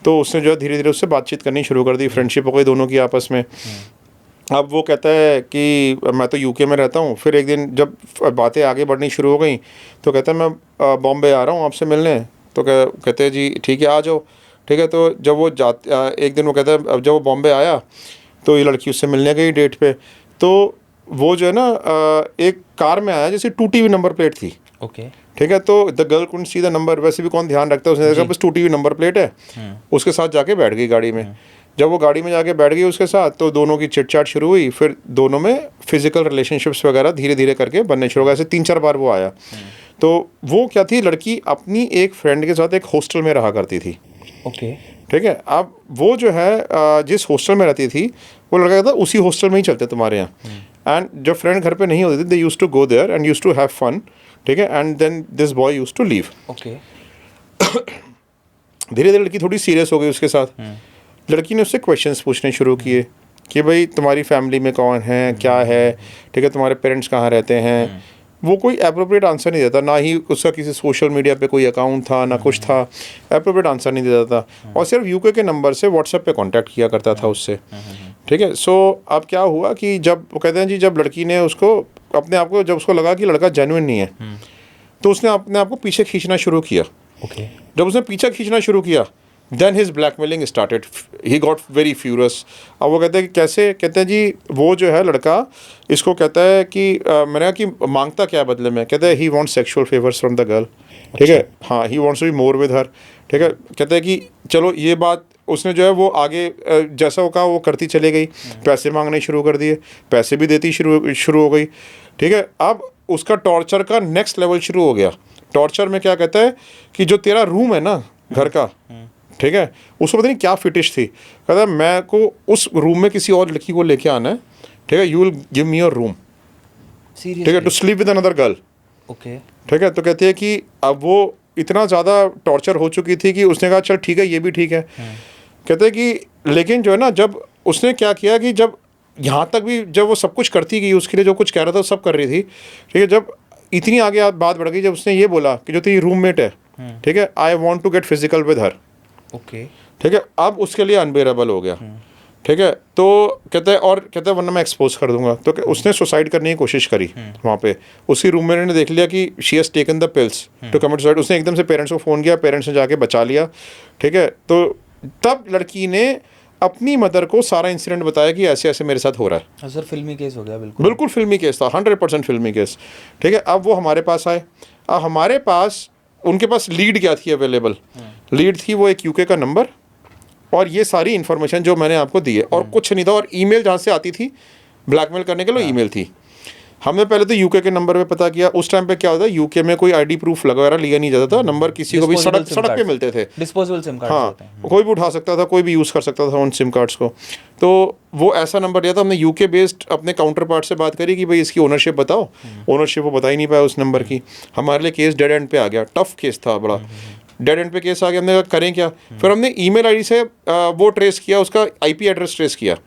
तो उसने जो है धीरे धीरे उससे बातचीत करनी शुरू कर दी, फ्रेंडशिप हो गई दोनों की आपस में। अब वो कहता है कि मैं तो यूके में रहता हूँ। फिर एक दिन जब बातें आगे बढ़नी शुरू हो गई तो कहता है मैं बॉम्बे आ रहा हूँ आपसे मिलने। तो कहते हैं जी ठीक है आ जाओ, ठीक है। तो जब वो एक दिन वो कहता है अब जब वो बॉम्बे आया तो ये लड़की उससे मिलने गई डेट पे। तो वो जो है ना एक कार में आया जैसे टूटी हुई नंबर प्लेट थी, ओके, ठीक है। तो the girl couldn't see the number, वैसे भी कौन ध्यान रखता है, उसने देखा बस टूटी हुई नंबर प्लेट है, उसके साथ जाके बैठ गई गाड़ी में। जब वो गाड़ी में जाके बैठ गई उसके साथ तो दोनों की चिट चाट शुरू हुई, फिर दोनों में फिजिकल रिलेशनशिप्स वगैरह धीरे धीरे करके बनने शुरू हो गए। ऐसे 3-4 बार वो आया। तो वो क्या थी, लड़की अपनी एक फ्रेंड के साथ एक हॉस्टल में रहा करती थी, ओके, ठीक है। अब वो जो है जिस हॉस्टल में रहती थी वो लड़का कहता उसी हॉस्टल में ही चलते तुम्हारे यहाँ। एंड जब फ्रेंड घर पे नहीं होती थी they used to go there and used to have fun, ठीक है। And then this boy used to leave. Okay, धीरे धीरे लड़की थोड़ी सीरियस हो गई उसके साथ। लड़की ने उससे क्वेश्चंस पूछने शुरू किए कि भाई तुम्हारी फैमिली में कौन है, क्या है, ठीक है, तुम्हारे पेरेंट्स कहाँ रहते हैं। वो कोई एप्रोप्रिएट आंसर नहीं देता, ना ही उसका किसी सोशल मीडिया पे कोई अकाउंट था, ना कुछ था, एप्रोप्रिएट आंसर नहीं देता था। और सिर्फ यूके के नंबर से व्हाट्सएप पे कांटेक्ट किया करता था उससे, ठीक है। सो अब क्या हुआ कि जब वो कहते हैं जी जब लड़की ने उसको अपने आप को, जब उसको लगा कि लड़का जेन्युइन नहीं है, तो उसने अपने आप को पीछे खींचना शुरू किया। ओके, जब उसने पीछा खींचना शुरू किया then his blackmailing started, he got very furious. अब वो कहते हैं कि कैसे, कहते हैं जी वो जो है लड़का इसको कहता है कि मैंने कहा कि मांगता क्या है बदले में, कहते हैं he wants sexual favours from the girl, ठीक है, हाँ, he wants to be more with her, ठीक है। कहते हैं कि चलो ये बात उसने जो है वो आगे जैसा वो कहा वो करती चली गई, पैसे मांगने शुरू कर दिए, पैसे भी देती शुरू हो गई, ठीक है। अब उसका टॉर्चर का नेक्स्ट लेवल शुरू हो गया। टॉर्चर में क्या कहता है कि जो तेरा रूम है ना घर का, ठीक है, उसको पता नहीं क्या फिटिश थी, कहता है मैं को उस रूम में किसी और लड़की को लेके आना है, ठीक है, you will give me your room, ठीक है, to sleep with another girl, okay, ठीक है। तो कहती है कि अब वो इतना ज़्यादा टॉर्चर हो चुकी थी कि उसने कहा चल ठीक है ये भी ठीक है। कहते हैं कि लेकिन जो है ना जब उसने क्या किया कि जब यहाँ तक भी जब वो सब कुछ करती गई उसके लिए जो कुछ कह रहा था सब कर रही थी, ठीक है, जब इतनी आगे बात बढ़ गई जब उसने ये बोला कि जो तेरी रूममेट है, ठीक है, I want to get physical with her, okay, ठीक है, अब उसके लिए अनबेरेबल हो गया, ठीक है। तो कहते हैं और कहते हैं वरना मैं एक्सपोज कर दूंगा। तो उसने सुसाइड करने की कोशिश करी वहाँ पे। उसकी रूममेट ने देख लिया कि she has taken the pills to commit suicide. उसने एकदम से पेरेंट्स को फ़ोन किया, पेरेंट्स ने जाके बचा लिया, ठीक है। तो तब लड़की ने अपनी मदर को सारा इंसिडेंट बताया कि ऐसे ऐसे मेरे साथ हो रहा है। सर फिल्मी केस हो गया, बिल्कुल बिल्कुल फिल्मी केस था, 100% फिल्मी केस, ठीक है। अब वो हमारे पास आए। अब हमारे पास उनके पास लीड क्या थी अवेलेबल, लीड थी वो एक यूके का नंबर और ये सारी इन्फॉर्मेशन जो मैंने आपको दी है, और कुछ नहीं था। और ईमेल जहाँ से आती थी ब्लैकमेल करने के लिए ईमेल थी। हमने पहले तो यूके के नंबर पे पता किया। उस टाइम पे क्या होता है, यूके में कोई आईडी प्रूफ वगैरह लिया नहीं जाता था, नंबर किसी को भी सड़क पे मिलते थे, डिस्पोजेबल सिम कार्ड होते हैं, हाँ, कोई भी उठा सकता था, कोई भी यूज़ कर सकता था उन सिम कार्ड्स को। तो वो ऐसा नंबर लिया था हमने, यूके बेस्ड अपने काउंटर पार्ट से बात करी कि भाई इसकी ओनरशिप बताओ। ओनरशिप वो बता ही नहीं पाया उस नंबर की। हमारे लिए केस डेड एंड पे आ गया, टफ केस था बड़ा, डेड एंड पे केस आ गया। हमने कहा करें क्या, फिर हमने ईमेल आईडी से वो ट्रेस किया, उसका आईपी एड्रेस ट्रेस किया।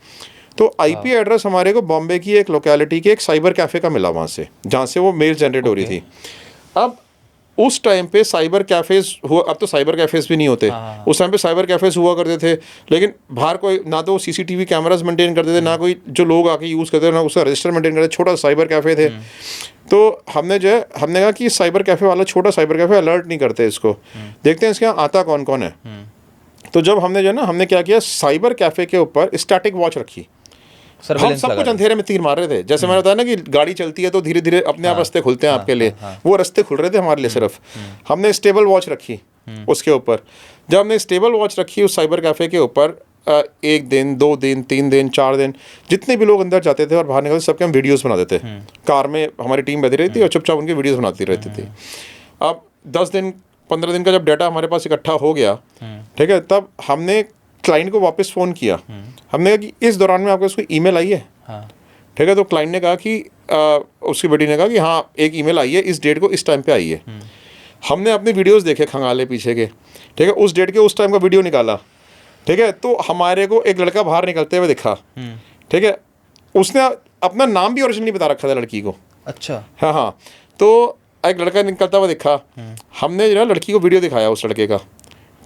तो आईपी एड्रेस हमारे को बॉम्बे की एक लोकेलिटी के एक साइबर कैफ़े का मिला वहाँ से, जहाँ से वो मेल जनरेट हो रही थी। अब उस टाइम पे साइबर कैफ़ेज़ हुआ, अब तो साइबर कैफ़ेज़ भी नहीं होते, उस टाइम पे साइबर कैफ़ेज़ हुआ करते थे, लेकिन बाहर कोई ना तो सीसीटीवी कैमराज मेंटेन करते थे, ना कोई जो लोग आके यूज़ करते थे, ना उसका रजिस्टर मेंटेन करते थे। छोटा साइबर कैफ़े थे। तो हमने जो है हमने कहा कि साइबर कैफ़े वाला छोटा साइबर कैफ़े अलर्ट नहीं करते इसको, देखते हैं इसके यहाँ आता कौन कौन है। तो जब हमने जो है ना हमने क्या किया, साइबर कैफ़े के ऊपर स्टैटिक वॉच रखी। हम सब कुछ अंधेरे में तीर मार रहे थे। जैसे मैंने बताया ना कि गाड़ी चलती है तो धीरे धीरे अपने आप रास्ते खुलते हैं आपके लिए, वो रास्ते खुल रहे थे हमारे लिए सिर्फ। हमने स्टेबल वॉच रखी उसके ऊपर। जब हमने स्टेबल वॉच रखी उस साइबर कैफ़े के ऊपर, 1 दिन 2 दिन 3 दिन 4 दिन जितने भी लोग अंदर जाते थे और बाहर निकलते सबके हम वीडियोज़ बना देते। कार में हमारी टीम बैठी रहती थी और चुपचाप उनकी वीडियोज़ बनाती रहती थी। अब 10 दिन 15 दिन का जब डाटा हमारे पास इकट्ठा हो गया, ठीक है, तब हमने क्लाइंट को वापस फ़ोन किया। हमने कहा कि इस दौरान में आपको इसको ईमेल आई है, ठीक है। तो क्लाइंट ने कहा कि उसकी बेटी ने कहा कि हाँ एक ईमेल आई है, इस डेट को इस टाइम पे आई है। हमने अपने वीडियोस देखे खंगाले पीछे के, ठीक है, उस डेट के उस टाइम का वीडियो निकाला, ठीक है। तो हमारे को एक लड़का बाहर निकलते हुए दिखा, ठीक है, उसने अपना नाम भी ओरिजिनली बता रखा था लड़की को। अच्छा। हाँ हाँ, तो एक लड़का निकलता हुआ दिखा, हमने जो है लड़की को वीडियो दिखाया उस लड़के का,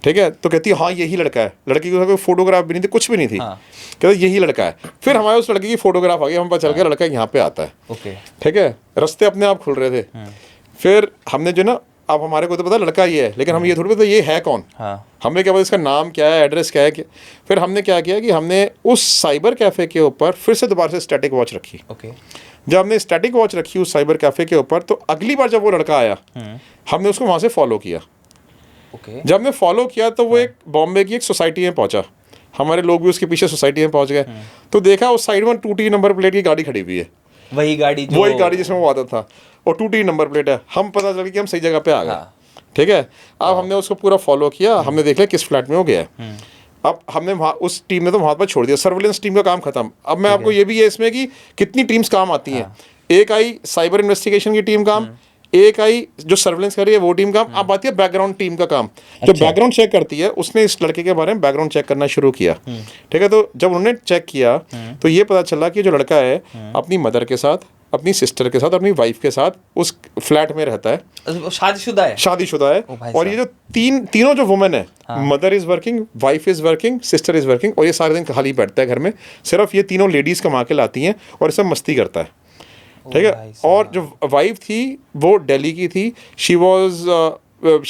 ठीक है। तो कहती है हाँ यही लड़का है। लड़की को कोई फोटोग्राफ भी नहीं थी, कुछ भी नहीं थी, कहते यही लड़का है। फिर हमारे उस लड़के की फोटोग्राफ आ गई, हम पता चल गया लड़का यहाँ पे आता है, ठीक है। रास्ते अपने आप खुल रहे थे। फिर हमने जो ना, अब हमारे को तो पता लड़का ये है, लेकिन हम ये थोड़ी पता ये है कौन। हमें क्या पता इसका नाम क्या है, एड्रेस क्या है। फिर हमने क्या किया कि हमने उस साइबर कैफ़े के ऊपर फिर से दोबारा से स्टैटिक वॉच रखी। जब हमने स्टैटिक वॉच रखी उस साइबर कैफ़े के ऊपर, तो अगली बार जब वो लड़का आया हमने उसको वहाँ से फॉलो किया। जब हमने फॉलो किया तो वो एक बॉम्बे की एक सोसाइटी में पहुंचा, हमारे लोग भी उसके पीछे सोसाइटी में पहुंच गए। तो देखा उस साइड में 2T नंबर प्लेट की गाड़ी खड़ी हुई है, वही गाड़ी जिसमें वो आता था, और 2T नंबर प्लेट है। हम पता चल कि हम सही जगह पे आ गए, ठीक है। अब हमने उसको पूरा फॉलो किया, हमने देख लिया किस फ्लैट में हो गया है। अब हमने वहाँ उस टीम ने तो वहाँ पर छोड़ दिया, सर्विलेंस टीम का काम खत्म। अब मैं आपको ये भी है इसमें कि कितनी टीम्स काम आती हैं। एक आई साइबर इन्वेस्टिगेशन की टीम काम, एक आई जो सर्विलेंस कर रही है वो टीम काम। अब आती है बैकग्राउंड टीम का काम, जो बैकग्राउंड चेक करती है। उसने इस लड़के के बारे में बैकग्राउंड चेक करना शुरू किया, ठीक है। तो जब उन्होंने चेक किया तो ये पता चला कि जो लड़का है अपनी मदर के साथ, अपनी सिस्टर के साथ, अपनी वाइफ के साथ उस फ्लैट में रहता है, शादीशुदा है। और ये जो तीनों जो वुमेन है, mother is working, wife is working, sister is working, और ये सारे दिन खाली बैठता है घर में। सिर्फ ये तीनों लेडीज कमा के लाती हैं और इसमें मस्ती करता है, ठीक है। और जो वाइफ थी वो दिल्ली की थी, she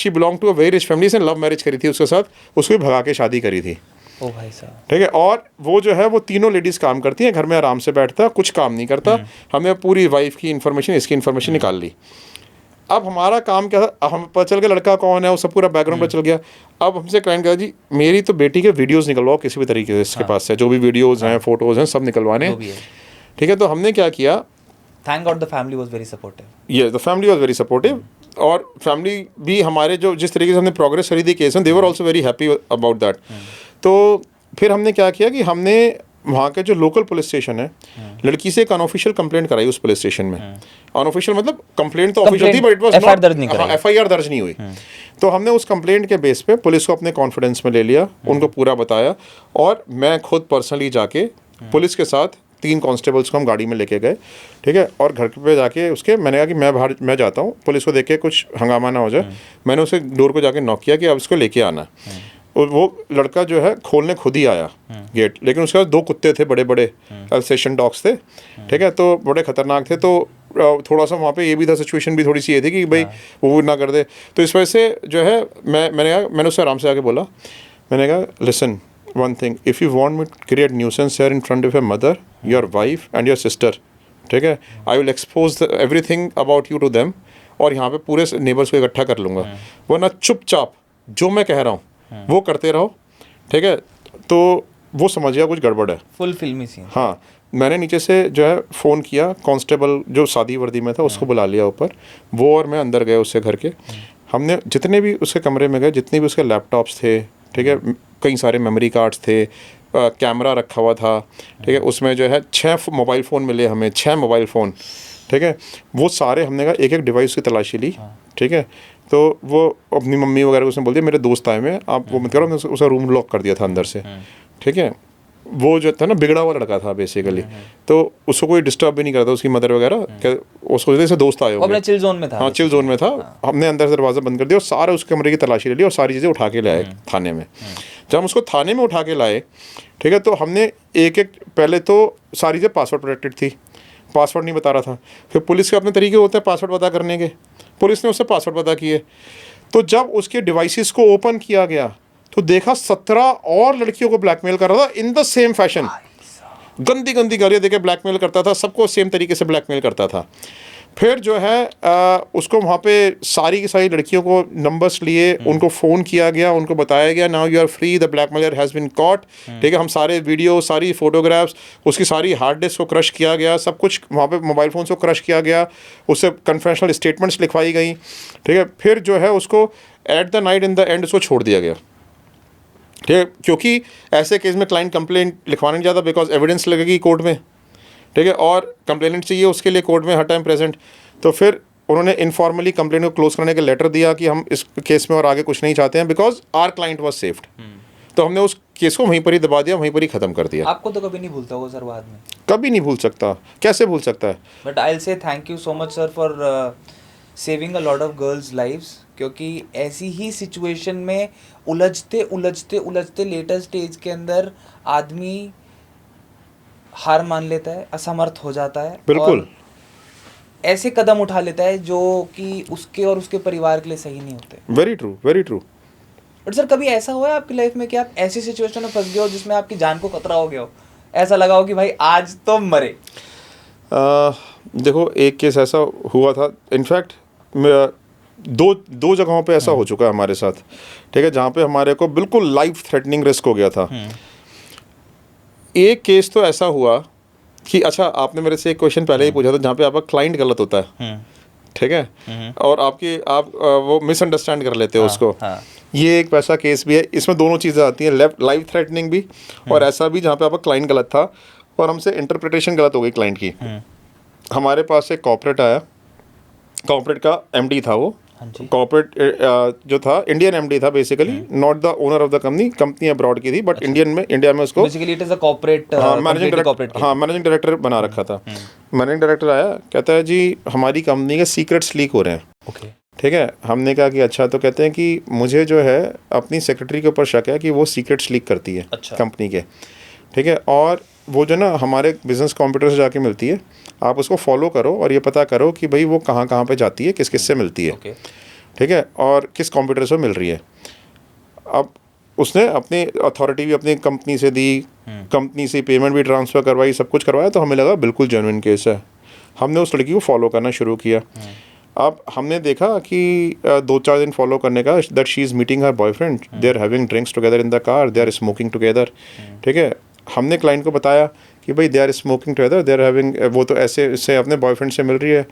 belong to a very rich family. से लव मैरिज करी थी उसके साथ, उसको भी भगा के शादी करी थी, ठीक है। और वो जो है वो तीनों लेडीज काम करती हैं, घर में आराम से बैठता, कुछ काम नहीं करता। हमने पूरी वाइफ की इन्फॉर्मेशन, इसकी इन्फॉर्मेशन निकाल ली। अब हमारा काम क्या था, हम पता चल गया लड़का कौन है, उसका पूरा बैकग्राउंड पता चल गया। अब हमसे क्लाइंट कहा जी मेरी तो बेटी के वीडियोज़ निकलवाओ किसी भी तरीके से, इसके पास है जो भी वीडियोज़ हैं, फोटोज़ हैं, सब निकलवाने, ठीक है। तो हमने क्या किया, Thank God the family was very supportive. Yeah, the family was very supportive. और फैमिली भी हमारे जो जिस तरीके से हमने प्रोग्रेस करी थी केस में, they were also very happy about that. तो फिर हमने क्या किया कि हमने वहाँ के जो लोकल पुलिस स्टेशन है, लड़की से एक अनऑफिशियल कंप्लेंट कराई उस पुलिस स्टेशन में। अनऑफिशियल मतलब कंप्लेंट तो ऑफिशियल थी, but it was not FIR दर्ज नहीं हुई। तो हमने उस कंप्लेंट के बेस पे पुलिस को अपने कॉन्फिडेंस में ले लिया, उनको पूरा बताया, और मैं खुद पर्सनली जाके पुलिस के साथ 3 कांस्टेबल्स को हम गाड़ी में लेके गए, ठीक है। और घर पे जाके उसके मैंने कहा कि मैं जाता हूँ, पुलिस को देख के कुछ हंगामा ना हो जाए। मैंने उसे डोर को जाके नॉक किया कि अब इसको लेके आना। और वो लड़का जो है खोलने खुद ही आया गेट, लेकिन उसके पास 2 कुत्ते थे, बड़े बड़े अल्सेशन डॉग्स थे, ठीक है। तो बड़े खतरनाक थे। तो थोड़ा सा वहाँ पे ये भी था, सिचुएशन भी थोड़ी सी ये थी कि भाई वो ना कर दे। तो इस वजह से जो है मैंने उससे आराम से आके बोला, मैंने कहा listen one thing, if you want me to create nuisance here in front of your mother, your wife and your sister, ठीक है, I will expose everything about you to them, और यहाँ पे पूरे नेबर्स को इकट्ठा कर लूँगा, वरना चुपचाप जो मैं कह रहा हूँ वो करते रहो, ठीक है। तो वो समझ गया कुछ गड़बड़ है, फुल फिल्मी सीन। हाँ, मैंने नीचे से जो है फ़ोन किया, कांस्टेबल जो सादी वर्दी में था उसको बुला लिया ऊपर, वो और मैं अंदर गए उससे घर के। हमने जितने भी उसके कमरे में गए, जितने भी उसके लैपटॉप्स थे, ठीक है, कई सारे मेमोरी कार्ड्स थे, कैमरा रखा हुआ था, ठीक है, उसमें जो है 6 मोबाइल फ़ोन मिले हमें, 6 मोबाइल फ़ोन, ठीक है। वो सारे हमने कहा एक एक डिवाइस की तलाशी ली, ठीक है। तो वो अपनी मम्मी वगैरह को उसने बोल दिया मेरे दोस्त आए में, आप वो मत करो, हमने उसका रूम लॉक कर दिया था अंदर से, ठीक है। वो जो था ना बिगड़ा हुआ लड़का था बेसिकली, तो उसको कोई डिस्टर्ब भी नहीं करता, उसकी मदर वगैरह, उसको जैसे दोस्त आए होंगे, चिल जोन में था। हाँ, चिल जोन में था। हमने अंदर से दरवाज़ा बंद कर दिया और सारे उसके कमरे की तलाशी ले ली और सारी चीज़ें उठा के लाए थाने में। जब हम उसको थाने में उठा के लाए, ठीक है, तो हमने एक पहले तो सारी चीज़ें पासवर्ड प्रोटेक्टेड थी, पासवर्ड नहीं बता रहा था। फिर पुलिस के अपने तरीके होते हैं पासवर्ड पता करने के, पुलिस ने उससे पासवर्ड पता किए। तो जब उसके डिवाइसेस को ओपन किया गया तो देखा 17 और लड़कियों को ब्लैकमेल कर रहा था इन द सेम फैशन, गंदी गंदी गालियाँ देके ब्लैकमेल करता था, सबको सेम तरीके से ब्लैकमेल करता था। फिर जो है उसको वहाँ पे सारी की सारी लड़कियों को नंबर्स लिए, उनको फ़ोन किया गया, उनको बताया गया now you are free, the blackmailer has been caught. ठीक है, हम सारे वीडियो, सारी फोटोग्राफ्स, उसकी सारी हार्ड डिस्क को क्रश किया गया, सब कुछ वहाँ पे मोबाइल फ़ोन को क्रश किया गया, उससे कन्फेशनल स्टेटमेंट्स लिखवाई गई। ठीक है, फिर जो है उसको at the night in the end उसको छोड़ दिया गया। ठीक है, क्योंकि ऐसे केस में क्लाइंट कंप्लेंट लिखवाना नहीं चाहता बिकॉज एविडेंस लगेगी कोर्ट में। ठीक है, और कंप्लेनेंट चाहिए उसके लिए कोर्ट में हर टाइम प्रेजेंट। तो फिर उन्होंने इनफॉर्मली कंप्लेंट को क्लोज करने का लेटर दिया कि हम इस केस में और आगे कुछ नहीं चाहते हैं बिकॉज आर क्लाइंट वाज सेफ्ड। तो हमने उस केस को वहीं पर ही दबा दिया, वहीं पर ही ख़त्म कर दिया। आपको तो कभी नहीं भूलता होगा सर बाद में? कभी नहीं भूल सकता, कैसे भूल सकता है? But I will say thank you so much sir for saving a lot of girls lives, क्योंकि ऐसी ही सिचुएशन में उलझते उलझते उलझते लेटर स्टेज के अंदर आदमी हार मान लेता है, असमर्थ हो जाता है, बिल्कुल, और ऐसे कदम उठा लेता है जो कि उसके और उसके परिवार के लिए सही नहीं होते। Very true, very true. But sir कभी ऐसा हुआ है आपकी लाइफ में कि आप ऐसी सिचुएशन में फंस गए हो जिसमें आपकी जान को खतरा हो गया हो, ऐसा लगा हो कि भाई आज तो मरे? देखो, एक केस ऐसा हुआ था, इनफैक्ट दो जगहों पे ऐसा हो चुका है हमारे साथ। ठीक है, जहाँ पे हमारे को बिल्कुल लाइफ थ्रेटनिंग रिस्क हो गया था। एक केस तो ऐसा हुआ कि, अच्छा आपने मेरे से एक क्वेश्चन पहले ही पूछा था जहाँ पे आपका क्लाइंट गलत होता है। ठीक है, और आप वो मिसअंडरस्टैंड कर लेते हो उसको। ये एक वैसा केस भी है, इसमें दोनों चीज़ें आती हैं, लाइफ थ्रेटनिंग भी और ऐसा भी जहाँ पे आपका क्लाइंट गलत था और हमसे इंटरप्रिटेशन गलत हो गई क्लाइंट की। हमारे पास एक कॉर्पोरेट आया, कॉर्पोरेट का एमडी था वो। कॉर्पोरेट जो था इंडियन एमडी था basically, not the owner of the company abroad की थी, बट इंडिया में उसको basically it is a corporate managing director बना रखा था। मैनेजिंग डायरेक्टर आया, कहता है जी हमारी कंपनी के सीक्रेट्स लीक हो रहे हैं। ठीक है, हमने कहा कि अच्छा, तो कहते हैं कि मुझे जो है अपनी सेक्रेटरी के ऊपर शक है कि वो सीक्रेट्स लीक करती है कंपनी के। ठीक है, और वो जो ना हमारे बिजनेस कंप्यूटर से जाके मिलती है, आप उसको फॉलो करो और ये पता करो कि भाई वो कहाँ कहाँ पे जाती है, किस किस से मिलती है। ठीक है, और किस कंप्यूटर से मिल रही है। अब उसने अपनी अथॉरिटी भी अपनी कंपनी से दी, कंपनी से पेमेंट भी ट्रांसफ़र करवाई, सब कुछ करवाया, तो हमें लगा बिल्कुल जेन्युइन केस है। हमने उस लड़की को फॉलो करना शुरू किया। अब हमने देखा कि 2-4 दिन फॉलो करने का, that she is meeting her boyfriend, they are having drinks together in the car, they are smoking together. ठीक है, हमने क्लाइंट को बताया कि भाई they are smoking together, they are having, वो तो ऐसे से अपने बॉयफ्रेंड से मिल रही है।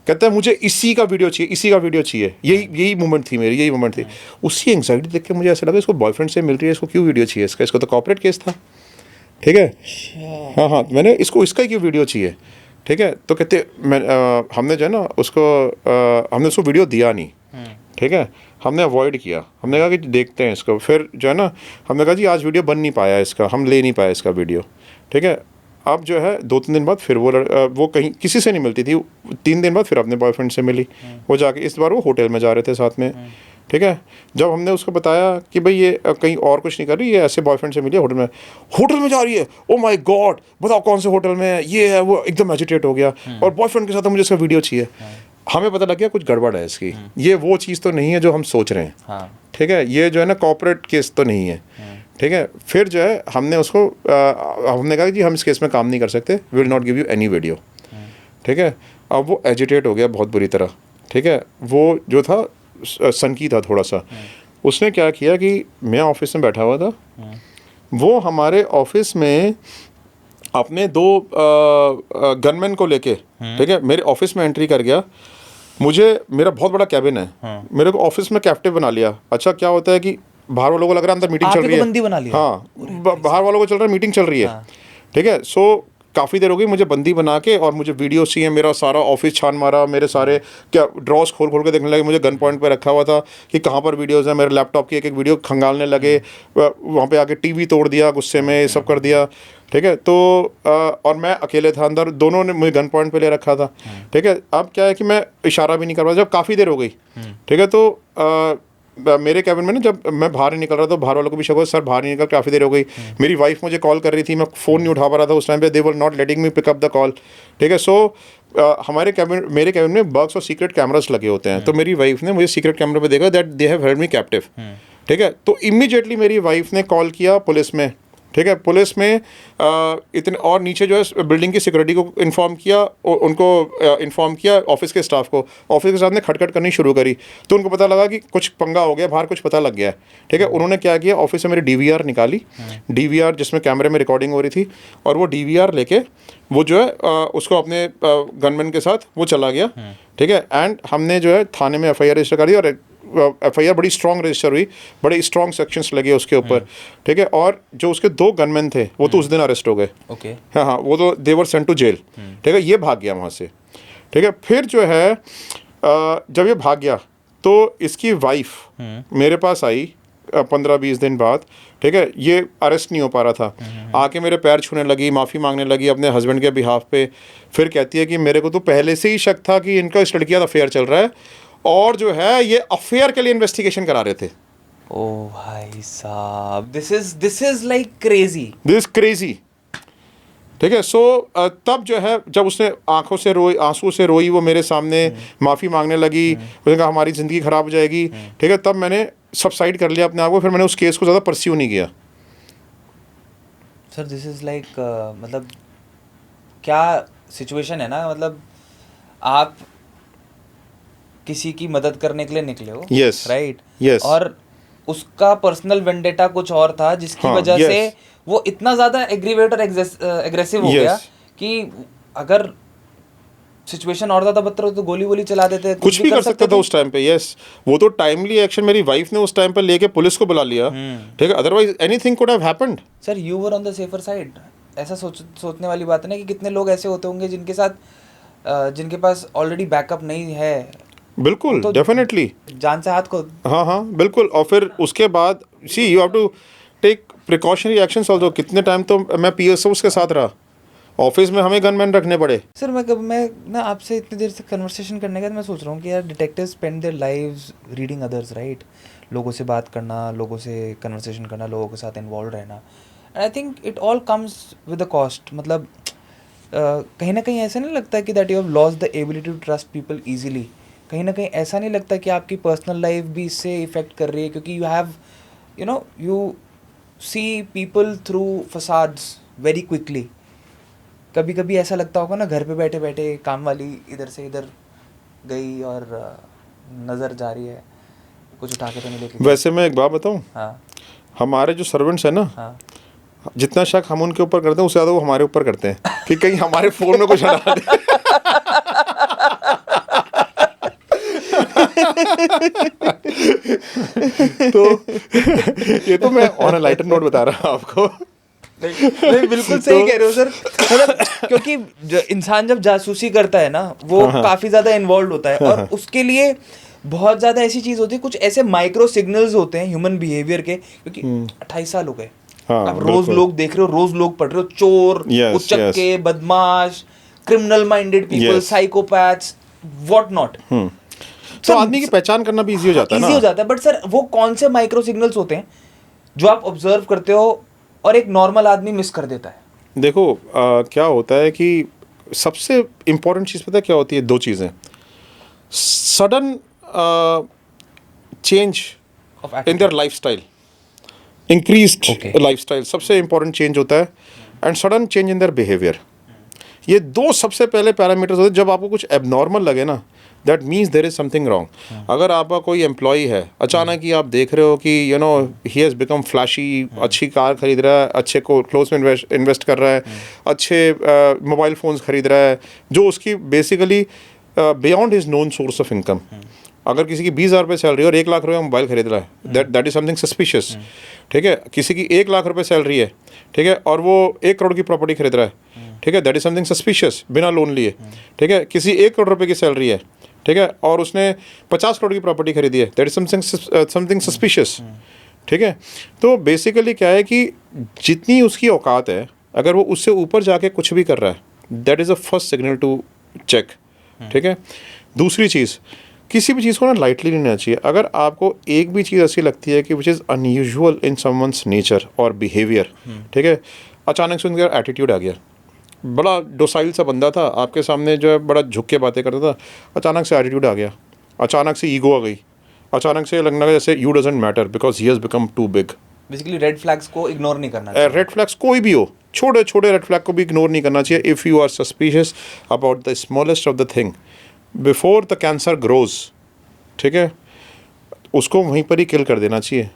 कहता है मुझे इसी का वीडियो चाहिए, इसी का वीडियो चाहिए। यही मोमेंट थी मेरी, यही मोमेंट थी। उसी एंग्जाइटी देख के मुझे ऐसा लगा इसको बॉयफ्रेंड से मिल रही है, इसको क्यों वीडियो चाहिए इसको तो कॉर्पोरेट केस था। ठीक है, हाँ, मैंने इसको इसका क्यों वीडियो चाहिए। ठीक है, तो कहते हमने जो है ना हमने उसको वीडियो दिया नहीं। ठीक है, हमने अवॉइड किया, हमने कहा कि देखते हैं इसको। फिर जो है ना हमने कहा जी आज वीडियो बन नहीं पाया इसका, हम ले नहीं पाए इसका वीडियो। ठीक है, अब जो है 2-3 दिन बाद फिर वो कहीं किसी से नहीं मिलती थी, 3 दिन बाद फिर अपने बॉयफ्रेंड से मिली। वो जाके इस बार वो होटल में जा रहे थे साथ में। ठीक है, जब हमने उसको बताया कि भाई ये कहीं और कुछ नहीं कर रही, ये ऐसे बॉयफ्रेंड से मिली है होटल में जा रही है, ओ माय गॉड बताओ कौन से होटल में है, ये है वो, एकदम एजिटेट हो गया और बॉयफ्रेंड के साथ मुझे इसका वीडियो चाहिए। हमें पता लग गया कुछ गड़बड़ है इसकी, ये वो चीज़ तो नहीं है जो हम सोच रहे हैं। ठीक है, ये जो है ना कॉर्पोरेट केस तो नहीं है। ठीक है, फिर जो है हमने उसको हमने कहा कि जी हम इस केस में काम नहीं कर सकते, we will not give you any video. ठीक है, अब वो एजिटेट हो गया बहुत बुरी तरह। ठीक है, वो जो था सनकी था थोड़ा सा। उसने क्या किया कि मैं ऑफिस में बैठा हुआ था, वो हमारे ऑफिस में अपने 2 गनमैन को लेके, ठीक है, मेरे ऑफिस में एंट्री कर गया। मेरा बहुत बड़ा कैबिन है, मेरे को ऑफिस में कैप्टिव बना लिया। अच्छा, क्या होता है कि बाहर वालों को लग रहा है अंदर मीटिंग चल रही है, बंदी बना लिया। हाँ, बाहर वालों को चल रहा है मीटिंग चल रही है। ठीक है, सो काफ़ी देर हो गई मुझे बंदी बना के, और मुझे वीडियो चाहिए। मेरा सारा ऑफिस छान मारा, मेरे सारे क्या ड्रॉस खोल के देखने लगे, मुझे गन पॉइंट पे रखा हुआ था कि कहाँ पर वीडियोज़ हैं। मेरे लैपटॉप की एक एक वीडियो खंगालने लगे, वहाँ पे आके टीवी तोड़ दिया, गुस्से में ये सब कर दिया। ठीक है, तो और मैं अकेले था अंदर, दोनों ने मुझे गन पॉइंट पे ले रखा था। ठीक है, अब क्या है कि मैं इशारा भी नहीं कर रहा, जब काफ़ी देर हो गई। ठीक है, तो मेरे कैबिन में ना जब मैं बाहर नहीं निकल रहा था, बाहर वालों को भी शक हो सर बाहर नहीं निकल, काफ़ी देर हो गई। मेरी वाइफ मुझे कॉल कर रही थी, मैं फ़ोन नहीं उठा पा रहा था उस टाइम पे, they were not letting me pick up the call. ठीक है, सो मेरे कैबिन में बग्स और सीक्रेट कैमरास लगे होते हैं। तो मेरी वाइफ ने मुझे सीक्रेट कैमरे पे देखा that they have held me captive. ठीक है, तो इमीडिएटली मेरी वाइफ ने कॉल किया पुलिस में ठीक है, पुलिस में इतने और नीचे जो है बिल्डिंग की सिक्योरिटी को इन्फॉर्म किया, उनको इन्फॉर्म किया, ऑफिस के स्टाफ को, ऑफिस के स्टाफ ने खटखट करनी शुरू करी, तो उनको पता लगा कि कुछ पंगा हो गया, बाहर कुछ पता लग गया है। ठीक है, उन्होंने क्या किया, ऑफिस से मेरी DVR निकाली, DVR जिसमें कैमरे में रिकॉर्डिंग हो रही थी, और वो DVR लेके वो जो है उसको अपने गनमैन के साथ वो चला गया। ठीक है, एंड हमने जो है थाने में FIR रजिस्टर कर दी, और FIR बड़ी स्ट्रॉन्ग रजिस्टर हुई, बड़े स्ट्रॉन्ग सेक्शंस लगे उसके ऊपर। ठीक है, और जो उसके 2 गनमैन थे वो तो उस दिन अरेस्ट हो गए। ओके, हाँ हाँ, वो तो दे वर सेंट टू जेल। ठीक है, ये भाग गया वहाँ से। ठीक है, फिर जो है जब ये भाग गया तो इसकी वाइफ मेरे पास आई 15-20 दिन बाद। ठीक है, ये अरेस्ट नहीं हो पा रहा था, आके मेरे पैर छूने लगी, माफ़ी मांगने लगी अपने हस्बैंड के बिहाफ पे। फिर कहती है कि मेरे को तो पहले से ही शक था कि इनका इस लड़की का अफेयर चल रहा है, और जो है ये अफेयर के लिए इन्वेस्टिगेशन करा रहे थे। ओ भाई साहब, this is like crazy, this crazy. ठीक है, सो तब जो है जब उसने आंखों से रोई, आंसू से रोई, वो मेरे सामने माफ़ी मांगने लगी, उसने कहा हमारी ज़िंदगी ख़राब हो जाएगी। ठीक है, तब मैंने सबसाइड कर लिया अपने आप को, फिर मैंने उस केस को ज़्यादा परस्यू नहीं किया। सर दिस इज़ लाइक मतलब क्या सिचुएशन है ना, मतलब आप किसी की मदद करने के लिए निकले हो, Yes. राइट? Yes. और उसका पर्सनल वेंडेटा कुछ और था, जिसकी हाँ, वजह yes. से वो इतना ज़्यादा एग्रीवेट और एग्रेसिव हो Yes. गया कि अगर सिचुएशन और ज़्यादा बदतर हो तो गोली वोली चला देते, कुछ भी कर सकता था उस टाइम पे। यस, वो तो टाइमली एक्शन मेरी वाइफ ने उस टाइम पे लेके पुलिस को बुला लिया। ठीक है, otherwise anything could have happened. Sir you were on the safer side. ऐसा सोचने वाली बात है ना कि कितने लोग ऐसे होते होंगे जिनके साथ जिनके पास ऑलरेडी बैकअप नहीं है। बिल्कुल, तो डेफिनेटली जान से हाथ को। हाँ हाँ बिल्कुल। और फिर उसके बाद see you have to take precautionary actions also. कितने टाइम तो मैं PSOs के साथ रहा, ऑफिस में हमें गनमैन रखने पड़े। सर मैं ना आपसे इतनी देर से कन्वर्सेशन करने के बाद मैं सोच रहा हूँ कि यार detective spend their lives reading others, right? लोगों से बात करना, लोगों से कन्वर्सेशन करना, लोगों के साथ इन्वॉल्व रहना, and I think it all comes with a cost. मतलब कहीं ना कहीं ऐसा नहीं लगता कि that you have lost the ability to trust people easily? कहीं ना कहीं ऐसा नहीं लगता कि आपकी पर्सनल लाइफ भी इससे इफेक्ट कर रही है? क्योंकि you see people through facades very quickly. कभी कभी ऐसा लगता होगा ना, घर पे बैठे बैठे काम वाली इधर से इधर गई और नज़र जा रही है, कुछ उठा के तो नहीं लेके। वैसे मैं एक बात बताऊं, हाँ हमारे जो सर्वेंट्स हैं ना, हाँ, जितना शक हम उनके ऊपर करते हैं उससे ज़्यादा वो हमारे ऊपर करते हैं कि कहीं हमारे फ़ोन में कुछ हटा दे। तो ये तो मैं ऑन अ लाइटर नोट बता रहा हूँ आपको। नहीं बिल्कुल सही कह रहे हो सर। मतलब क्योंकि इंसान जब जासूसी करता है ना, वो काफ़ी ज़्यादा इन्वॉल्व होता है, और उसके लिए बहुत ज़्यादा ऐसी चीज़ होती है, कुछ ऐसे माइक्रो सिग्नल्स होते हैं ह्यूमन बिहेवियर के। क्योंकि 28 साल हो गए, अब रोज लोग देख रहे हो, रोज लोग पढ़ रहे हो, चोर, उचक्के, बदमाश, criminal minded people, psychopaths, what not. तो आदमी की पहचान करना भी इजी हो जाता है ना। इजी हो जाता है, बट सर वो कौन से माइक्रो सिग्नल्स होते हैं जो आप ऑब्जर्व करते हो और एक नॉर्मल आदमी मिस कर देता है? देखो क्या होता है कि सबसे इम्पोर्टेंट चीज़ पता है क्या होती है? 2 चीज़ें। Sudden change in their lifestyle, increased lifestyle सबसे इम्पोर्टेंट चेंज होता है, and sudden change in their behaviour. ये 2 सबसे पहले पैरामीटर्स होते हैं। जब आपको कुछ एबनॉर्मल लगे ना, that means there is something wrong. अगर आपका कोई एम्प्लॉई है, अचानक ही आप देख रहे हो कि ही हैज़ बिकम फ्लैशी, अच्छी कार खरीद रहा है, अच्छे क्लोथ्स में इन्वेस्ट कर रहा है, अच्छे मोबाइल फ़ोन्स खरीद रहा है, जो उसकी basically beyond his known source of income. अगर किसी की 20,000 रुपये सैलरी और 1 लाख रुपये मोबाइल खरीद रहा है, दैट इज समथिंग सस्पिशियस। ठीक है, किसी की 1 लाख रुपये सैलरी है, ठीक है, और वो 1 करोड़ की प्रॉपर्टी खरीद रहा है, ठीक है, दैट इज समथिंग सस्पिशियस, बिना लोन लिए। ठीक है, किसी 1 करोड़ रुपये की सैलरी है, ठीक है, और उसने 50 करोड़ की प्रॉपर्टी खरीदी है, दैट इज समथिंग सस्पिशियस। ठीक है, तो बेसिकली क्या है कि जितनी उसकी औकात है, अगर वो उससे ऊपर जाके कुछ भी कर रहा है, that is a first signal to check. ठीक है, दूसरी चीज़, किसी भी चीज़ को ना लाइटली नहीं लेना चाहिए। अगर आपको एक भी चीज़ ऐसी लगती है कि which is unusual in someone's nature और बिहेवियर, ठीक है, अचानक से उनका एटीट्यूड आ गया, बड़ा डोसाइल सा बंदा था, आपके सामने जो है बड़ा झुक के बातें करता था, अचानक से एटीट्यूड आ गया, अचानक से ईगो आ गई, अचानक से लगने लगा जैसे you doesn't matter because he has become too big. Basically red flags को इग्नोर नहीं करना चाहिए। रेड फ्लैग्स कोई भी हो, छोटे छोटे रेड फ्लैग को भी इग्नोर नहीं करना चाहिए। If you are suspicious about the smallest of the thing before the cancer grows, ठीक है, उसको वहीं पर ही किल कर देना चाहिए,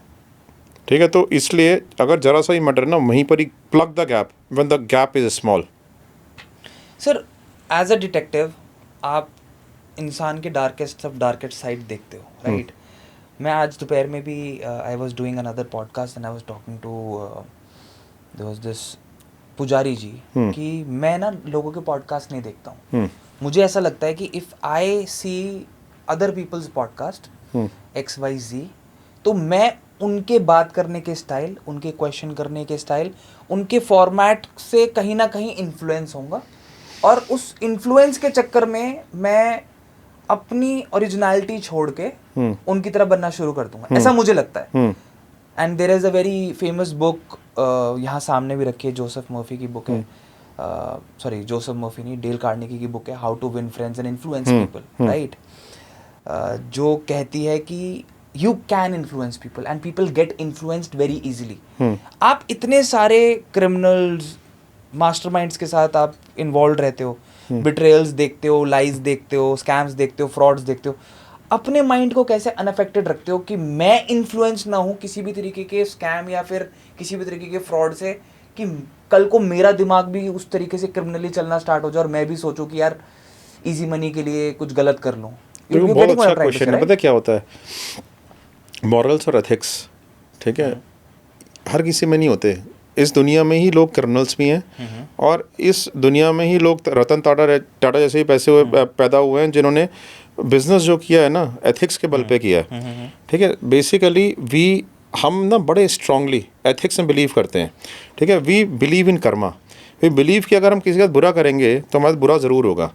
ठीक है। तो इसलिए अगर ज़रा सा ही मटर ना, वहीं पर ही plug the gap when the gap is small. Sir as a detective आप इंसान के डार्केस्ट ऑफ डार्केस्ट साइड देखते हो, राइट? मैं आज दोपहर में भी I was doing another podcast and I was talking to there was this pujari ji कि मैं ना लोगों के पॉडकास्ट नहीं देखता हूँ। मुझे ऐसा लगता है कि if I see other people's podcast XYZ, तो मैं उनके बात करने के स्टाइल, उनके क्वेश्चन करने के स्टाइल, उनके फॉर्मेट से कहीं ना कहीं इन्फ्लुएंस होऊंगा, और उस इन्फ्लुएंस के चक्कर में मैं अपनी ओरिजिनलिटी छोड़ के उनकी तरह बनना शुरू कर दूंगा, ऐसा मुझे लगता है। And there is a very famous book, यहाँ सामने भी रखी है, जोसेफ मर्फी की बुक है, सॉरी जोसेफ मर्फी नहीं, डेल कार्नेगी की बुक है, how to win friends and influence people, right? जो कहती है कि you can influence people and people get influenced very easily. आप इतने सारे क्रिमिनल्स, मास्टरमाइंड्स के साथ आप इन्वॉल्व रहते हो, बिट्रेयल्स देखते हो, लाइज देखते हो, स्कैम्स देखते हो, फ्रॉड्स देखते हो, अपने माइंड को कैसे अनअफेक्टेड रखते हो कि मैं इन्फ्लुएंस ना हूँ किसी भी तरीके के स्कैम या फिर किसी भी तरीके के फ्रॉड से, कि कल को मेरा दिमाग भी उस तरीके से क्रिमिनली चलना स्टार्ट हो जाए और मैं भी सोचूं कि यार इजी मनी के लिए कुछ गलत कर लूँ। बहुत अच्छा क्वेश्चन है। पता क्या होता है, मॉरल्स और एथिक्स, ठीक है, हर किसी में नहीं होते। इस दुनिया में ही लोग क्रिमिनल्स भी हैं और इस दुनिया में ही लोग रतन टाटा जैसे ही पैसे हुए पैदा हुए हैं जिन्होंने बिजनेस जो किया है ना एथिक्स के बल पे किया है, ठीक है। बेसिकली हम ना बड़े स्ट्रांगली एथिक्स में बिलीव करते हैं, ठीक है। We believe in karma, we believe कि अगर हम किसी का बुरा करेंगे तो हमारा बुरा ज़रूर होगा।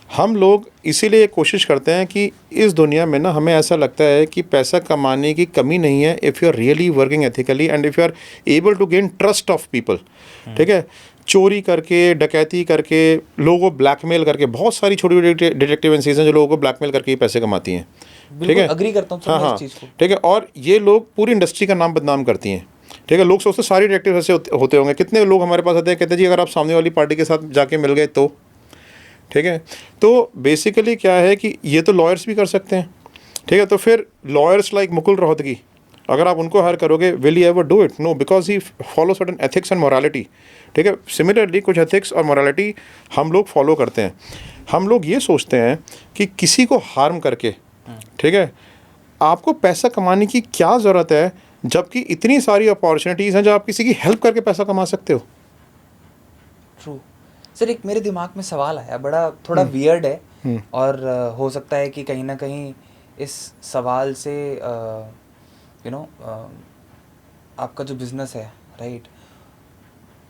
हम लोग इसीलिए कोशिश करते हैं कि इस दुनिया में ना हमें ऐसा लगता है कि पैसा कमाने की कमी नहीं है if you are really working ethically and if you are able to gain trust of people, ठीक है। चोरी करके, डकैती करके, लोगों को ब्लैकमेल करके, बहुत सारी छोटी छोटी डिटेक्टिव एजेंसीज हैं जो लोगों को ब्लैकमेल करके ही पैसे कमाती हैं, ठीक है। अग्री करता हूँ हाँ, इस चीज़ को, ठीक है। और ये लोग पूरी इंडस्ट्री का नाम बदनाम करती हैं, ठीक है। लोग सोचते हैं सारी डिटेक्टिव ऐसे होते होंगे। कितने लोग हमारे पास आते हैं, कहते हैं जी अगर आप सामने वाली पार्टी के साथ जाके मिल गए तो, ठीक है। तो बेसिकली क्या है कि ये तो लॉयर्स भी कर सकते हैं, ठीक है। तो फिर लॉयर्स लाइक मुकुल रोहतगी, अगर आप उनको हायर करोगे, will you ever do it? No, because he follow certain ethics and morality, ठीक है। सिमिलरली कुछ एथिक्स और मोरालिटी हम लोग फॉलो करते हैं। हम लोग ये सोचते हैं कि किसी को हार्म करके, ठीक है, आपको पैसा कमाने की क्या ज़रूरत है, जबकि इतनी सारी अपॉर्चुनिटीज़ हैं जब आप किसी की हेल्प करके पैसा कमा सकते हो। ट्रू। सर एक मेरे दिमाग में सवाल आया, बड़ा थोड़ा वियर्ड है और हो सकता है कि कहीं ना कहीं इस सवाल से आपका जो बिजनेस है, राइट,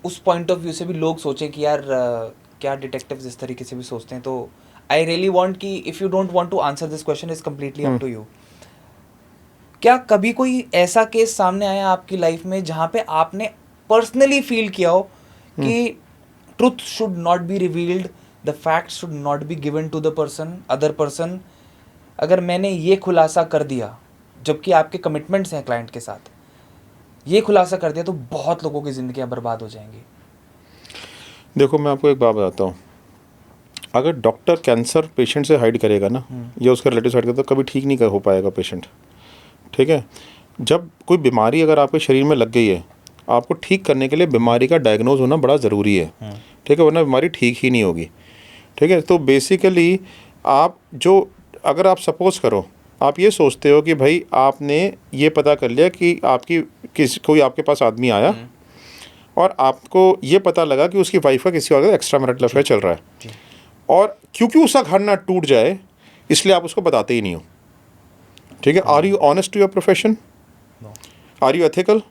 उस पॉइंट ऑफ व्यू से भी लोग सोचें कि यार क्या डिटेक्टिव्स इस तरीके से भी सोचते हैं। तो आई रियली वांट कि if you don't want to answer this question, is completely up to you. क्या कभी कोई ऐसा केस सामने आया आपकी लाइफ में जहाँ पे आपने पर्सनली फील किया हो कि truth should not be revealed, the facts should not be given to the person, other person, अगर मैंने ये खुलासा कर दिया, जबकि आपके कमिटमेंट्स हैं क्लाइंट के साथ, ये खुलासा कर दिया तो बहुत लोगों की ज़िंदगियाँ बर्बाद हो जाएंगी? देखो मैं आपको एक बात बताता हूँ, अगर डॉक्टर कैंसर पेशेंट से हाइड करेगा ना या उसका रिलेटिव हाइड करेगा तो कभी ठीक नहीं हो पाएगा पेशेंट, ठीक है। जब कोई बीमारी अगर आपके शरीर में लग गई है, आपको ठीक करने के लिए बीमारी का डायग्नोज होना बड़ा ज़रूरी है, ठीक है, वरना बीमारी ठीक ही नहीं होगी, ठीक है। तो बेसिकली आप जो, अगर आप सपोज़ करो आप ये सोचते हो कि भाई आपने ये पता कर लिया कि कोई आपके पास आदमी आया और आपको ये पता लगा कि उसकी वाइफ का किसी और एक्स्ट्रा मैरिटल अफेयर चल रहा है, और क्योंकि उसका घर ना टूट जाए इसलिए आप उसको बताते ही नहीं हो, ठीक है। Are you honest to your profession? Are you ethical?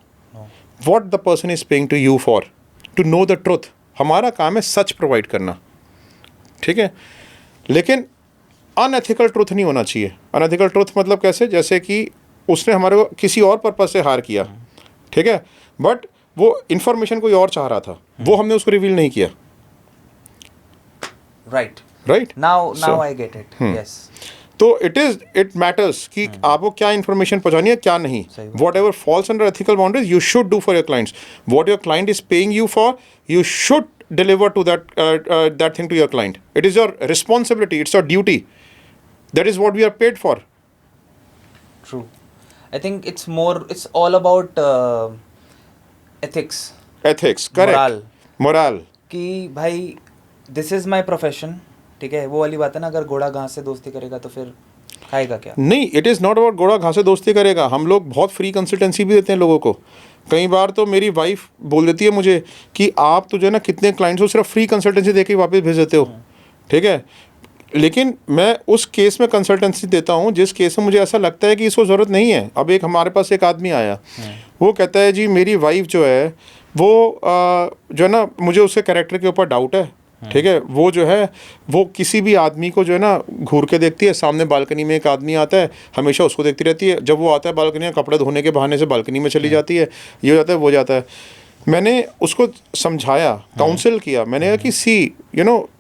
What the person is paying to you for to know the truth? हमारा काम है सच प्रोवाइड करना, ठीक है। लेकिन अनएथिकल ट्रुथ नहीं होना चाहिए। अनएथिकल ट्रुथ मतलब कैसे? जैसे कि उसने हमारे को किसी और पर्पज से हायर किया, ठीक है, बट वो इन्फॉर्मेशन कोई और चाह रहा था, वो हमने उसको रिवील नहीं किया। Right right, now I get it, yes. तो इट मैटर्स कि आपको क्या इन्फॉर्मेशन पहुंचानी है क्या नहीं. What ever falls under ethical boundaries you should do for your clients. What your client is paying you for you should deliver to that thing to your client. It is your responsibility, it's your duty. That is what we are paid for. True. I think it's all about ethics, correct. Moral कि भाई this is my profession, ठीक है. वो वाली बात है ना, अगर घोड़ा घास से दोस्ती करेगा तो फिर खाएगा क्या? नहीं, इट इज़ नॉट अबाउट घोड़ा घास से दोस्ती करेगा. हम लोग बहुत फ्री कंसल्टेंसी भी देते हैं लोगों को. कई बार तो मेरी वाइफ बोल देती है मुझे कि आप तो जो है ना कितने क्लाइंट्स को सिर्फ फ्री कंसल्टेंसी दे के वापस भेज देते हो. ठीक है, लेकिन मैं उस केस में कंसल्टेंसी देता हूँ जिस केस में मुझे ऐसा लगता है कि इसको ज़रूरत नहीं है. अब एक हमारे पास एक आदमी आया, वो कहता है जी मेरी वाइफ जो है वो जो है ना मुझे उसके कैरेक्टर के ऊपर डाउट है. ठीक है, वो जो है वो किसी भी आदमी को जो है ना घूर के देखती है. सामने बालकनी में एक आदमी आता है, हमेशा उसको देखती रहती है. जब वो आता है बालकनी में, कपड़े धोने के बहाने से बालकनी में चली जाती है. ये हो जाता है, वो जाता है. मैंने उसको समझाया, काउंसिल किया. मैंने कहा कि सी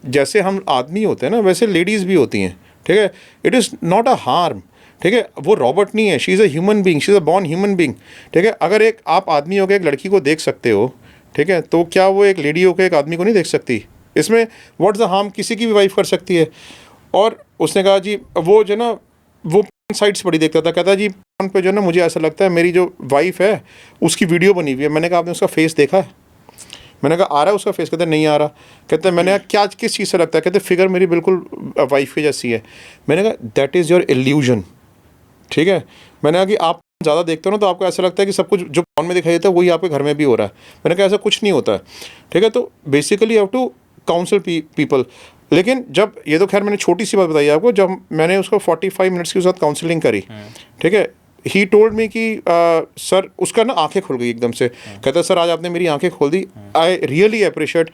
जैसे हम आदमी होते हैं ना वैसे लेडीज़ भी होती हैं. ठीक है, it is not a harm. ठीक है, वो रॉबर्ट नहीं है, she is a human being, she is a born human being. ठीक है, अगर एक आप आदमी होकर एक लड़की को देख सकते हो, ठीक है, तो क्या वो एक लेडी होकर एक आदमी को नहीं देख सकती? इसमें व्हाट्स द हार्म? किसी की भी वाइफ कर सकती है. और उसने कहा जी वो जो ना वो साइट्स बड़ी देखता था. कहता जी पे जो ना मुझे ऐसा लगता है मेरी जो वाइफ है उसकी वीडियो बनी हुई है. मैंने कहा आपने उसका फेस देखा है? मैंने कहा आ रहा है उसका फेस? कहते नहीं आ रहा. कहते मैंने कहा क्या किस चीज़ से लगता है? कहते फिगर मेरी बिल्कुल वाइफ की जैसी है. मैंने कहा दैट इज़ योर इल्यूजन. ठीक है, मैंने कहा कि आप ज़्यादा देखते हो ना तो आपको ऐसा लगता है कि सब कुछ जो फोन में दिखाई देता है वही आपके घर में भी हो रहा है. मैंने कहा ऐसा कुछ नहीं होता है. ठीक है, तो basically have to counsel people. लेकिन जब ये तो खैर मैंने छोटी सी बात बताई आपको, जब मैंने उसको 45 मिनट्स के साथ काउंसलिंग करी, ठीक है, ही टोल्ड मी कि सर उसका ना आंखें खुल गई एकदम से. कहता सर आज आपने मेरी आंखें खोल दी, आई रियली अप्रिशिएट.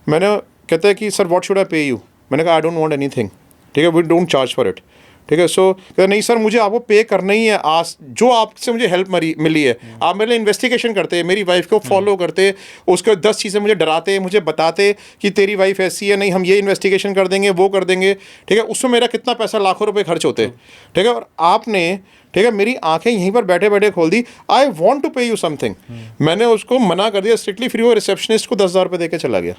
मैंने कहता है कि सर व्हाट शुड आई पे यू? मैंने कहा आई डोंट वांट एनीथिंग. ठीक है, we don't charge for it. ठीक है, सो कहते नहीं सर मुझे आपको पे करना ही है. आज जो आपसे मुझे हेल्प मिली है, आप मेरे लिए इन्वेस्टिगेशन करते, मेरी वाइफ को फॉलो करते, उसके 10 चीज़ें मुझे डराते, मुझे बताते कि तेरी वाइफ ऐसी है, नहीं हम ये इन्वेस्टिगेशन कर देंगे, वो कर देंगे. ठीक है, उसमें मेरा कितना पैसा लाखों रुपए खर्च होते. ठीक है, और आपने ठीक है मेरी आंखें यहीं पर बैठे बैठे खोल दी. आई वॉन्ट टू पे यू समथिंग. मैंने उसको मना कर दिया स्ट्रिक्टली. फिर वो रिसेप्शनिस्ट को 10,000 रुपये दे के चला गया.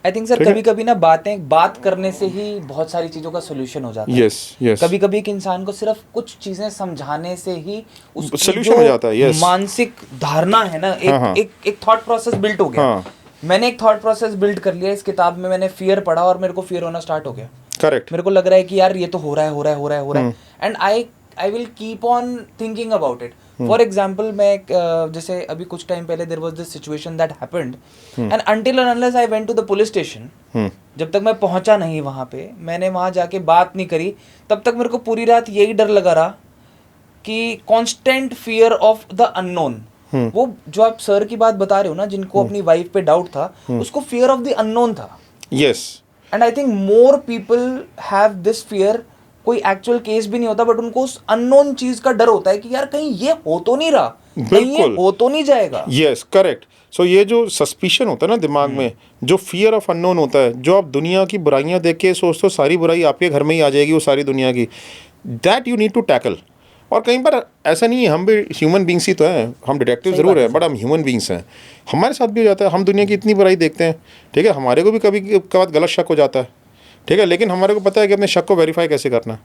आई थिंक सर कभी कभी ना बात करने से ही बहुत सारी चीज़ों का सोल्यूशन हो जाता है. यस. कभी कभी एक इंसान को सिर्फ कुछ चीज़ें समझाने से ही उसकी सोल्यूशन हो जाता है. यस, मानसिक धारणा है ना, एक थॉट प्रोसेस बिल्ड हो गया. मैंने एक थॉट प्रोसेस बिल्ड कर लिया. इस किताब में मैंने फियर पढ़ा और मेरे को फियर होना स्टार्ट हो गया. करेक्ट. मेरे को लग रहा है कि यार ये तो हो रहा है and I will keep on thinking about it. For example मैं जैसे अभी कुछ टाइम पहले there was this situation that happened and until and unless I went to the police station, जब तक मैं पहुंचा नहीं वहां पे, मैंने वहां जाके बात नहीं करी, तब तक मेरे को पूरी रात यही डर लगा रहा कि constant fear of the unknown. वो जो आप सर की बात बता रहे हो ना, जिनको अपनी वाइफ पे डाउट था, उसको फियर ऑफ द अननोन था. Yes, and I think more people have this fear. कोई एक्चुअल केस भी नहीं होता बट उनको उस अननोन चीज का डर होता है कि यार कहीं ये हो तो नहीं रहा, कहीं ये हो तो नहीं जाएगा. Yes, correct. सो ये जो सस्पिशन होता है ना दिमाग में, जो फियर ऑफ अननोन होता है, जो आप दुनिया की बुराइयां देख के सोचते हो सारी बुराई आपके घर में ही आ जाएगी वो सारी दुनिया की, that you need to tackle. और कहीं पर ऐसा नहीं है, हम भी ह्यूमन बींग्स ही तो हैं. हम डिटेक्टिव ज़रूर हैं बट हम ह्यूमन बींग्स हैं. हमारे साथ भी हो जाता है. हम दुनिया की इतनी बुराई देखते हैं. ठीक है, हमारे को भी कभी कभार गलत शक हो जाता है. ठीक है, लेकिन हमारे को पता है कि अपने शक को वेरीफाई कैसे करना.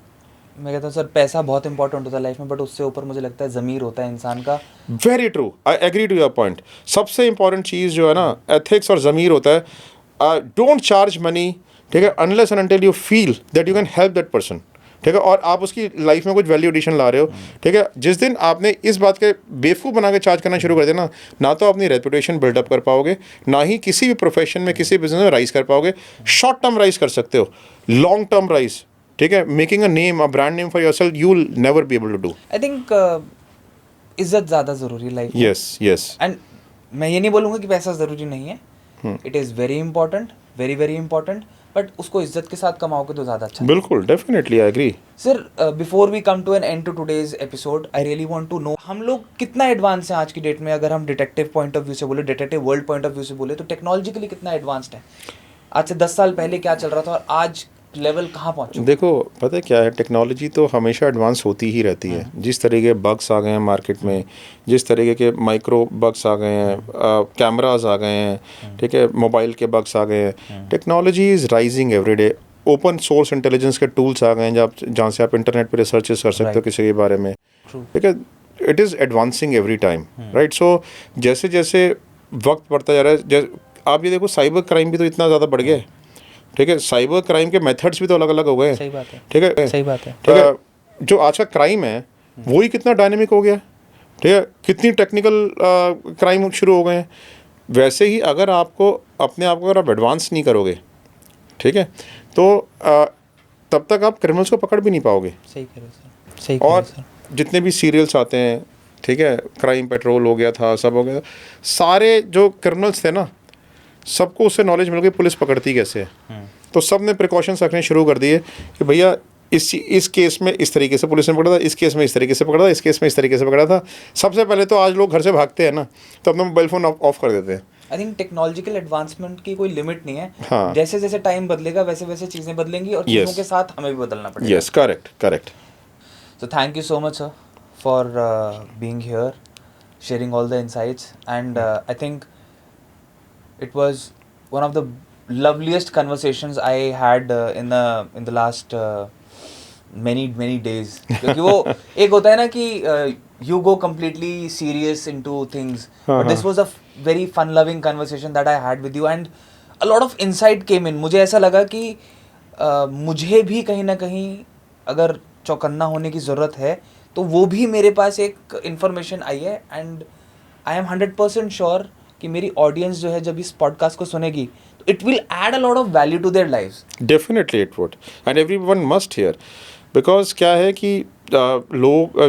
मैं कहता हूँ सर पैसा बहुत इंपॉर्टेंट होता है लाइफ में, बट उससे ऊपर मुझे लगता है ज़मीर होता है इंसान का. Very true, I agree to your point. सबसे इंपॉर्टेंट चीज़ जो है ना एथिक्स और ज़मीर होता है. Don't charge money. ठीक है, unless and until you feel that you can help that person. ठीक है, और आप उसकी लाइफ में कुछ वैल्यू एडिशन ला रहे हो. ठीक है, जिस दिन आपने इस बात के बेवकूफ़ बना के चार्ज करना शुरू कर देना, ना तो अपनी रेपुटेशन बिल्डअप कर पाओगे, ना ही किसी भी प्रोफेशन में किसी बिजनेस में राइज कर पाओगे. शॉर्ट टर्म राइज कर सकते हो, लॉन्ग टर्म राइज. ठीक है, making a name, a brand name for yourself, you will never be able to do. I think इज्जत ज़्यादा ज़रूरी है लाइफ में. यस. एंड मैं ये नहीं बोलूँगा कि पैसा ज़रूरी नहीं है. It is very important, very very important, but उसको इज्जत के साथ कमाओगे तो ज़्यादा अच्छा. बिल्कुल, definitely, I agree. Sir before we come to an end to today's episode, I really want to know हम लोग कितना एडवांस हैं आज की डेट में. अगर हम डिटेक्टिव पॉइंट ऑफ व्यू से बोले, detective world point of view से बोले, तो टेक्नोलॉजिकली कितना एडवांस्ड है. आज से 10 साल पहले क्या चल रहा था और आज लेवल कहाँ पहुँच चुका? देखो पता है क्या है, टेक्नोलॉजी तो हमेशा एडवांस होती ही रहती है। जिस तरीके बग्स आ गए हैं मार्केट में, जिस तरीके के माइक्रो बग्स आ गए हैं, कैमराज आ गए हैं, ठीक है, मोबाइल के बग्स आ गए हैं, technology is rising every day. Open source intelligence के टूल्स आ गए हैं जहाँ से आप इंटरनेट पे रिसर्च कर सकते हो किसी के बारे में, ठीक है। It is advancing every time, right. So जैसे जैसे वक्त बढ़ता जा रहा है, आप ये देखो साइबर क्राइम भी तो इतना ज़्यादा बढ़ गया है, ठीक है। साइबर क्राइम के मेथड्स भी तो अलग अलग हो गए हैं, सही बात है, ठीक है, सही बात है। ठीक है। जो आज का क्राइम है वही कितना डायनेमिक हो गया, ठीक है, कितनी टेक्निकल क्राइम शुरू हो गए हैं। वैसे ही अगर आपको अपने आप को अगर आप एडवांस नहीं करोगे, ठीक है, तो तब तक आप क्रिमिनल्स को पकड़ भी नहीं पाओगे। सही कह रहे हो सर, सही कह रहे हो और सर। जितने भी सीरियल्स आते हैं, ठीक है, क्राइम पेट्रोल हो गया था, सब हो गया था, सारे जो क्रिमिनल्स थे ना, सबको उससे नॉलेज मिल गई पुलिस पकड़ती कैसे है। तो सब ने प्रिकॉशंस रखने शुरू कर दिए कि भैया इस केस में इस तरीके से पुलिस ने पकड़ा था, इस केस में इस तरीके से पकड़ा था, इस केस में इस तरीके से पकड़ा था। सबसे पहले तो आज लोग घर से भागते हैं ना, तो अपना मोबाइल फ़ोन ऑफ कर देते हैं। आई थिंक टेक्नोलॉजिकल एडवांसमेंट की कोई लिमिट नहीं है। हाँ। जैसे जैसे टाइम बदलेगा वैसे वैसे चीज़ें बदलेंगी और चीज़ों के साथ हमें भी बदलना पड़ेगा। Yes, correct correct. So thank you so much, sir, for being here, sharing all the insights, and I think it was one of the loveliest conversations I had in the last many days. क्योंकि वो एक होता है ना कि you go completely serious into things, but this was a very fun-loving conversation that I had with you, and a lot of insight came in. मुझे ऐसा लगा कि मुझे भी कहीं ना कहीं अगर चौकन्ना होने की ज़रूरत है तो वो भी मेरे पास एक इन्फॉर्मेशन आई है, एंड आई एम 100% श्योर कि मेरी ऑडियंस जो है जब इस पॉडकास्ट को सुनेगी तो it will add a lot of value to their lives. Definitely it would, and everyone must hear, because क्या है कि लोग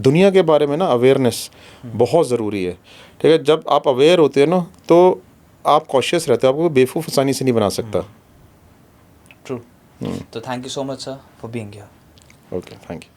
दुनिया के बारे में ना अवेयरनेस बहुत ज़रूरी है, ठीक है। जब आप अवेयर होते हैं ना तो आप कॉशियस रहते हो, आपको बेवकूफ़ आसानी से नहीं बना सकता। ट्रू। तो thank you so much sir for being here. Okay, thank you.